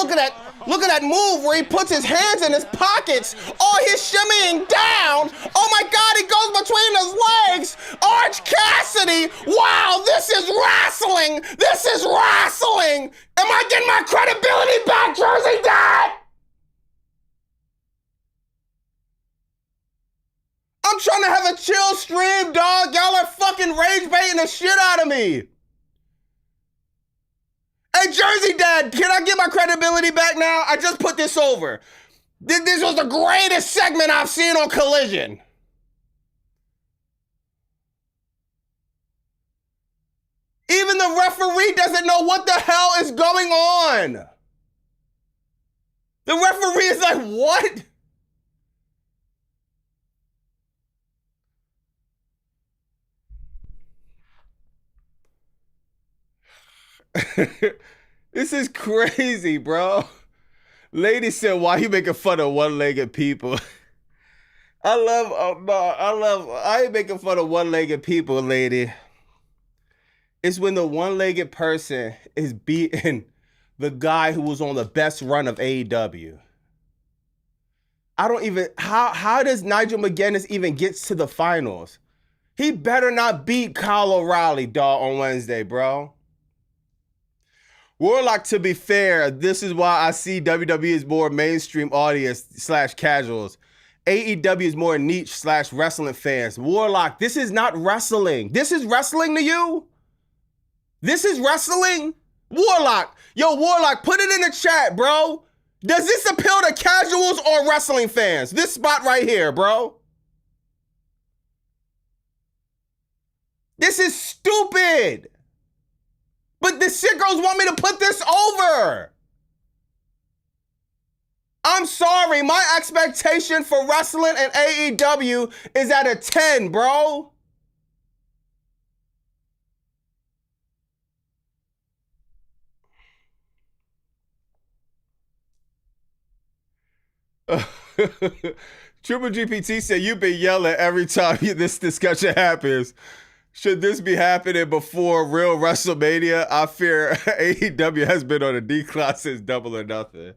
at that. Look at that move where he puts his hands in his pockets. Oh, he's shimmying down. Oh my God, he goes between his legs. Orange Cassidy. Wow, this is wrestling. This is wrestling. Am I getting my credibility back, Jersey Dad? I'm trying to have a chill stream, dog. Y'all are fucking rage baiting the shit out of me. Hey, Jersey Dad, can I get my credibility back now? I just put this over. This was the greatest segment I've seen on Collision. Even the referee doesn't know what the hell is going on. The referee is like, what? This is crazy, bro. Lady said, why you making fun of one-legged people? I ain't making fun of one-legged people, lady. It's when the one-legged person is beating the guy who was on the best run of AEW. I don't even, how does Nigel McGuinness even get to the finals? He better not beat Kyle O'Reilly, dog, on Wednesday, bro. Warlock, to be fair, this is why I see WWE as more mainstream audience / casuals. AEW is more niche / wrestling fans. Warlock, this is not wrestling. This is wrestling to you? This is wrestling? Warlock, yo, Warlock, put it in the chat, bro. Does this appeal to casuals or wrestling fans? This spot right here, bro. This is stupid. But the sickos want me to put this over. I'm sorry, my expectation for wrestling and AEW is at a 10, bro. Triple GPT said, you've been yelling every time this discussion happens. Should this be happening before real WrestleMania? I fear AEW has been on a decline since Double or Nothing.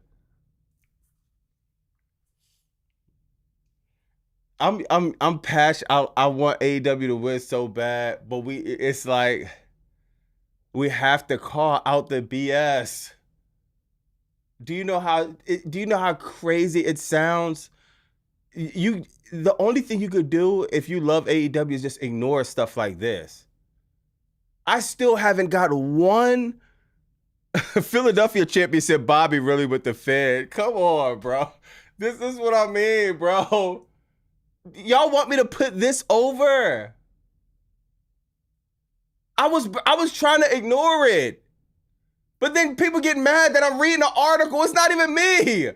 I'm passionate. I want AEW to win so bad, but it's like we have to call out the BS. Do you know how crazy it sounds? The only thing you could do if you love AEW is just ignore stuff like this. I still haven't got one. Philadelphia champion said Bobby really with the Fed. Come on, bro. This is what I mean, bro. Y'all want me to put this over? I was trying to ignore it. But then people get mad that I'm reading an article. It's not even me.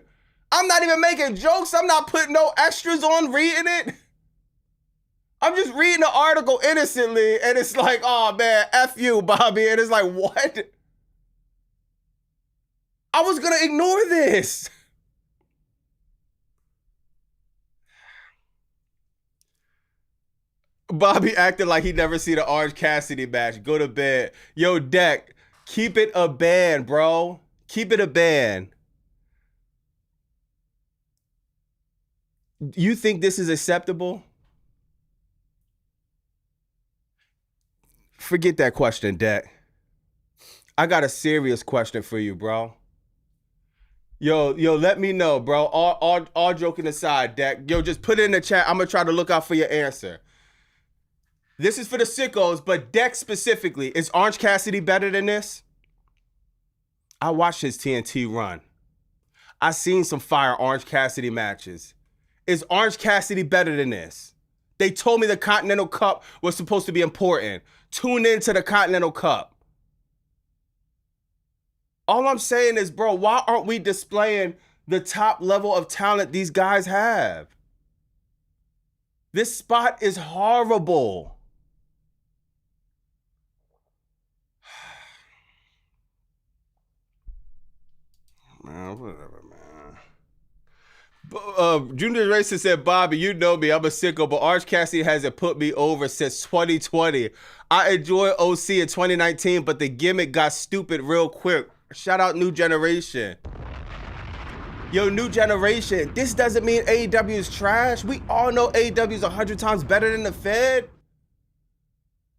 I'm not even making jokes. I'm not putting no extras on reading it. I'm just reading the article innocently, and it's like, oh man, F you, Bobby. And it's like, what? I was gonna ignore this. Bobby acted like he never seen an Orange Cassidy match. Go to bed. Yo, Deck, keep it a band, bro. Keep it a band. You think this is acceptable? Forget that question, Deck. I got a serious question for you, bro. Yo, let me know, bro. All joking aside, Deck. Yo, just put it in the chat. I'm gonna try to look out for your answer. This is for the sickos, but Deck specifically, is Orange Cassidy better than this? I watched his TNT run. I seen some fire Orange Cassidy matches. Is Orange Cassidy better than this? They told me the Continental Cup was supposed to be important. Tune into the Continental Cup. All I'm saying is, bro, why aren't we displaying the top level of talent these guys have? This spot is horrible. Man, whatever, man. Junior Racing said, Bobby, you know me, I'm a sicko, but Orange Cassidy hasn't put me over since 2020. I enjoyed OC in 2019, but the gimmick got stupid real quick. Shout out New Generation. Yo, New Generation, this doesn't mean AEW is trash. We all know AEW is 100 times better than the Fed.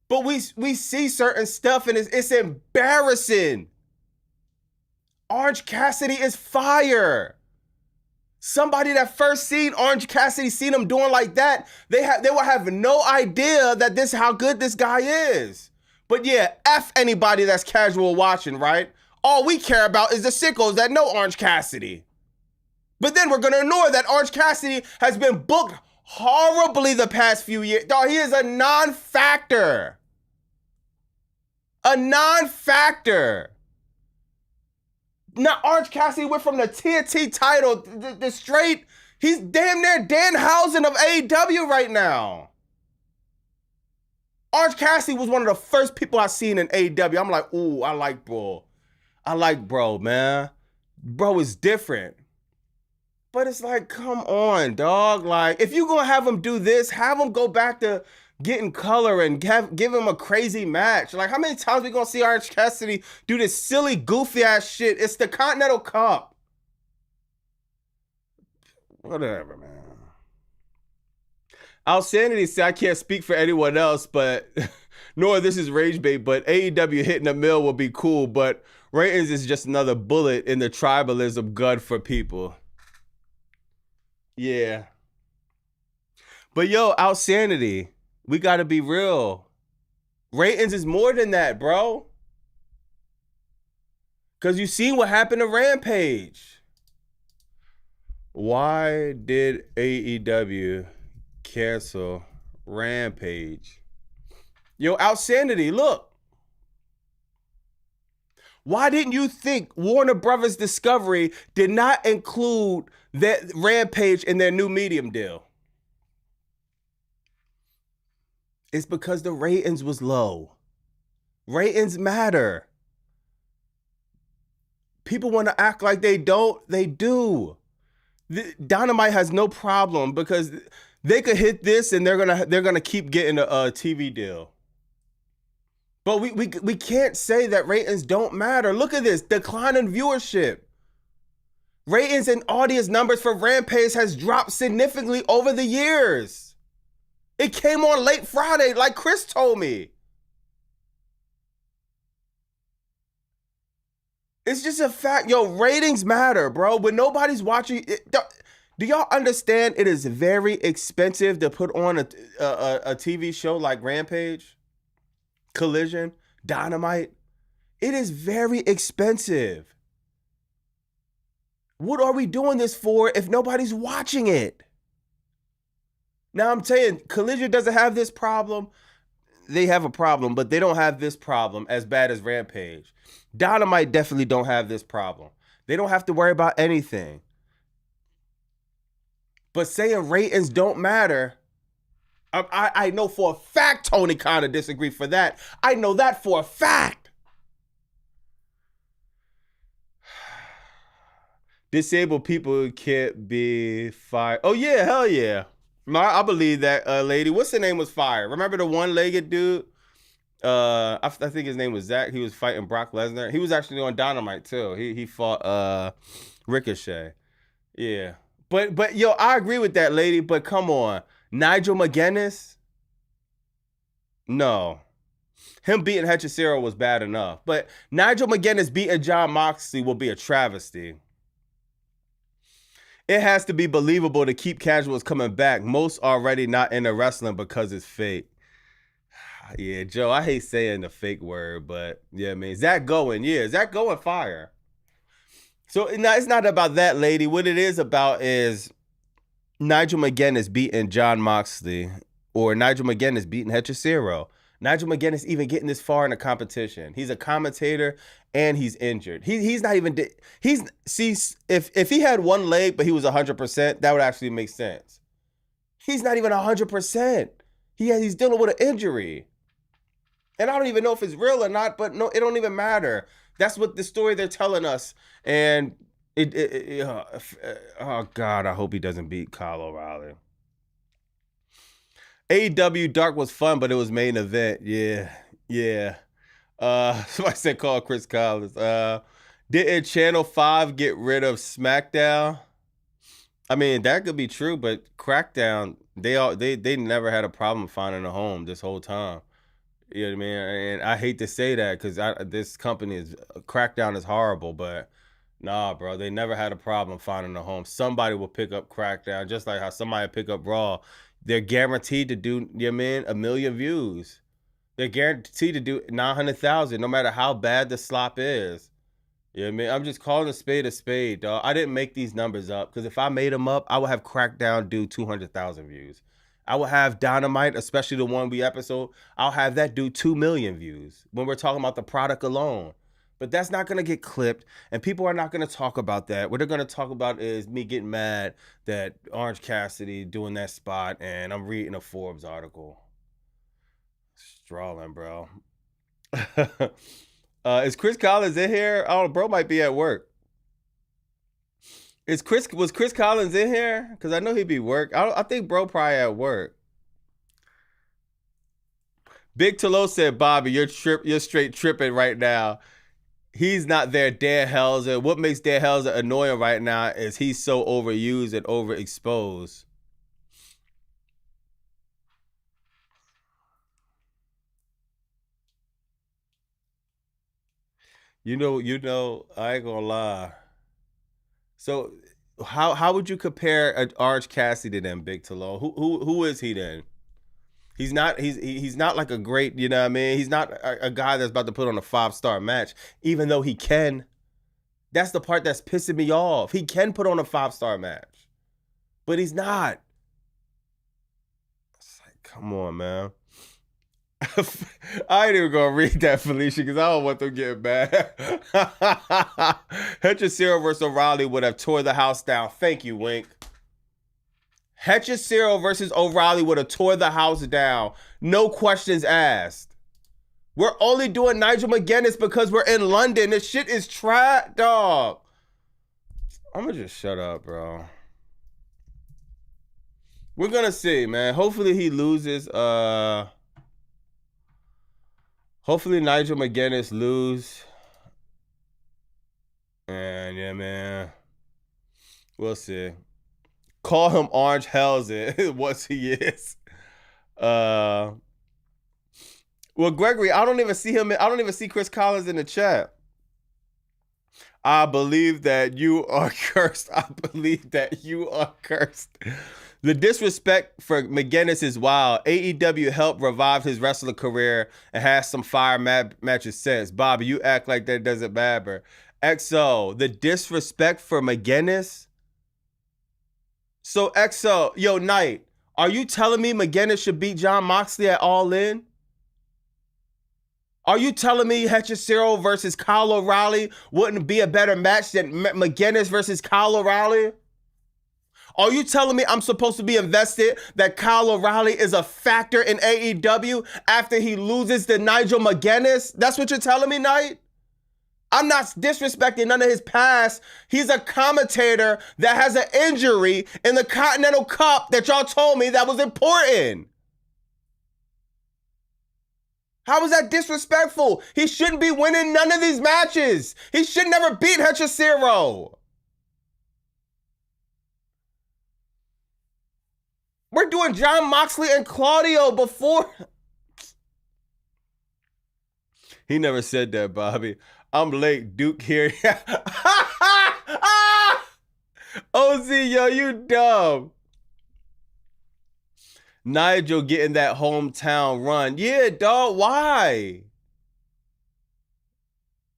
But we see certain stuff and it's embarrassing. Orange Cassidy is fire. Somebody that first seen Orange Cassidy, seen him doing like that, they will have no idea that this how good this guy is. But yeah, F anybody that's casual watching, right? All we care about is the sickos that know Orange Cassidy. But then we're gonna ignore that Orange Cassidy has been booked horribly the past few years. Dog, he is a non-factor. A non-factor. Now Orange Cassidy went from the TNT title, the straight, he's damn near Danhausen of AEW right now. Orange Cassidy was one of the first people I seen in AEW. I'm like, ooh, I like bro. I like bro, man. Bro is different. But it's like, come on, dog. Like, if you gonna have him do this, have him go back to getting color and give him a crazy match. Like, how many times we gonna see Orange Cassidy do this silly, goofy ass shit? It's the Continental Cup. Whatever, man. Outsanity said, I can't speak for anyone else, but nor this is rage bait, but AEW hitting a mill will be cool, but ratings is just another bullet in the tribalism gun for people. Yeah. But yo, Outsanity, we gotta be real. Ratings is more than that, bro. Cause you seen what happened to Rampage. Why did AEW cancel Rampage? Yo, Outsanity, look. Why didn't you think Warner Brothers Discovery did not include that Rampage in their new medium deal? It's because the ratings was low. Ratings matter. People want to act like they don't. They do. Dynamite has no problem because they could hit this and they're gonna keep getting a TV deal. But we can't say that ratings don't matter. Look at this, decline in viewership. Ratings and audience numbers for Rampage has dropped significantly over the years. It came on late Friday, like Chris told me. It's just a fact. Yo, ratings matter, bro. When nobody's watching, do y'all understand it is very expensive to put on a TV show like Rampage, Collision, Dynamite? It is very expensive. What are we doing this for if nobody's watching it? Now I'm saying Collision doesn't have this problem. They have a problem, but they don't have this problem as bad as Rampage. Dynamite definitely don't have this problem. They don't have to worry about anything. But saying ratings don't matter, I know for a fact Tony kind of disagree for that. I know that for a fact. Disabled people can't be fired. Oh yeah, hell yeah. I believe that lady. What's her name was fired? Remember the one-legged dude? I think his name was Zach. He was fighting Brock Lesnar. He was actually on Dynamite too. He fought Ricochet. Yeah. But yo, I agree with that lady, but come on. Nigel McGuinness? No. Him beating Hechicero was bad enough. But Nigel McGuinness beating Jon Moxley will be a travesty. It has to be believable to keep casuals coming back. Most already not into wrestling because it's fake. Yeah, Joe, I hate saying the fake word, but yeah, I mean, Zach Gowen, fire. So it's not about that lady. What it is about is Nigel McGuinness beating Jon Moxley, or Nigel McGuinness beating Hechicero. Nigel McGuinness even getting this far in the competition. He's a commentator and he's injured. He's not even. If he had one leg but he was 100%, that would actually make sense. He's not even 100%. He's dealing with an injury. And I don't even know if it's real or not, but no, it don't even matter. That's what the story they're telling us. And oh God, I hope he doesn't beat Kyle O'Reilly. AEW Dark was fun, but it was main event. Yeah. Somebody said call Chris Collins. Didn't Channel 5 get rid of SmackDown? I mean, that could be true, but Crackdown, they never had a problem finding a home this whole time. You know what I mean? And I hate to say that because this company Crackdown is horrible, but nah, bro, they never had a problem finding a home. Somebody will pick up Crackdown, just like how somebody pick up Raw. They're guaranteed to do, you know what I mean, 1 million views. They're guaranteed to do 900,000, no matter how bad the slop is. You know what I mean? I'm just calling a spade, dog. I didn't make these numbers up because if I made them up, I would have Crackdown do 200,000 views. I would have Dynamite, especially the 1 week episode, I'll have that do 2 million views when we're talking about the product alone. But that's not going to get clipped, and people are not going to talk about that. What they're going to talk about is me getting mad that Orange Cassidy doing that spot, and I'm reading a Forbes article. Strawling, bro. Is Chris Collins in here? Oh, bro might be at work. Was Chris Collins in here? Because I know he'd be work. I think bro probably at work. Big Tolo said, Bobby, you're straight tripping right now. He's not there, Dan Helzer. What makes Dan Helzer annoying right now is he's so overused and overexposed. You know, I ain't gonna lie. So how would you compare Orange Cassidy to them, Big Tolo? Who is he then? He's not like a great, you know what I mean? He's not a guy that's about to put on a 5-star match, even though he can. That's the part that's pissing me off. He can put on a 5-star match, but he's not. It's like, come on, man. I ain't even gonna read that, Felicia, because I don't want them getting mad. Hechicero versus O'Reilly would have tore the house down. Thank you, Wink. Hechicero versus O'Reilly would have tore the house down. No questions asked. We're only doing Nigel McGuinness because we're in London. This shit is trash, dog. I'm gonna just shut up, bro. We're gonna see, man. Hopefully he loses. Hopefully Nigel McGuinness lose. And yeah, man. We'll see. Call him Orange Helzer once he is. Well, Gregory, I don't even see him. I don't even see Chris Collins in the chat. I believe that you are cursed. I believe that you are cursed. The disrespect for McGuinness is wild. AEW helped revive his wrestling career and has some fire matches since. Bobby, you act like that doesn't matter. XO, the disrespect for McGuinness? So XO, yo, Knight, are you telling me McGuinness should beat Jon Moxley at All In? Are you telling me Hechicero versus Kyle O'Reilly wouldn't be a better match than McGuinness versus Kyle O'Reilly? Are you telling me I'm supposed to be invested that Kyle O'Reilly is a factor in AEW after he loses to Nigel McGuinness? That's what you're telling me, Knight? I'm not disrespecting none of his past. He's a commentator that has an injury in the Continental Cup that y'all told me that was important. How is that disrespectful? He shouldn't be winning none of these matches. He should never beat Hechicero. We're doing Jon Moxley and Claudio before. He never said that, Bobby. I'm late, Duke here. OZ, yo, you dumb. Nigel getting that hometown run. Yeah, dog, why?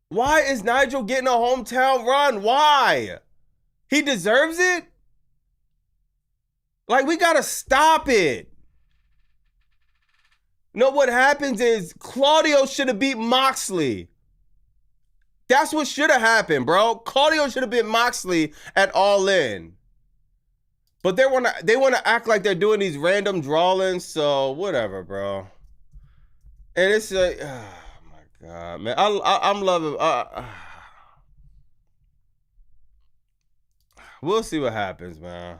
Why is Nigel getting a hometown run? Why? He deserves it? Like, we gotta stop it. No, what happens is Claudio should have beat Moxley. That's what should have happened, bro. Claudio should have beat Moxley at All In. But they wanna act like they're doing these random drawings, so whatever, bro. And it's like, oh my God, man. I'm loving. We'll see what happens, man.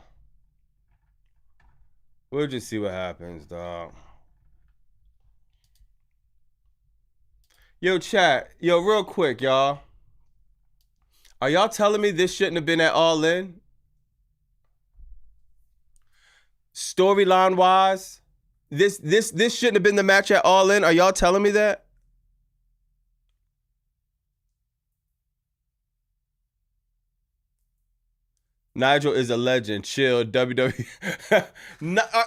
We'll just see what happens, dog. Yo, chat. Yo, real quick, y'all. Are y'all telling me this shouldn't have been at All In? Storyline-wise, this shouldn't have been the match at All In. Are y'all telling me that? Nigel is a legend. Chill, WWE.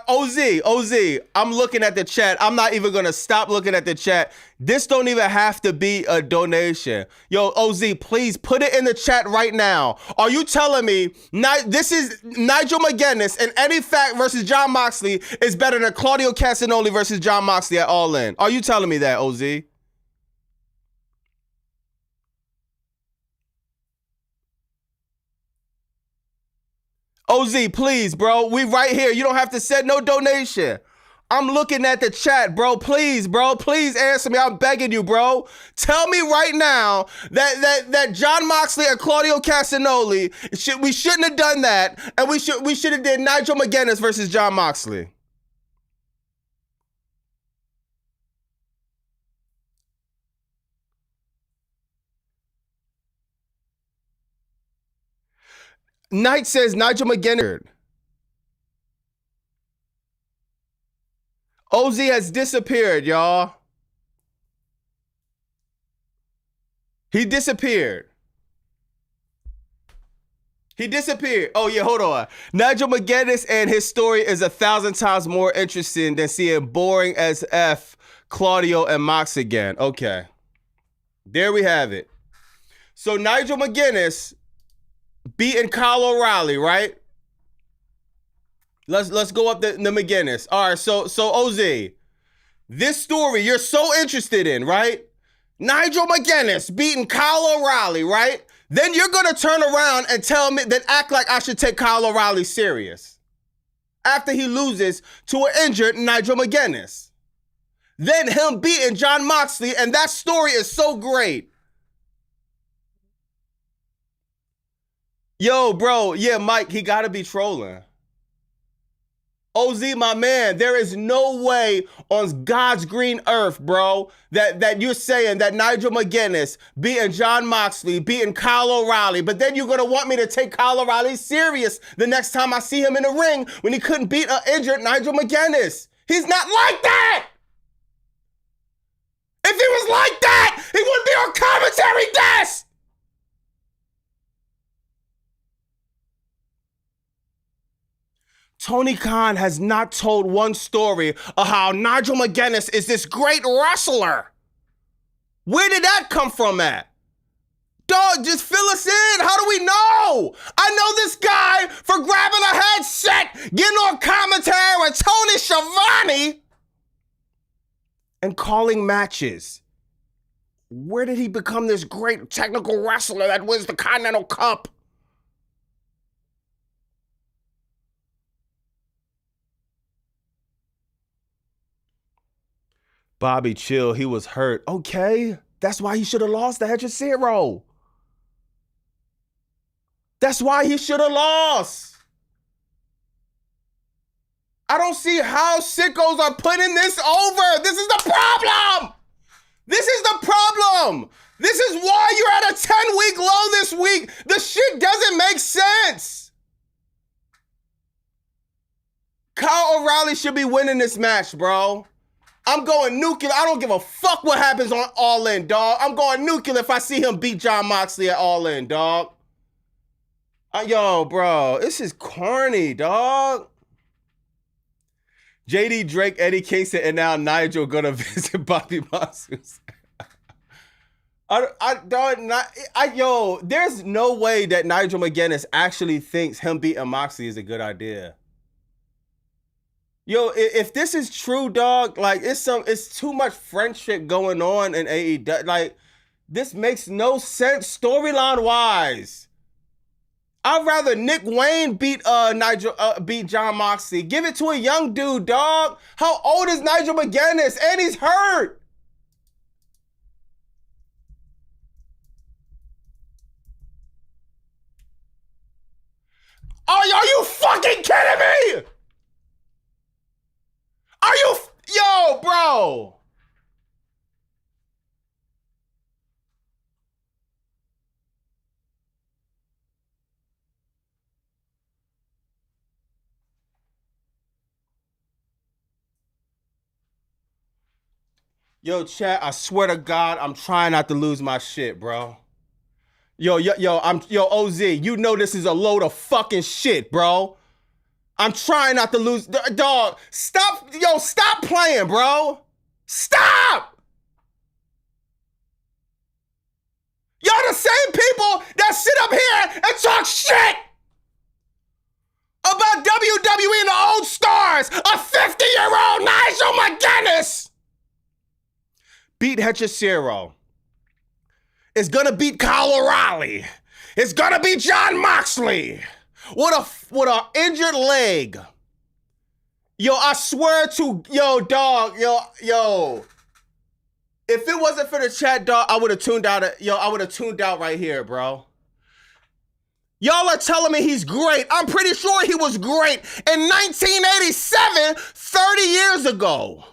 OZ, I'm looking at the chat. I'm not even going to stop looking at the chat. This don't even have to be a donation. Yo, OZ, please put it in the chat right now. Are you telling me this is Nigel McGuinness and Eddie Fact versus Jon Moxley is better than Claudio Castagnoli versus Jon Moxley at All In? Are you telling me that, OZ? OZ, please, bro. We right here. You don't have to send no donation. I'm looking at the chat, bro. Please, bro. Please answer me. I'm begging you, bro. Tell me right now that Jon Moxley and Claudio Castagnoli, we shouldn't have done that, and we should have did Nigel McGuinness versus Jon Moxley. Knight says Nigel McGuinness. OZ has disappeared, y'all. He disappeared. Oh, yeah, hold on. Nigel McGuinness and his story is 1,000 times more interesting than seeing boring as F Claudio and Mox again. Okay. There we have it. So Nigel McGuinness beating Kyle O'Reilly, right? Let's go up the McGuinness. All right, so OZ, this story you're so interested in, right? Nigel McGuinness beating Kyle O'Reilly, right? Then you're gonna turn around and tell me that act like I should take Kyle O'Reilly serious after he loses to an injured Nigel McGuinness. Then him beating Jon Moxley, and that story is so great. Yo, bro, yeah, Mike, he gotta be trolling. OZ, my man, there is no way on God's green earth, bro, that you're saying that Nigel McGuinness beating Jon Moxley, beating Kyle O'Reilly, but then you're going to want me to take Kyle O'Reilly serious the next time I see him in the ring when he couldn't beat an injured Nigel McGuinness. He's not like that! If he was like that, he wouldn't be on commentary desk! Tony Khan has not told one story of how Nigel McGuinness is this great wrestler. Where did that come from at? Dog, just fill us in. How do we know? I know this guy for grabbing a headset, getting on commentary with Tony Schiavone, and calling matches. Where did he become this great technical wrestler that wins the Continental Cup? Bobby, chill. He was hurt. Okay. That's why he should have lost the Hechicero. That's why he should have lost. I don't see how sickos are putting this over. This is the problem. This is the problem. This is why you're at a 10-week low this week. The shit doesn't make sense. Kyle O'Reilly should be winning this match, bro. I'm going nuclear. I don't give a fuck what happens on All In, dog. I'm going nuclear if I see him beat Jon Moxley at All In, dog. Yo, bro, this is corny, dog. JD Drake, Eddie Kingston, and now Nigel gonna visit Bobby Massus. Yo, there's no way that Nigel McGuinness actually thinks him beating Moxley is a good idea. Yo, if this is true, dog, like it's too much friendship going on in AEW. Like, this makes no sense storyline wise. I'd rather Nick Wayne beat Jon Moxley. Give it to a young dude, dog. How old is Nigel McGuinness? And he's hurt. Are you fucking kidding me? Are you, yo, bro? Yo, chat, I swear to God, I'm trying not to lose my shit, bro. Yo, OZ, you know this is a load of fucking shit, bro. I'm trying not to lose. Dog, stop playing, bro. Stop! Y'all the same people that sit up here and talk shit about WWE and the old stars. A 50-year-old Nigel McGuinness beat Hechicero. Is gonna beat Kyle O'Reilly. It's gonna beat Jon Moxley. with a injured leg. Yo, I swear to, yo, dog, yo. If it wasn't for the chat, dog, I would have tuned out. I would have tuned out right here, bro. Y'all are telling me he's great. I'm pretty sure he was great in 1987, 30 years ago.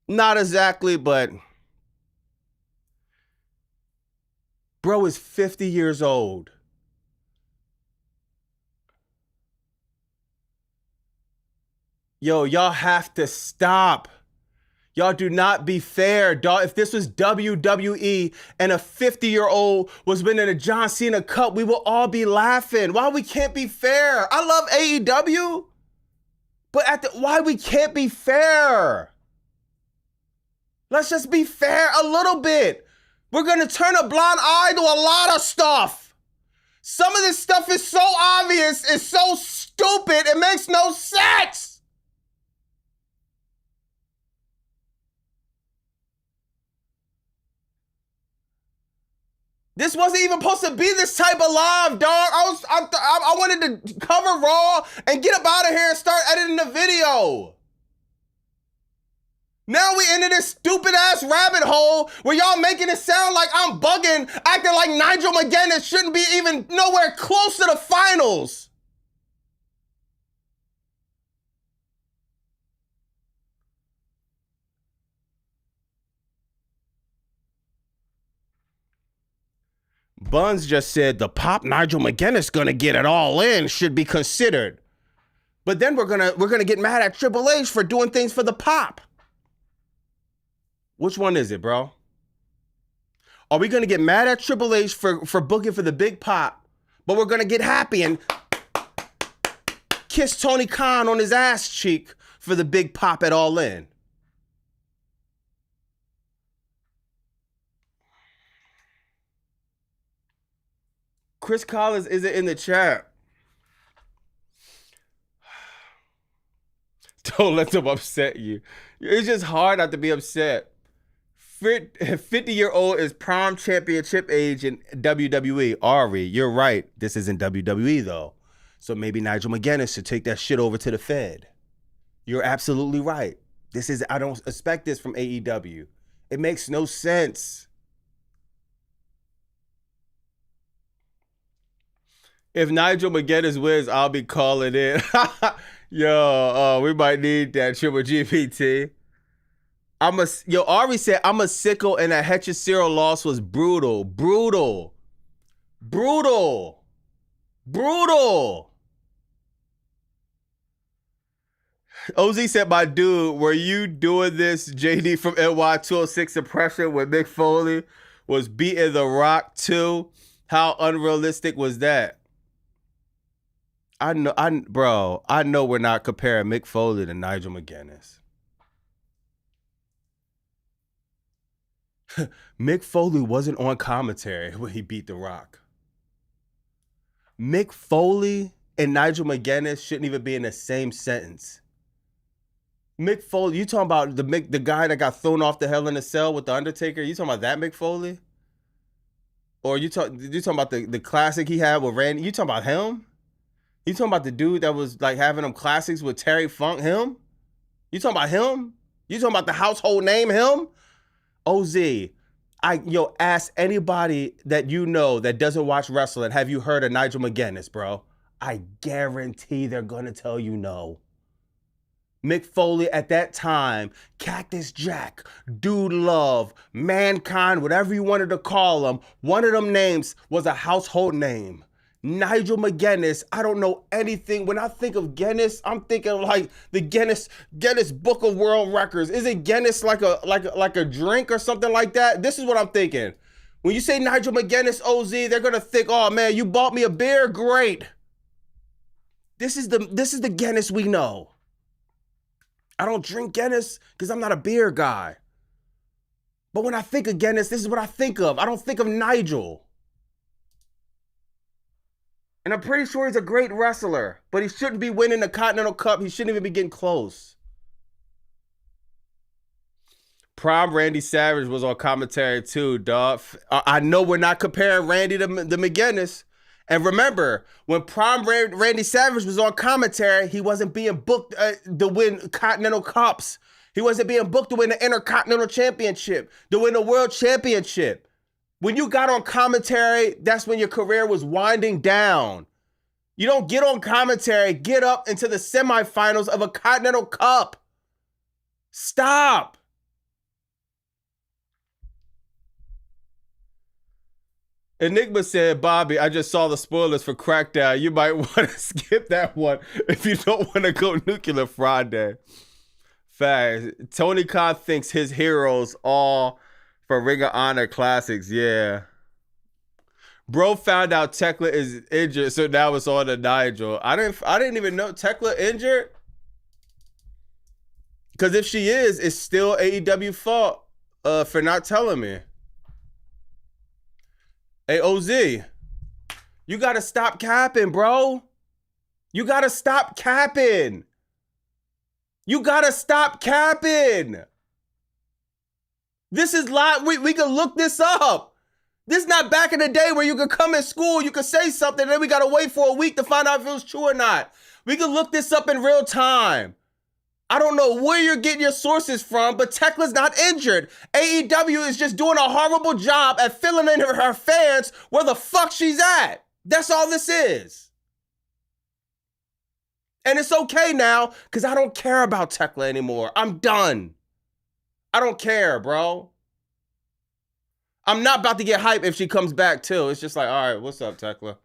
Not exactly, but bro is 50 years old. Yo, y'all have to stop. Y'all do not be fair, dog. If this was WWE and a 50-year-old was winning a John Cena Cup, we will all be laughing. Why we can't be fair? I love AEW, but why we can't be fair? Let's just be fair a little bit. We're gonna turn a blind eye to a lot of stuff. Some of this stuff is so obvious, it's so stupid, it makes no sense. This wasn't even supposed to be this type of live, dog. I wanted to cover Raw and get up out of here and start editing the video. Now we into this stupid ass rabbit hole where y'all making it sound like I'm bugging, acting like Nigel McGuinness shouldn't be even nowhere close to the finals. Buns just said the pop Nigel McGuinness gonna get it all in should be considered. But then we're gonna get mad at Triple H for doing things for the pop. Which one is it, bro? Are we gonna get mad at Triple H for booking for the big pop, but we're gonna get happy and kiss Tony Khan on his ass cheek for the big pop at All In? Chris Collins isn't in the chat. Don't let them upset you. It's just hard not to be upset. 50-year-old is prime championship age in WWE. Ari, you're right. This isn't WWE, though. So maybe Nigel McGuinness should take that shit over to the Fed. You're absolutely right. I don't expect this from AEW. It makes no sense. If Nigel McGuinness wins, I'll be calling in. Yo, we might need that Triple GPT. Ari said, I'm a sickle and that Hechicero loss was brutal. Brutal. OZ said, my dude, were you doing this JD from NY206 impression when Mick Foley was beating The Rock too? How unrealistic was that? I know we're not comparing Mick Foley to Nigel McGuinness. Mick Foley wasn't on commentary when he beat The Rock. Mick Foley and Nigel McGuinness shouldn't even be in the same sentence. Mick Foley, you talking about the guy that got thrown off the Hell in a Cell with The Undertaker? You talking about that Mick Foley? Or you talking about the classic he had with Randy? You talking about him? You talking about the dude that was like having them classics with Terry Funk? Him? You talking about him? You talking about the household name him? OZ, ask anybody that you know that doesn't watch wrestling, have you heard of Nigel McGuinness, bro? I guarantee they're gonna tell you no. Mick Foley at that time, Cactus Jack, Dude Love, Mankind, whatever you wanted to call him, one of them names was a household name. Nigel McGuinness, I don't know anything. When I think of Guinness, I'm thinking like the Guinness Book of World Records. Isn't Guinness like a drink or something like that? This is what I'm thinking. When you say Nigel McGuinness, OZ, they're gonna think, oh man, you bought me a beer? Great. This is the Guinness we know. I don't drink Guinness because I'm not a beer guy. But when I think of Guinness, this is what I think of. I don't think of Nigel. And I'm pretty sure he's a great wrestler, but he shouldn't be winning the Continental Cup. He shouldn't even be getting close. Prime Randy Savage was on commentary too, dog. I know we're not comparing Randy to McGuinness. And remember, when Prime Randy Savage was on commentary, he wasn't being booked to win Continental Cups. He wasn't being booked to win the Intercontinental Championship, to win the World Championship. When you got on commentary, that's when your career was winding down. You don't get on commentary, get up into the semifinals of a Continental Cup. Stop. Enigma said, Bobby, I just saw the spoilers for Crackdown. You might want to skip that one if you don't want to go Nuclear Friday. Facts. Tony Khan thinks his heroes all for Ring of Honor Classics. Yeah. Bro found out Tekla is injured, so now it's on to Nigel. I didn't even know Tekla injured. Because if she is, it's still AEW fault for not telling me. Hey, OZ, you got to stop capping, bro. You got to stop capping. You got to stop capping. This is live. We can look this up. This is not back in the day where you could come in school, you could say something, and then we got to wait for a week to find out if it was true or not. We can look this up in real time. I don't know where you're getting your sources from, but Tekla's not injured. AEW is just doing a horrible job at filling in her fans where the fuck she's at. That's all this is. And it's okay now, because I don't care about Tekla anymore. I'm done. I don't care, bro. I'm not about to get hyped if she comes back too. It's just like, all right, what's up, Tekla?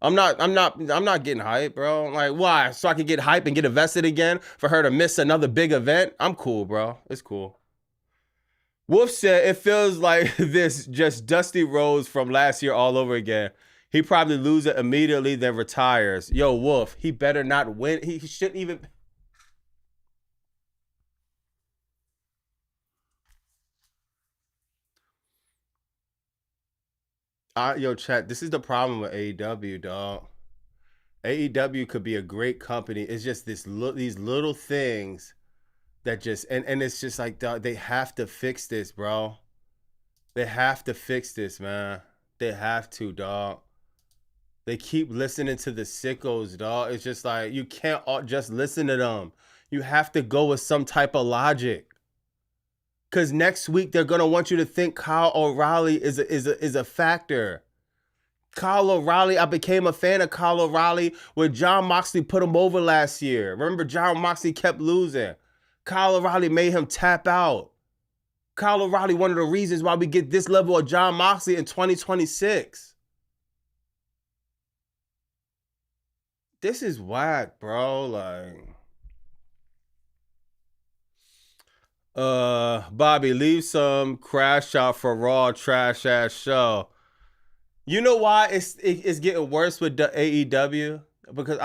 I'm not getting hyped, bro. Like, why? So I can get hyped and get invested again for her to miss another big event? I'm cool, bro. It's cool. Wolf said it feels like this just Dusty Rhodes from last year all over again. He probably lose it immediately, then retires. Yo, Wolf, he better not win. He shouldn't even. Yo, chat, this is the problem with AEW, dog. AEW could be a great company. It's just these little things that just, and it's just like, dog, they have to fix this, bro. They have to fix this, man. They have to, dog. They keep listening to the sickos, dog. It's just like, you can't just listen to them. You have to go with some type of logic. Because next week, they're going to want you to think Kyle O'Reilly is a factor. Kyle O'Reilly, I became a fan of Kyle O'Reilly when Jon Moxley put him over last year. Remember, Jon Moxley kept losing. Kyle O'Reilly made him tap out. Kyle O'Reilly, one of the reasons why we get this level of Jon Moxley in 2026. This is whack, bro. Like... Bobby, leave some crash out for Raw trash ass show. You know why it's getting worse with the AEW? Because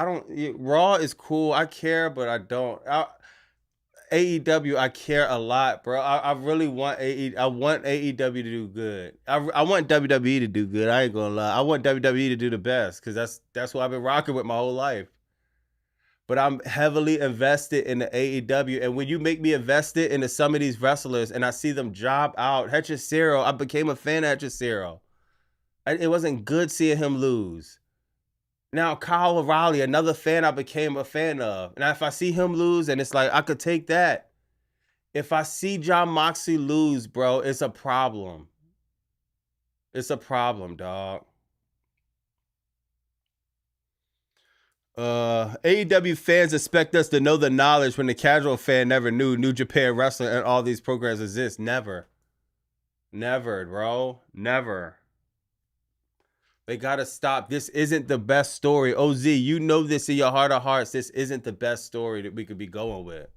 Raw is cool. I care, but I don't. AEW, I care a lot, bro. I really want I want AEW to do good. I want WWE to do good. I ain't gonna lie. I want WWE to do the best because that's what I've been rocking with my whole life. But I'm heavily invested in the AEW. And when you make me invested into some of these wrestlers and I see them job out, Hechicero, I became a fan of Hechicero. It wasn't good seeing him lose. Now, Kyle O'Reilly, another fan I became a fan of. Now, if I see him lose, and it's like, I could take that. If I see Jon Moxley lose, bro, it's a problem. It's a problem, dog. AEW fans expect us to know the knowledge when the casual fan never knew New Japan Wrestling and all these programs exist. Never. Never, bro. Never. They gotta stop. This isn't the best story. OZ, you know this in your heart of hearts. This isn't the best story that we could be going with.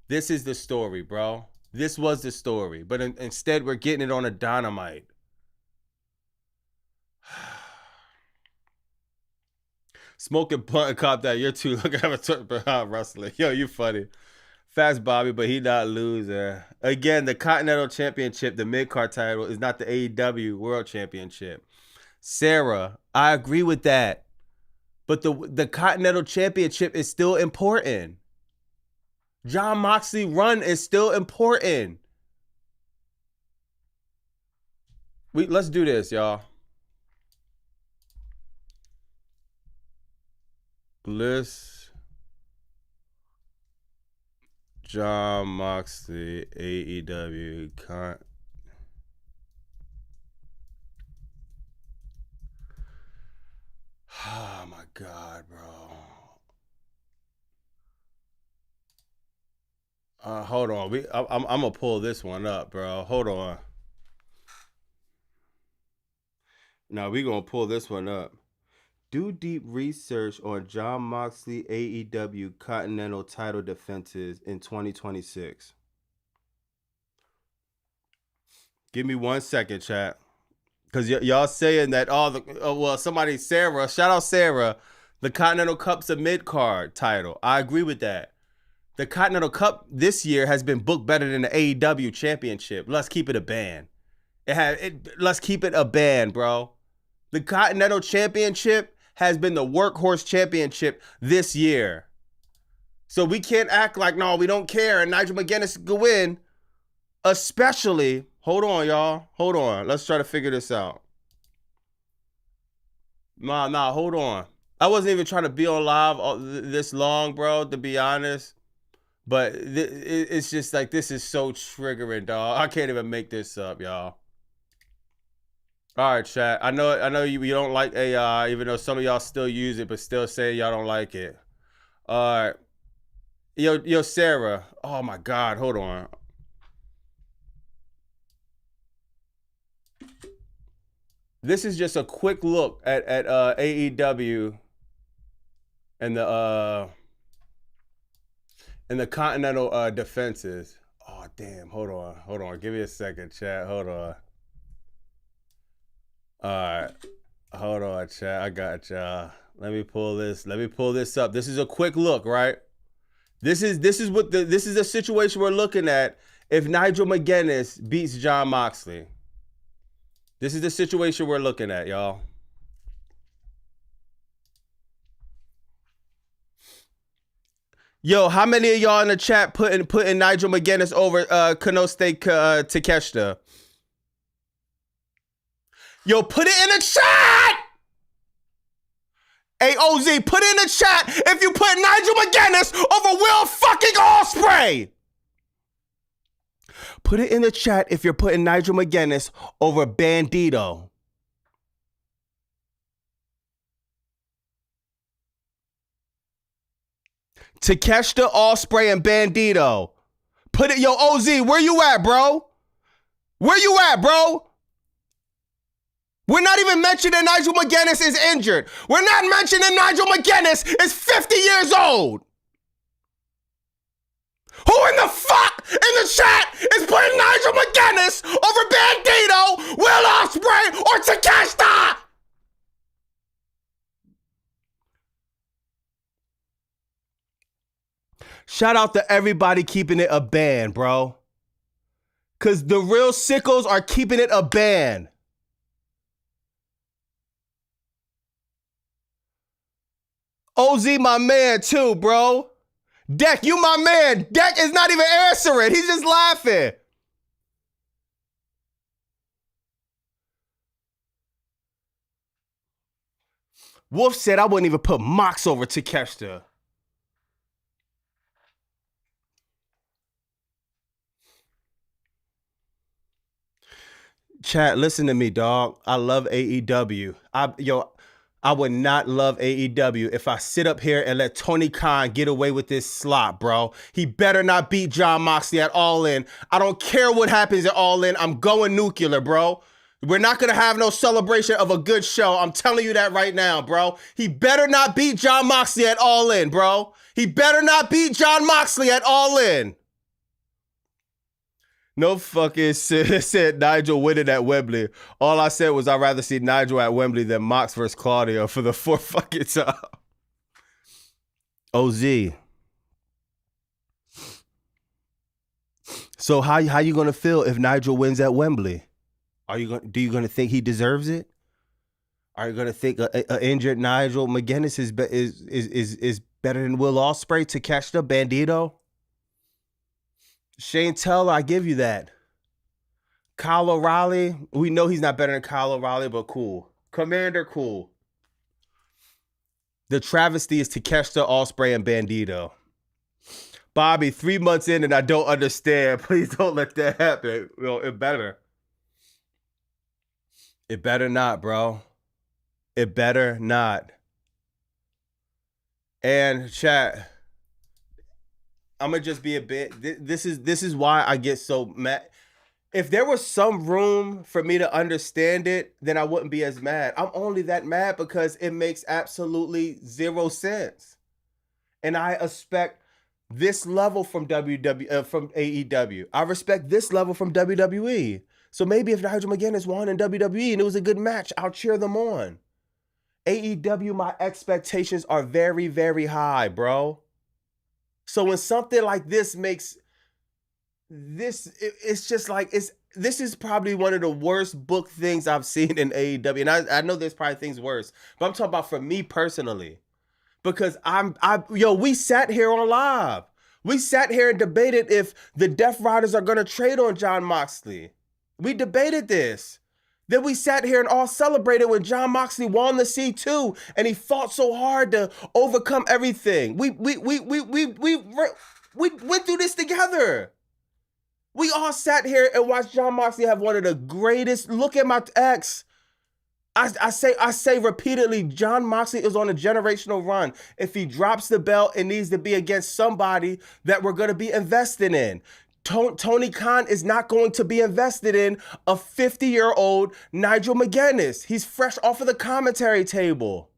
This is the story, bro. This was the story. But instead, we're getting it on a Dynamite. Smoking blunt and cop that. You're too. Look at him talking about wrestling. Yo, you funny. Fast Bobby, but he not losing. Again, the Continental Championship, the mid-card title, is not the AEW World Championship. Sarah, I agree with that. But the Continental Championship is still important. Jon Moxley run is still important. Let's do this, y'all. Bliss, Jon Moxley, AEW. Oh my God, bro. Hold on. I'm gonna pull this one up, bro. Hold on. No, we gonna pull this one up. Do deep research on Jon Moxley AEW Continental title defenses in 2026. Give me 1 second, chat. Because y'all saying that, somebody, Sarah, shout out Sarah, the Continental Cup's a mid-card title. I agree with that. The Continental Cup this year has been booked better than the AEW Championship. Let's keep it a band. Let's keep it a band, bro. The Continental Championship has been the workhorse championship this year. So we can't act like, no, we don't care, and Nigel McGuinness could win. Especially, hold on, y'all. Hold on. Let's try to figure this out. Nah, hold on. I wasn't even trying to be on live this long, bro, to be honest. But it's just like, this is so triggering, dog. I can't even make this up, y'all. All right, chat. I know you don't like AI, even though some of y'all still use it, but still say y'all don't like it. All right. Yo, Sarah. Oh, my God. Hold on. This is just a quick look at AEW and the Continental defenses. Oh, damn. Hold on. Give me a second, chat. Hold on. All right. Hold on, chat. I got y'all. Let me pull this up. This is a quick look, right? This is a situation we're looking at if Nigel McGuinness beats Jon Moxley. This is the situation we're looking at, y'all. Yo, how many of y'all in the chat putting Nigel McGuinness over Konosuke Takeshita? Yo, put it in the chat! Hey, OZ, put it in the chat if you put Nigel McGuinness over Will fucking Ospreay! Put it in the chat if you're putting Nigel McGuinness over Bandito. Takeshita, Ospreay, and Bandito. Put it, yo, OZ, where you at, bro? Where you at, bro? We're not even mentioning Nigel McGuinness is injured. We're not mentioning Nigel McGuinness is 50 years old. Who in the fuck in the chat is putting Nigel McGuinness over Bandito, Will Ospreay, or Takeshita? Shout out to everybody keeping it a band, bro. Because the real sickos are keeping it a band. OZ, my man, too, bro. Deck, you my man. Deck is not even answering. He's just laughing. Wolf said I wouldn't even put Mox over Takeshita. Chat, listen to me, dog. I love AEW. I would not love AEW if I sit up here and let Tony Khan get away with this slop, bro. He better not beat Jon Moxley at All In. I don't care what happens at All In. I'm going nuclear, bro. We're not going to have no celebration of a good show. I'm telling you that right now, bro. He better not beat Jon Moxley at All In, bro. He better not beat Jon Moxley at All In. No fucking said Nigel winning at Wembley. All I said was I'd rather see Nigel at Wembley than Mox versus Claudio for the fourth fucking time. OZ. So how you gonna feel if Nigel wins at Wembley? Do you gonna think he deserves it? Are you gonna think a injured Nigel McGuinness is better than Will Ospreay, Takeshita, Bandito? Shane Taylor, I give you that. Kyle O'Reilly, we know he's not better than Kyle O'Reilly, but cool. Commander, cool. The travesty is Takeshita, Ospreay, and Bandito. Bobby, 3 months in and I don't understand. Please don't let that happen. Well, it better. It better not, bro. It better not. And chat, I'm gonna just be a bit. This is why I get so mad. If there was some room for me to understand it, then I wouldn't be as mad. I'm only that mad because it makes absolutely zero sense. And I expect this level from from AEW. I respect this level from WWE. So maybe if Nigel McGuinness won in WWE and it was a good match, I'll cheer them on. AEW, my expectations are very, very high, bro. So when something like this makes this, it's just like, this is probably one of the worst book things I've seen in AEW. And I know there's probably things worse, but I'm talking about for me personally. Because we sat here on live. We sat here and debated if the Death Riders are going to trade on Jon Moxley. We debated this. Then we sat here and all celebrated when Jon Moxley won the C2 and he fought so hard to overcome everything. We went through this together. We all sat here and watched Jon Moxley have one of the greatest. Look at my ex. I say repeatedly, Jon Moxley is on a generational run. If he drops the belt, it needs to be against somebody that we're going to be invested in. Tony Khan is not going to be invested in a 50-year-old Nigel McGuinness. He's fresh off of the commentary table.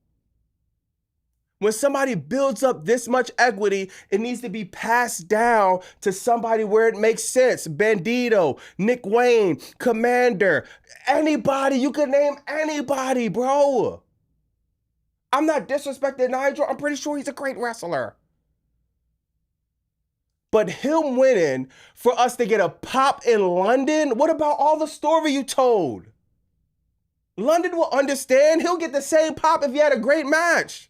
When somebody builds up this much equity, it needs to be passed down to somebody where it makes sense. Bandito, Nick Wayne, Commander, anybody. You can name anybody, bro. I'm not disrespecting Nigel. I'm pretty sure he's a great wrestler. But him winning for us to get a pop in London, what about all the story you told? London will understand. He'll get the same pop if he had a great match.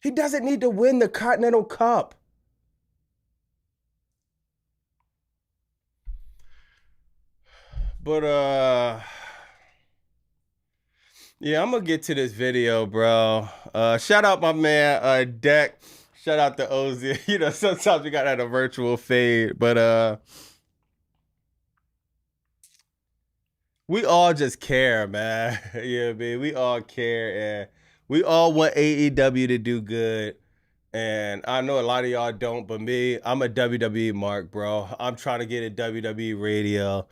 He doesn't need to win the Continental Cup. But, yeah, I'm going to get to this video, bro. Shout out my man, Deck. Shout out to Oz. You know, sometimes we got to have a virtual fade. But, we all just care, man. Yeah, man. We all care, and we all want AEW to do good, and I know a lot of y'all don't, but me, I'm a WWE mark, bro. I'm trying to get a WWE radio,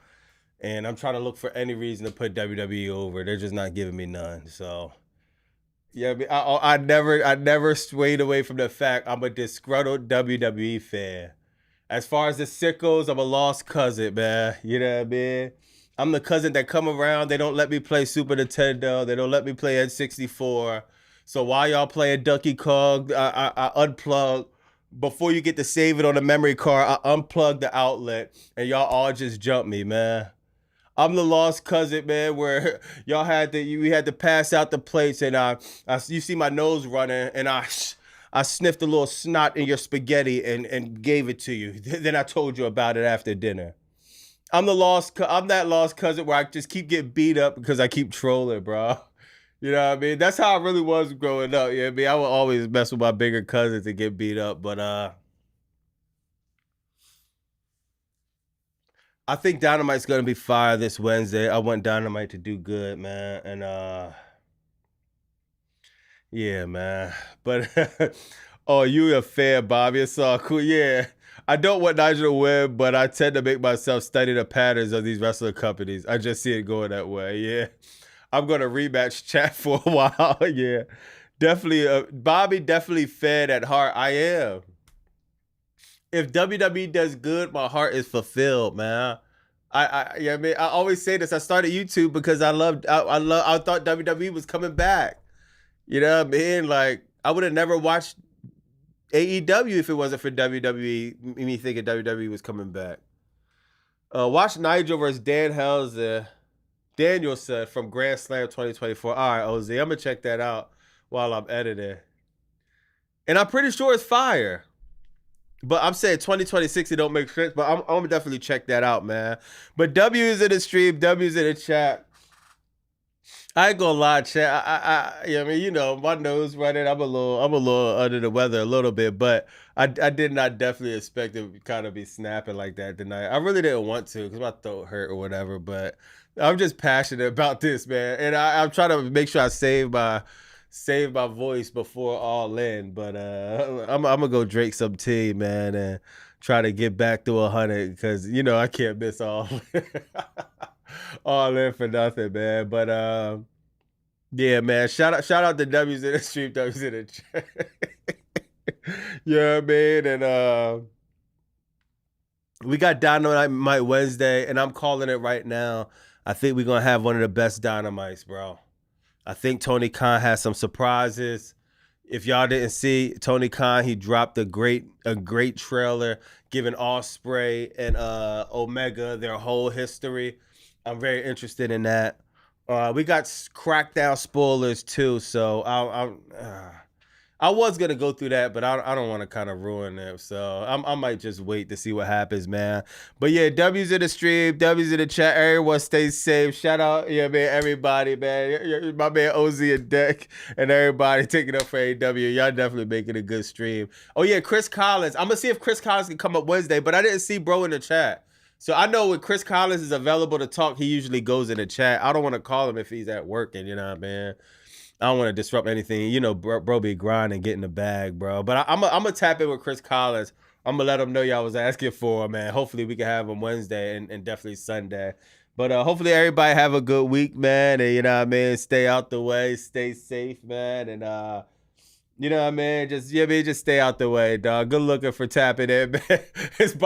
and I'm trying to look for any reason to put WWE over. They're just not giving me none. So, yeah, I never swayed away from the fact I'm a disgruntled WWE fan. As far as the sickos, I'm a lost cousin, man. You know what I mean? I'm the cousin that come around. They don't let me play Super Nintendo. They don't let me play N64. So while y'all playing Donkey Kong, I unplug. Before you get to save it on the memory card, I unplug the outlet. And y'all all just jump me, man. I'm the lost cousin, man, where y'all we had to pass out the plates. And you see my nose running. And I sniffed a little snot in your spaghetti and gave it to you. Then I told you about it after dinner. I'm that lost cousin where I just keep getting beat up because I keep trolling, bro. You know what I mean? That's how I really was growing up. You know what I mean? I would always mess with my bigger cousins and get beat up. But I think Dynamite's going to be fire this Wednesday. I want Dynamite to do good, man. And yeah, man. But oh, you a fan, Bobby. It's all cool. Yeah. I don't want Nigel to win, but I tend to make myself study the patterns of these wrestler companies. I just see it going that way. Yeah. I'm going to rematch chat for a while. Yeah. Definitely. Bobby definitely fed at heart. I am. If WWE does good, my heart is fulfilled, man. Yeah, I mean, I always say this. I started YouTube because I thought WWE was coming back. You know what I mean? Like, I would have never watched AEW if it wasn't for WWE, me thinking WWE was coming back. Watch Nigel versus Danielson from Grand Slam 2024. All right, Oz, I'm going to check that out while I'm editing. And I'm pretty sure it's fire. But I'm saying 2026, it don't make sense. But I'm going to definitely check that out, man. But W is in the stream. W is in the chat. I ain't gonna lie, chat. Yeah, I mean, you know, my nose running. I'm a little under the weather a little bit, but I did not definitely expect it to kind of be snapping like that tonight. I really didn't want to because my throat hurt or whatever, but I'm just passionate about this, man, and I'm trying to make sure I save my voice before all in. But I'm gonna go drink some tea, man, and try to get back to 100 because you know I can't miss all all in for nothing, man. But yeah, man. Shout out to W's in the street, W's in the chat. You know what I mean? And we got Dynamite Wednesday, and I'm calling it right now. I think we're gonna have one of the best Dynamites, bro. I think Tony Khan has some surprises. If y'all didn't see, Tony Khan, he dropped a great trailer giving Ospreay and Omega their whole history. I'm very interested in that. We got Crackdown spoilers too, so I was gonna go through that, but I don't want to kind of ruin it, so I might just wait to see what happens, man. But yeah, W's in the stream, W's in the chat. Everyone stay safe. Shout out, yeah, man, everybody, man. My man Ozzy and Deck and everybody taking up for AW. Y'all definitely making a good stream. Oh yeah, Chris Collins. I'm gonna see if Chris Collins can come up Wednesday, but I didn't see bro in the chat. So I know when Chris Collins is available to talk, he usually goes in the chat. I don't want to call him if he's at work, and you know what I mean? I don't want to disrupt anything. You know, bro be grinding, getting the bag, bro. But I'm gonna tap in with Chris Collins. I'm gonna let him know y'all was asking for him, man. Hopefully we can have him Wednesday and definitely Sunday. But hopefully everybody have a good week, man. And you know what I mean? Stay out the way, stay safe, man. And you know what I mean? Just stay out the way, dog. Good looking for tapping in, man. It's